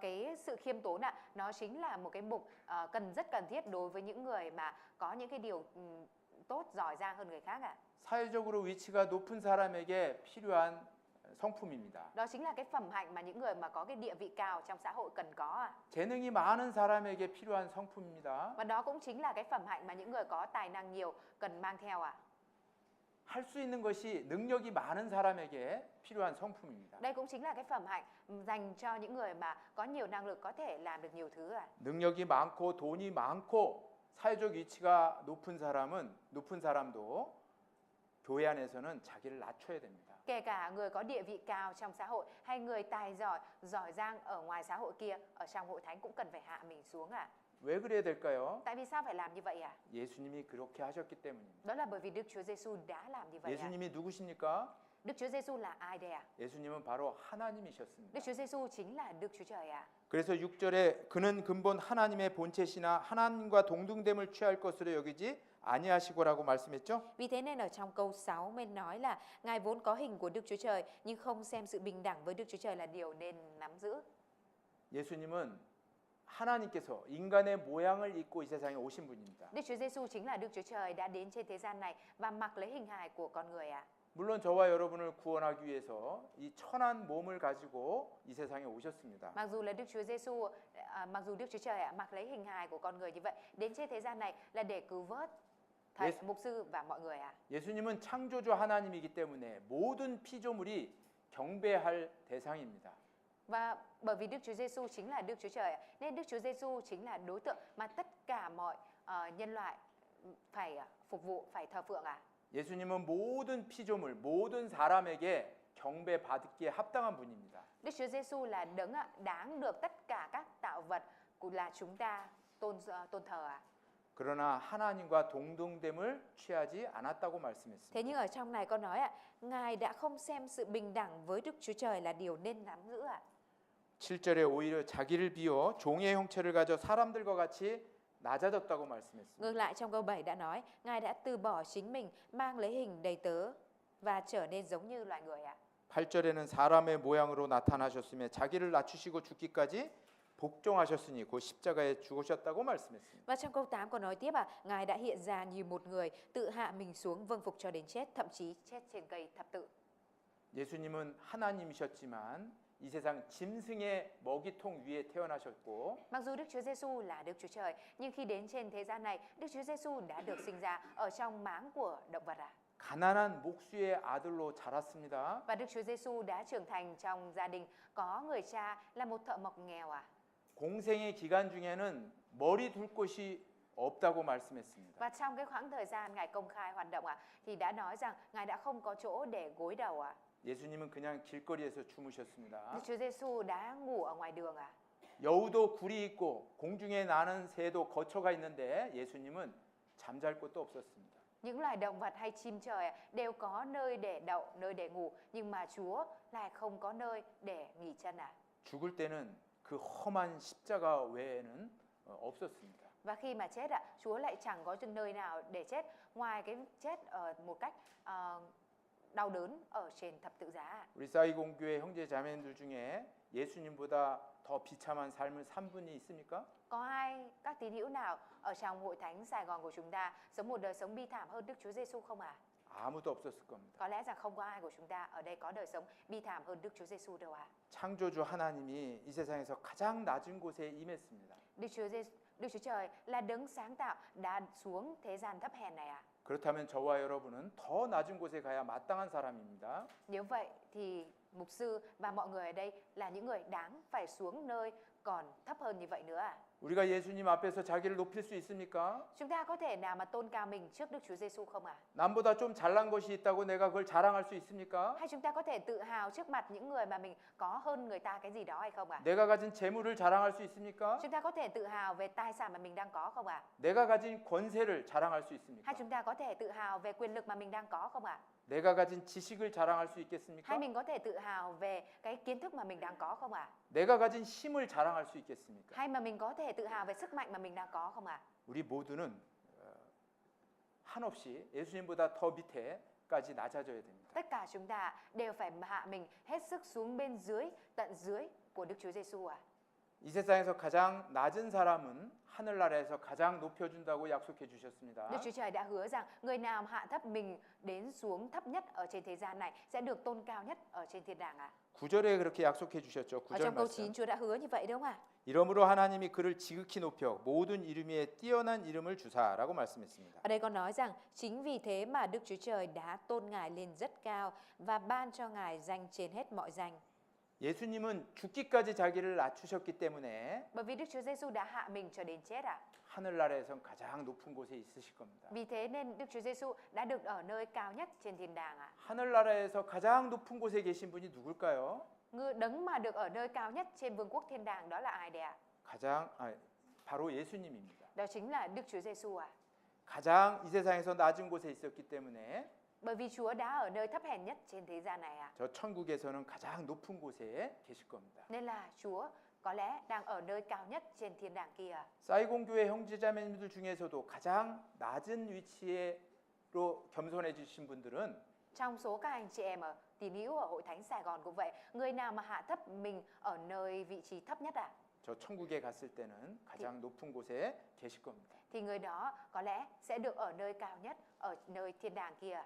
Cái sự khiêm tốn nó chính là một cái mục rất cần thiết đối với những người mà có những cái điều tốt giỏi giang hơn người khác ạ. 사회적으로 위치가 높은 사람에게 필요한 성품입니다. Đó chính là cái phẩm hạnh mà những người mà có cái địa vị cao trong xã hội cần có ạ. 재능이 많은 사람에게 필요한 성품입니다. Và đó cũng chính là cái phẩm hạnh mà những người có tài năng nhiều cần mang theo ạ. 할 수 있는 것이 능력이 많은 사람에게 필요한 성품입니다. Đây cũng chính là cái phẩm hạnh dành cho những người mà có nhiều năng lực có thể làm được nhiều thứ ạ. 능력이 많고 돈이 많고 사회적 위치가 높은 사람도 교회 안에서는 자기를 낮춰야 됩니다. Kể cả người có địa vị cao trong xã hội hay người tài giỏi, giỏi giang ở ngoài xã hội kia, ở trong hội thánh cũng cần phải hạ mình xuống ạ. 왜 그래야 될까요? Tại vì sao phải làm như vậy ạ? 예수님이 그렇게 하셨기 때문입니다. Đó là bởi vì Đức Chúa Giêsu đã làm như vậy ạ. 예수님이 누구십니까? Đức Chúa Giêsu là ai đây ạ? 예수님은 바로 하나님이셨습니다. Đức Chúa Giêsu chính là Đức Chúa Trời ạ. 그래서 6절에 그는 근본 하나님의 본체시나 하나님과 동등됨을 취할 것으로 여기지 아니하시고라고 말씀했죠. Vì thế nên ở trong câu 6 mới nói là Ngài vốn có hình của Đức Chúa Trời nhưng không xem sự bình đẳng với Đức Chúa Trời là điều nên nắm giữ. 예수님은 하나님께서 인간의 모양을 입고 이 세상에 오신 분입니다. Đức Chúa Giêsu chính là Đức Chúa Trời đã đến trên thế gian này và mặc lấy hình hài của con người ạ. 물론 저와 여러분을 구원하기 위해서 이 천한 몸을 가지고 이 세상에 오셨습니다. Mặc dù là Đức Chúa Giêsu, mặc dù Đức Chúa Trời mặc lấy hình hài của con người như vậy, đến trên thế gian này là để cứu vớt thầy, mục sư và mọi người ạ. 예수님은 창조주 하나님이기 때문에 모든 피조물이 경배할 대상입니다. Và bởi vì Đức Chúa Giêsu chính là Đức Chúa Trời nên Đức Chúa Giêsu chính là đối tượng mà tất cả mọi nhân loại phải phục vụ, phải thờ phượng ạ. 예수님은 모든 피조물, 모든 사람에게 경배받기에 합당한 분입니다. Đức Chúa Giêsu là đấng đáng được tất cả các tạo vật là chúng ta tôn thờ ạ. 그러나 하나님과 동등됨을 취하지 않았다고 말씀했습니다. Thế nhưng ở trong này có nói Ngài đã không xem sự bình đẳng với Đức Chúa Trời là điều nên nắm giữ ạ. 7절에 오히려 자기를 비워 종의 형체를 가져 사람들과 같이 낮아졌다고 말씀했습니다. Ngược lại trong câu 7 đã nói Ngài đã từ bỏ chính mình, mang lấy hình đầy tớ và trở nên giống như loài người ạ. 8절에는 사람의 모양으로 나타나셨으며 자기를 낮추시고 죽기까지 복종하셨으니 곧 십자가에 죽으셨다고 말씀했습니다. Và trong câu 8 có nói tiếp Ngài đã hiện ra như một người, tự hạ mình xuống vâng phục cho đến chết, thậm chí chết trên cây thập tự. 예수님은 하나님이셨지만 이 세상 짐승의 먹이통 위에 태어나셨고 Mặc dù Đức Chúa Giêsu là Đức Chúa Trời, nhưng khi đến trên thế gian này, Đức Chúa Giêsu đã được sinh ra ở trong máng của động vật ạ. 가난한 목수의 아들로 자랐습니다. Và Đức Chúa Giêsu đã trưởng thành trong gia đình có người cha là một thợ mộc nghèo ạ. 공생의 기간 중에는 머리 둘 곳이 없다고 말씀했습니다. Và trong cái khoảng thời gian Ngài công khai hoạt động thì đã nói rằng Ngài đã không có chỗ để gối đầu ạ. 예수님은 그냥 길거리에서 주무셨습니다. Đức Chúa Giêsu đã ngủ ở ngoài đường ạ. 여우도 굴이 있고 공중에 나는 새도 거처가 있는데 예수님은 잠잘 곳도 없었습니다. Những loài động vật hay chim trời đều có nơi để đậu, nơi để ngủ, nhưng mà Chúa lại không có nơi để nghỉ chân ạ. 죽을 때는 그 험한 십자가 외에는 없었습니다. Và khi mà chết Chúa lại chẳng có nơi nào để chết ngoài cái chết ở một cách đau đớn ở trên thập tự giá. 우리 사이공교회 형제 자매님들 중에 예수님보다 더 비참한 삶을 산 분이 있습니까? Có ai các tín hữu nào ở trong hội thánh Sài Gòn của chúng ta sống một đời sống bi thảm hơn Đức Chúa Giêsu không ạ? 아무도 없었을 겁니다. Có lẽ rằng không có ai của chúng ta ở đây có đời sống bi thảm hơn Đức Chúa Giêsu đâu ạ. 창조주 하나님이 이 세상에서 가장 낮은 곳에 임했습니다. Đức Chúa Trời là đấng sáng tạo đã xuống thế gian thấp hèn này ạ. 그렇다면 저와 여러분은 더 낮은 곳에 가야 마땅한 사람입니다. Nếu vậy thì mục sư và mọi người ở đây là những người đáng phải xuống nơi còn thấp hơn như vậy nữa ạ. 우리가 예수님 앞에서 자기를 높일 수 있습니까? Chúng ta có thể nào mà tôn cao mình trước Đức Chúa Giêsu không ạ? 남보다 좀 잘난 것이 있다고 내가 그걸 자랑할 수 있습니까? Hay chúng ta có thể tự hào trước mặt những người mà mình có hơn người ta cái gì đó hay không ạ? 내가 가진 재물을 자랑할 수 있습니까? Chúng ta có thể tự hào về tài sản mà mình đang có không ạ? 내가 가진 권세를 자랑할 수 있습니까? Hay chúng ta có thể tự hào về quyền lực mà mình đang có không ạ? 내가 가진 지식을 자랑할 수 있겠습니까? Hay mình có thể tự hào về cái kiến thức mà mình đang có không ạ? 내가 가진 힘을 자랑할 수 있겠습니까? Hay mà mình có thể tự hào về sức mạnh mà mình đang có không ạ? 우리 모두는 한없이 예수님보다 더 밑에 까지 낮아져야 됩니다. Tất cả chúng ta đều phải hạ mình hết sức xuống bên dưới, tận dưới của Đức Chúa Giêsu à. 이 세상에서 가장 낮은 사람은 하늘나라에서 가장 높여준다고 약속해 주셨습니다. Đức Chúa Trời đã hứa rằng người nào hạ thấp mình đến xuống thấp nhất ở trên thế gian này sẽ được tôn cao nhất ở trên thiên đàng ạ. 9절에 그렇게 약속해 주셨죠. Ở 9절 trong câu 말씀. 9 Chúa đã hứa như vậy đúng không ạ? 이러므로 하나님이 그를 지극히 높여 모든 이름 위에 뛰어난 이름을 주사라고 말씀했습니다. Ở đây còn nói rằng chính vì thế mà Đức Chúa Trời đã tôn Ngài lên rất cao và ban cho Ngài danh trên hết mọi danh. 예수님은 죽기까지 자기를 낮추셨기 때문에 Bởi vì Đức Chúa Giêsu đã hạ mình cho đến chết ạ. 하늘나라에선 가장 높은 곳에 있으실 겁니다. Vì thế nên Đức Chúa Giêsu đã được ở nơi cao nhất trên thiên đàng ạ. 하늘나라에서 가장 높은 곳에 계신 분이 누굴까요? Người đấng mà được ở nơi cao nhất trên vương quốc thiên đàng đó là ai đây ạ? 바로 예수님입니다. Đó chính là Đức Chúa Giêsu ạ. 가장 이 세상에서 낮은 곳에 있었기 때문에 Bởi vì Chúa đã ở nơi thấp hèn nhất trên thế gian này ạ. 저 천국에서는 가장 높은 곳에 계실 겁니다. Nên là Chúa có lẽ đang ở nơi cao nhất trên thiên đàng kia. 사이공 교회 형제자매님들 중에서도 가장 낮은 위치로 겸손해지신 분들은 Trong số các anh chị em ở tín hữu ở hội thánh Sài Gòn cũng vậy, người nào mà hạ thấp mình ở nơi vị trí thấp nhất ạ, 저 천국에 갔을 때는 가장 높은 곳에 계실 겁니다. thì người đó có lẽ sẽ được ở nơi cao nhất ở nơi thiên đàng kia.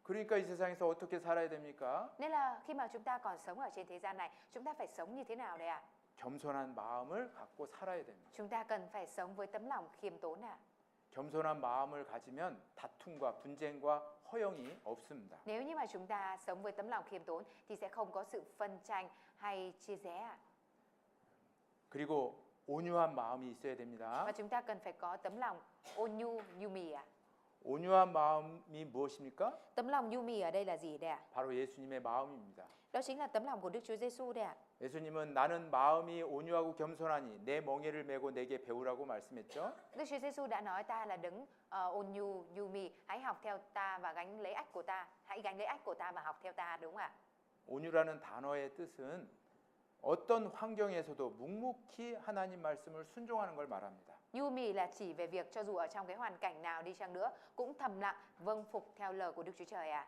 그러니까 이 세상에서 어떻게 살아야 됩니까? Nên là khi mà chúng ta còn sống ở trên thế gian này, chúng ta phải sống như thế nào đây ạ? 겸손한 마음을 갖고 살아야 됩니다. Chúng ta cần phải sống với tấm lòng khiêm tốn ạ. 겸손한 마음을 가지면 다툼과 분쟁과 허영이 없습니다. Nếu như mà chúng ta sống với tấm lòng khiêm tốn thì sẽ không có sự phân tranh hay chia rẽ ạ. 그리고 온유한 마음이 있어야 됩니다. Và chúng ta cần phải có tấm lòng ôn nhu như mì ạ. 온유한 마음이 무엇입니까? Tấm lòng nhu mì ở đây là gì đây ạ? 바로 예수님의 마음입니다. Đó chính là tấm lòng của Đức Chúa Giêsu đây ạ. 예수님은 나는 마음이 온유하고 겸손하니 내 멍에를 메고 내게 배우라고 말씀했죠. Đức Chúa Giêsu đã nói ta là đấng ôn nhu nhu mì, hãy học theo ta và gánh lấy ách của ta, hãy gánh lấy ách của ta và học theo ta, đúng không ạ? 온유라는 단어의 뜻은 어떤 환경에서도 묵묵히 하나님 말씀을 순종하는 걸 말합니다. Nhu mì là chỉ về việc cho dù ở trong cái hoàn cảnh nào đi chăng nữa cũng thầm lặng vâng phục theo lời của Đức Chúa Trời ạ.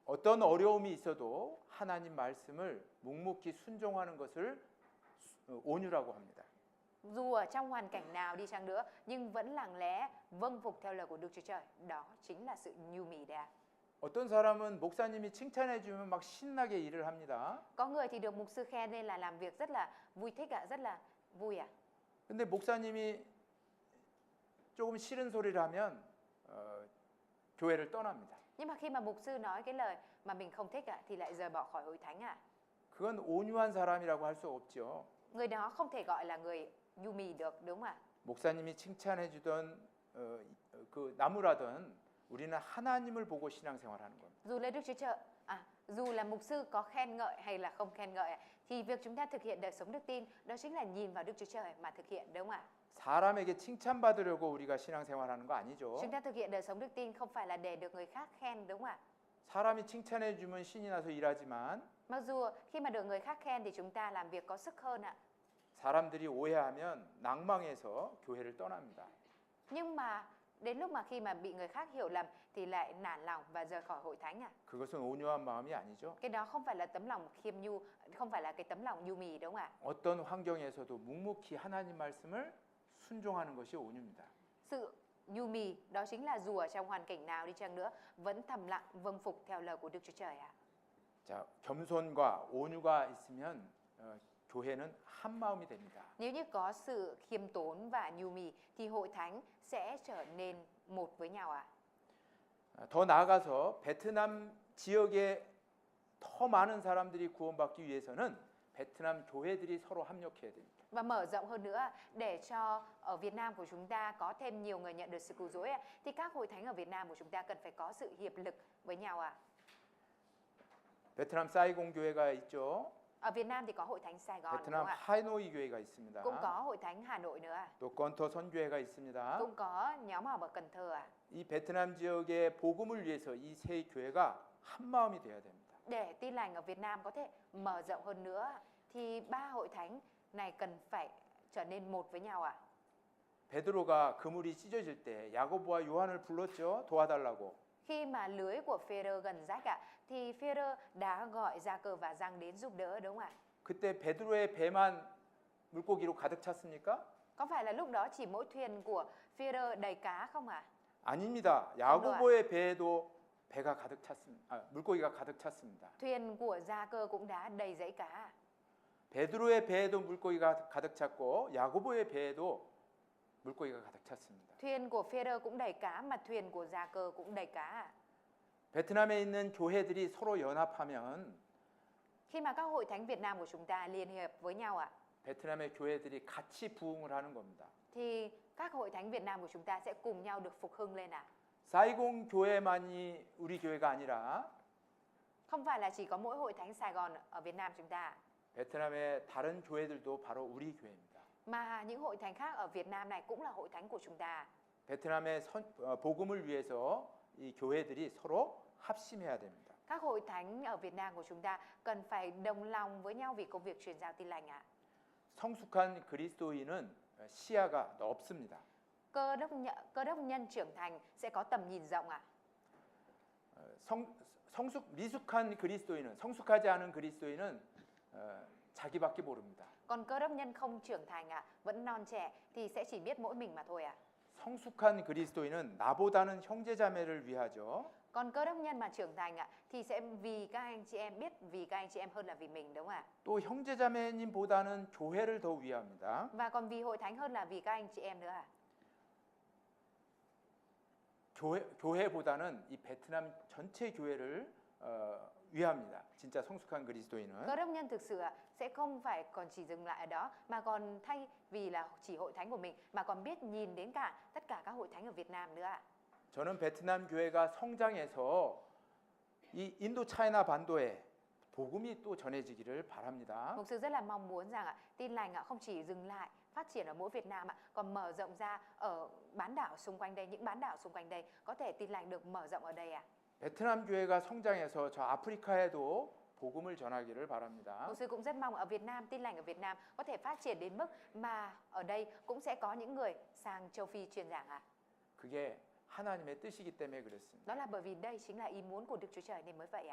어떤 어려움이 있어도 하나님 말씀을 묵묵히 순종하는 것을 온유라고 합니다. Dù ở trong hoàn cảnh nào đi chăng nữa nhưng vẫn lặng lẽ vâng phục theo lời của Đức Chúa Trời, đó chính là sự nhu mì đấy ạ. 어떤 사람은 목사님이 칭찬해 주면 막 신나게 일을 합니다. Có người thì được mục sư khen nên là làm việc rất là vui thích ạ, rất là vui ạ. 근데 목사님이 조금 싫은 소리를 하면 교회를 떠납니다. Nhưng mà khi mà mục sư nói cái lời mà mình không thích ạ thì lại rời bỏ khỏi hội thánh ạ. 그건 온유한 사람이라고 할 수 없죠. Người đó không thể gọi là người nhu mì được, đúng không ạ? 목사님이 칭찬해 주던 그 나무라든 우리는 하나님을 보고 신앙생활하는 겁니다. Dù là Đức Chúa Trời, dù là mục sư có khen ngợi hay là không khen ngợi thì việc chúng ta thực hiện đời sống đức tin đó chính là nhìn vào Đức Chúa Trời mà thực hiện, đúng không ạ? 사람에게 칭찬받으려고 우리가 신앙생활하는 거 아니죠. Chúng ta thực hiện đời sống đức tin không phải là để được người khác khen, đúng không ạ? 사람이 칭찬해 주면 신이 나서 일하지만 Mặc dù khi mà được người khác khen thì chúng ta làm việc có sức hơn ạ. 사람들이 오해하면 낭망해서 교회를 떠납니다. Nhưng mà đến lúc mà khi mà bị người khác hiểu lầm thì lại nản lòng và rời khỏi hội thánh ạ. 그것은 온유한 마음이 아니죠. Cái đó không phải là tấm lòng khiêm nhu, không phải là cái tấm lòng nhu mì, đúng không ạ? 어떤 환경에서도 묵묵히 하나님 말씀을 순종하는 것이 온유입니다. Sự nhu mì đó chính là dù ở trong hoàn cảnh nào đi chăng nữa vẫn thầm lặng vâng phục theo lời của Đức Chúa Trời ạ. 자, 겸손과 온유가 있으면 교회는 한 마음이 됩니다. Nếu như có sự khiêm tốn và nhu mì thì hội thánh sẽ trở nên một với nhau ạ. 더 나아가서 베트남 지역에 더 많은 사람들이 구원받기 위해서는 베트남 교회들이 서로 합력해야 됩니다. Và mở rộng hơn nữa để cho ở Việt Nam của chúng ta có thêm nhiều người nhận được sự cứu rỗi thì các hội thánh ở Việt Nam của chúng ta cần phải có sự hiệp lực với nhau ạ. 베트남 사이공 교회가 있죠. Ở Việt Nam thì có hội thánh Sài Gòn, đúng 베트남 không ạ? 하노이 교회가 있습니다. Cũng có hội thánh Hà Nội nữa ạ. 또 건터 선교회가 있습니다. Cũng có nhóm họp ở Cần Thơ ạ. 이 베트남 지역의 복음을 위해서 이 세 교회가 한 마음이 돼야 됩니다. Để tin lành ở Việt Nam có thể mở rộng hơn nữa thì ba hội thánh này cần phải trở nên một với nhau ạ. 베드로가 그물이 찢어질 때 야고보와 요한을 불렀죠. 도와달라고. Khi mà lưới của Phêrô gần rách thì Phêrô đã gọi Gia-cơ và Giăng đến giúp đỡ, đúng không ạ? 그때 베드로의 배만 물고기로 가득 찼습니까? Có phải là lúc đó chỉ mỗi thuyền của Phêrô đầy cá không ạ? 아닙니다. 야고보의 배에도 배가 가득 찼습니다. 물고기가 가득 찼습니다. Thuyền của Gia-cơ cũng đã đầy dẫy cá. 베드로의 배에도 물고기가 가득 찼고 야고보의 배에도 물고기가 가득 찼습니다. Thuyền của Phêrô cũng đầy cá mà thuyền của Gia-cơ cũng đầy cá. 베트남에 있는 교회들이 서로 연합하면 Khi mà các hội thánh Việt Nam của chúng ta liên hiệp với nhau 베트남의 교회들이 같이 부흥을 하는 겁니다. thì các hội thánh Việt Nam của chúng ta sẽ cùng nhau được phục hưng lên 사이공 교회만이 우리 교회가 아니라 Không phải là chỉ có mỗi hội thánh Sài Gòn ở Việt Nam chúng ta, 베트남의 다른 교회들도 바로 우리 교회입니다. mà những hội thánh khác ở Việt Nam này cũng là hội thánh của chúng ta. 베트남의 복음을 위해서 이 교회들이 서로 합심해야 됩니다. Các hội thánh ở Việt Nam của chúng ta cần phải đồng lòng với nhau vì công việc truyền giao tin lành 성숙한 그리스도인은 시야가 넓습니다. Cơ đốc nhân trưởng thành sẽ có tầm nhìn rộng 미숙한 그리스도인은 성숙하지 않은 그리스도인은 자기밖에 모릅니다. Còn cơ đốc nhân không trưởng thành vẫn non trẻ thì sẽ chỉ biết mỗi mình mà thôi 성숙한 그리스도인은 나보다는 형제자매를 위하죠. Còn cơ đốc nhân mà trưởng thành thì sẽ vì các anh chị em, biết vì các anh chị em hơn là vì mình, đúng không ạ? 또 형제자매님보다는 교회를 더 위합니다. Và còn vì hội thánh hơn là vì các anh chị em nữa 교회보다는 이 베트남 전체 교회를 위합니다. 진짜 성숙한 그리스도인은. Cơ đốc nhân thực sự sẽ không phải còn chỉ dừng lại ở đó, mà còn thay vì là chỉ hội thánh của mình mà còn biết nhìn đến tất cả các hội thánh ở Việt Nam nữa 저는 베트남 교회가 성장해서 이 인도 차이나 반도에 복음이 또 전해지기를 바랍니다. Mục sư rất là mong muốn rằng tin lành không chỉ dừng lại phát triển ở mỗi Việt Nam còn mở rộng ra ở bán đảo xung quanh đây, những bán đảo xung quanh đây có thể tin lành được mở rộng ở đây 베트남 교회가 성장해서 저 아프리카에도 복음을 전하기를 바랍니다. Mục sư cũng rất mong ở Việt Nam, tin lành ở Việt Nam có thể phát triển đến mức mà ở đây cũng sẽ có những người sang châu Phi truyền giảng 그게 하나님의 뜻이기 때문에 그렇습니다. Đó là bởi vì đây chính là ý muốn của Đức Chúa Trời nên mới vậy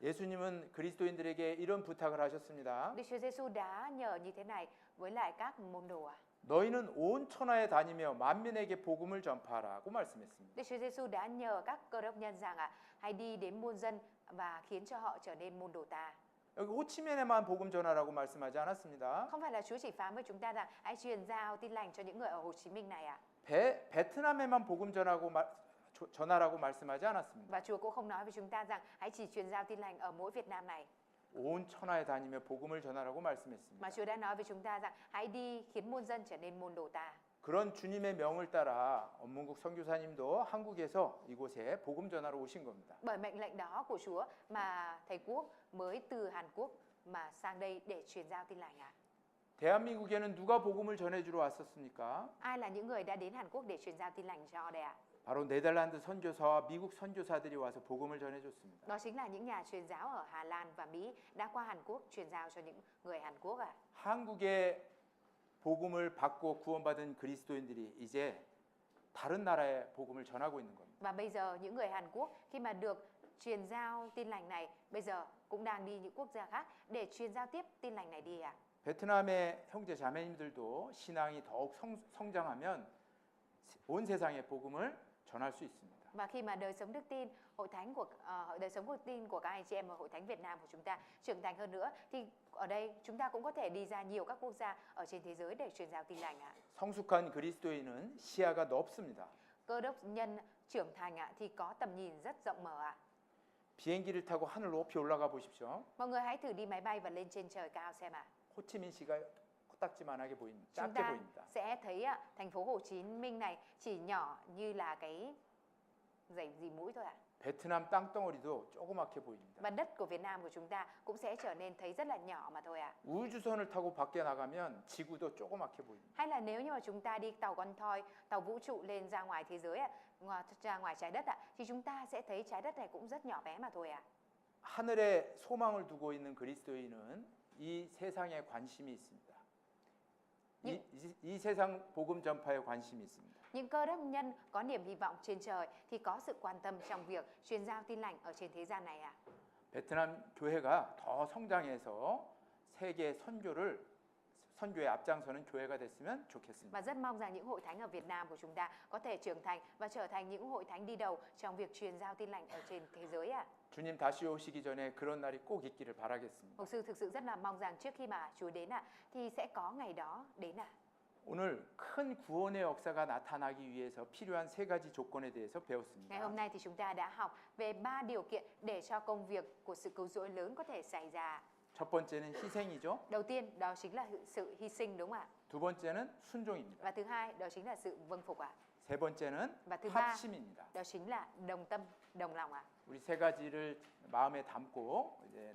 예수님은 그리스도인들에게 이런 부탁을 하셨습니다. Đức Chúa Giêsu đã nhờ như thế này với lại các môn đồ 너희는 온 천하에 다니며 만민에게 복음을 전파하라고 말씀했습니다. Đức Chúa Giêsu đã nhờ các cơ đốc nhân rằng hãy đi đến muôn dân và khiến cho họ trở nên môn đồ ta. 여기 호치민에만 복음 전하라고 말씀하지 않았습니다. Không phải là Chúa chỉ phán với chúng ta rằng hãy truyền giao tin lành cho những người ở Hồ Chí Minh này 베트남에만 복음 전하라고 말씀하지 않았습니다. Và Chúa cũng không nói với chúng ta rằng hãy chỉ truyền giao tin lành ở mỗi Việt Nam này. 온 천하에 다니며 복음을 전하라고 말씀했습니다. Mà Chúa đã nói với chúng ta rằng hãy đi khiến muôn dân trở nên môn đồ ta. 그런 주님의 명을 따라 엄문국 선교사님도 한국에서 이곳에 복음 전하러 오신 겁니다. Bởi mệnh lệnh đó của Chúa mà thầy Quốc mới từ Hàn Quốc mà sang đây để truyền giao tin lành 대한민국에는 누가 복음을 전해주러 왔었습니까? Ai là những người đã đến Hàn Quốc để truyền giao tin lành cho đây 바로 네덜란드 선교사와 미국 선교사들이 와서 복음을 전해줬습니다. Đó chính là những nhà truyền giáo ở Hà Lan và Mỹ đã qua Hàn Quốc truyền giao cho những người Hàn Quốc 한국의 복음을 받고 구원받은 그리스도인들이 이제 다른 나라에 복음을 전하고 있는 겁니다. Và bây giờ những người Hàn Quốc khi mà được truyền giao tin lành này bây giờ cũng đang đi những quốc gia khác để truyền giao tiếp tin lành này đi 베트남의 형제 자매님들도 신앙이 더욱 성장하면 온 세상에 복음을 전할 수 있습니다. Và khi mà đời sống đức tin, đời sống đức tin của các anh chị em ở hội thánh Việt Nam của chúng ta trưởng thành hơn nữa thì ở đây chúng ta cũng có thể đi ra nhiều các quốc gia ở trên thế giới để truyền giao tin lành 성숙한 그리스도인은 시야가 넓습니다. Cơ đốc nhân trưởng thành thì có tầm nhìn rất rộng mở 비행기를 타고 하늘 높이 올라가 보십시오. Mọi người hãy thử đi máy bay và lên trên trời cao xem 호치민시가 코딱지만하게 보입니다. Chúng 작게 ta 보입니다. sẽ thấy thành phố Hồ Chí Minh này chỉ nhỏ như là cái dày dì mũi thôi 베트남 땅덩어리도 조그맣게 보입니다. Và đất của Việt Nam của chúng ta cũng sẽ trở nên thấy rất là nhỏ mà thôi 우주선을 타고 밖에 나가면 지구도 조그맣게 보입니다. Hay là nếu như mà chúng ta đi tàu con thoi, tàu vũ trụ lên ra ngoài thế giới ra ngoài trái đất thì chúng ta sẽ thấy trái đất này cũng rất nhỏ bé mà thôi 하늘에 소망을 두고 있는 그리스도인은 이 세상에 관심이 있습니다. 이 세상 복음 전파에 관심이 있습니다. Những cơ đốc nhân có niềm hy vọng trên trời thì có sự quan tâm trong việc truyền giao tin lành ở trên thế gian này ạ. 베트남 교회가 더 성장해서 세계 선교에 앞장서는 교회가 됐으면 좋겠습니다. Và rất mong rằng những hội thánh ở Việt Nam của chúng ta có thể trưởng thành và trở thành những hội thánh đi đầu trong việc truyền giao tin lành ở trên thế giới ạ. 주님 다시 오시기 전에 그런 날이 꼭 있기를 바라겠습니다. Mục sư thực sự rất là mong rằng trước khi mà Chúa đến ạ thì sẽ có ngày đó đến ạ. 오늘 큰 구원의 역사가 나타나기 위해서 필요한 세 가지 조건에 대해서 Ngày 배웠습니다. hôm nay thì chúng ta đã học về 3 điều kiện để cho công việc của sự cứu rỗi lớn có thể xảy ra. 첫 번째는 희생이죠. Đầu tiên đó chính là sự hy sinh, đúng không ạ? 두 번째는 순종입니다. Và thứ hai đó chính là sự vâng phục ạ. 세 번째는 Và thứ ba 합심입니다. đó chính là đồng tâm, đồng lòng ạ. 우리 세 가지를 마음에 담고 이제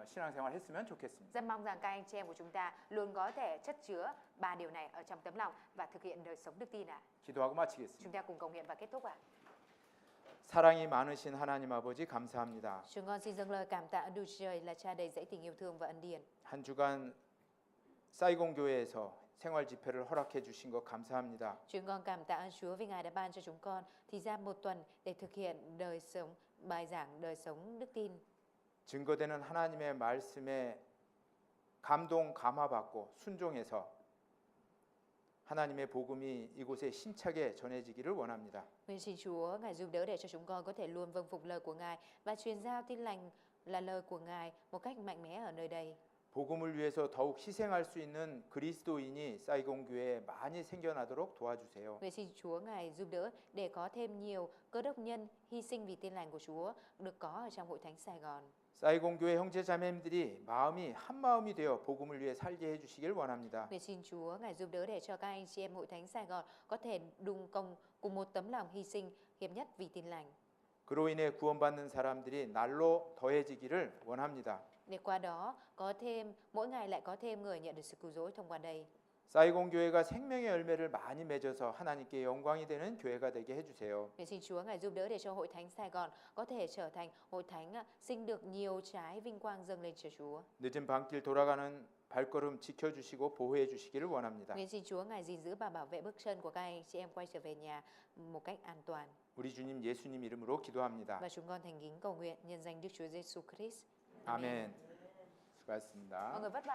신앙생활 했으면 좋겠습니다. Rất mong rằng các anh chị em của chúng ta luôn có thể chất chứa 3 điều này ở trong tấm lòng và thực hiện đời sống đức tin ạ. 기도하고 마치겠습니다. Chúng ta cùng cầu nguyện và kết thúc ạ. 사랑이 많으신 하나님 아버지 감사합니다. Chúng con xin dâng lời cảm tạ Đức Trời là Cha đầy dẫy tình yêu thương và ân điển. 한 주간 사이공 교회에서 생활 집회를 허락해 주신 것 감사합니다. Chúng con cảm tạ ơn Chúa vì Ngài đã ban cho chúng con thời gian một tuần để thực hiện đời sống bài giảng đời sống đức tin. 증거되는 하나님의 말씀에 감동 감화받고 순종해서 하나님의 복음이 이곳에 힘차게 전해지기를 원합니다. Nguyện xin Chúa Ngài giúp đỡ để cho chúng con có thể luôn vâng phục lời của Ngài và truyền giao tin lành là lời của Ngài một cách mạnh mẽ ở nơi đây. 복음을 위해서 더욱 희생할 수 있는 그리스도인이 사이공 교회에 많이 생겨나도록 도와주세요. Nguyện xin Chúa Ngài giúp đỡ để có thêm nhiều cơ đốc nhân hy sinh vì tin lành của Chúa được có ở trong hội thánh Sài Gòn. 사이공 교회 형제 자매님들이 마음이 한 마음이 되어 복음을 위해 살게 해주시길 원합니다. Nguyện xin Chúa Ngài giúp đỡ để cho các anh chị em hội thánh Sài Gòn có thể đùng công cùng một tấm lòng hy sinh hiệp nhất vì tin lành. 그로 인해 구원받는 사람들이 날로 더해지기를 원합니다. Để qua đó có thêm mỗi ngày lại có thêm người nhận được sự cứu rỗi thông qua đây. 사이공 교회가 생명의 열매를 많이 맺어서 하나님께 영광이 되는 교회가 되게 해주세요. Nguyện xin Chúa Ngài giúp đỡ để cho hội thánh Sài Gòn có thể trở thành hội thánh sinh được nhiều trái vinh quang dâng lên cho Chúa. 늦은 밤길 돌아가는 발걸음 지켜주시고 보호해 주시기를 원합니다. Nguyện xin Chúa Ngài gìn giữ và bảo vệ bước chân của các anh chị em quay trở về nhà một cách an toàn. 우리 주님 예수님 이름으로 기도합니다. Và chúng con thành kính cầu nguyện nhân danh Đức Chúa Giêsu Christ. 아멘. 수고하셨습니다. Mọi người vất vả.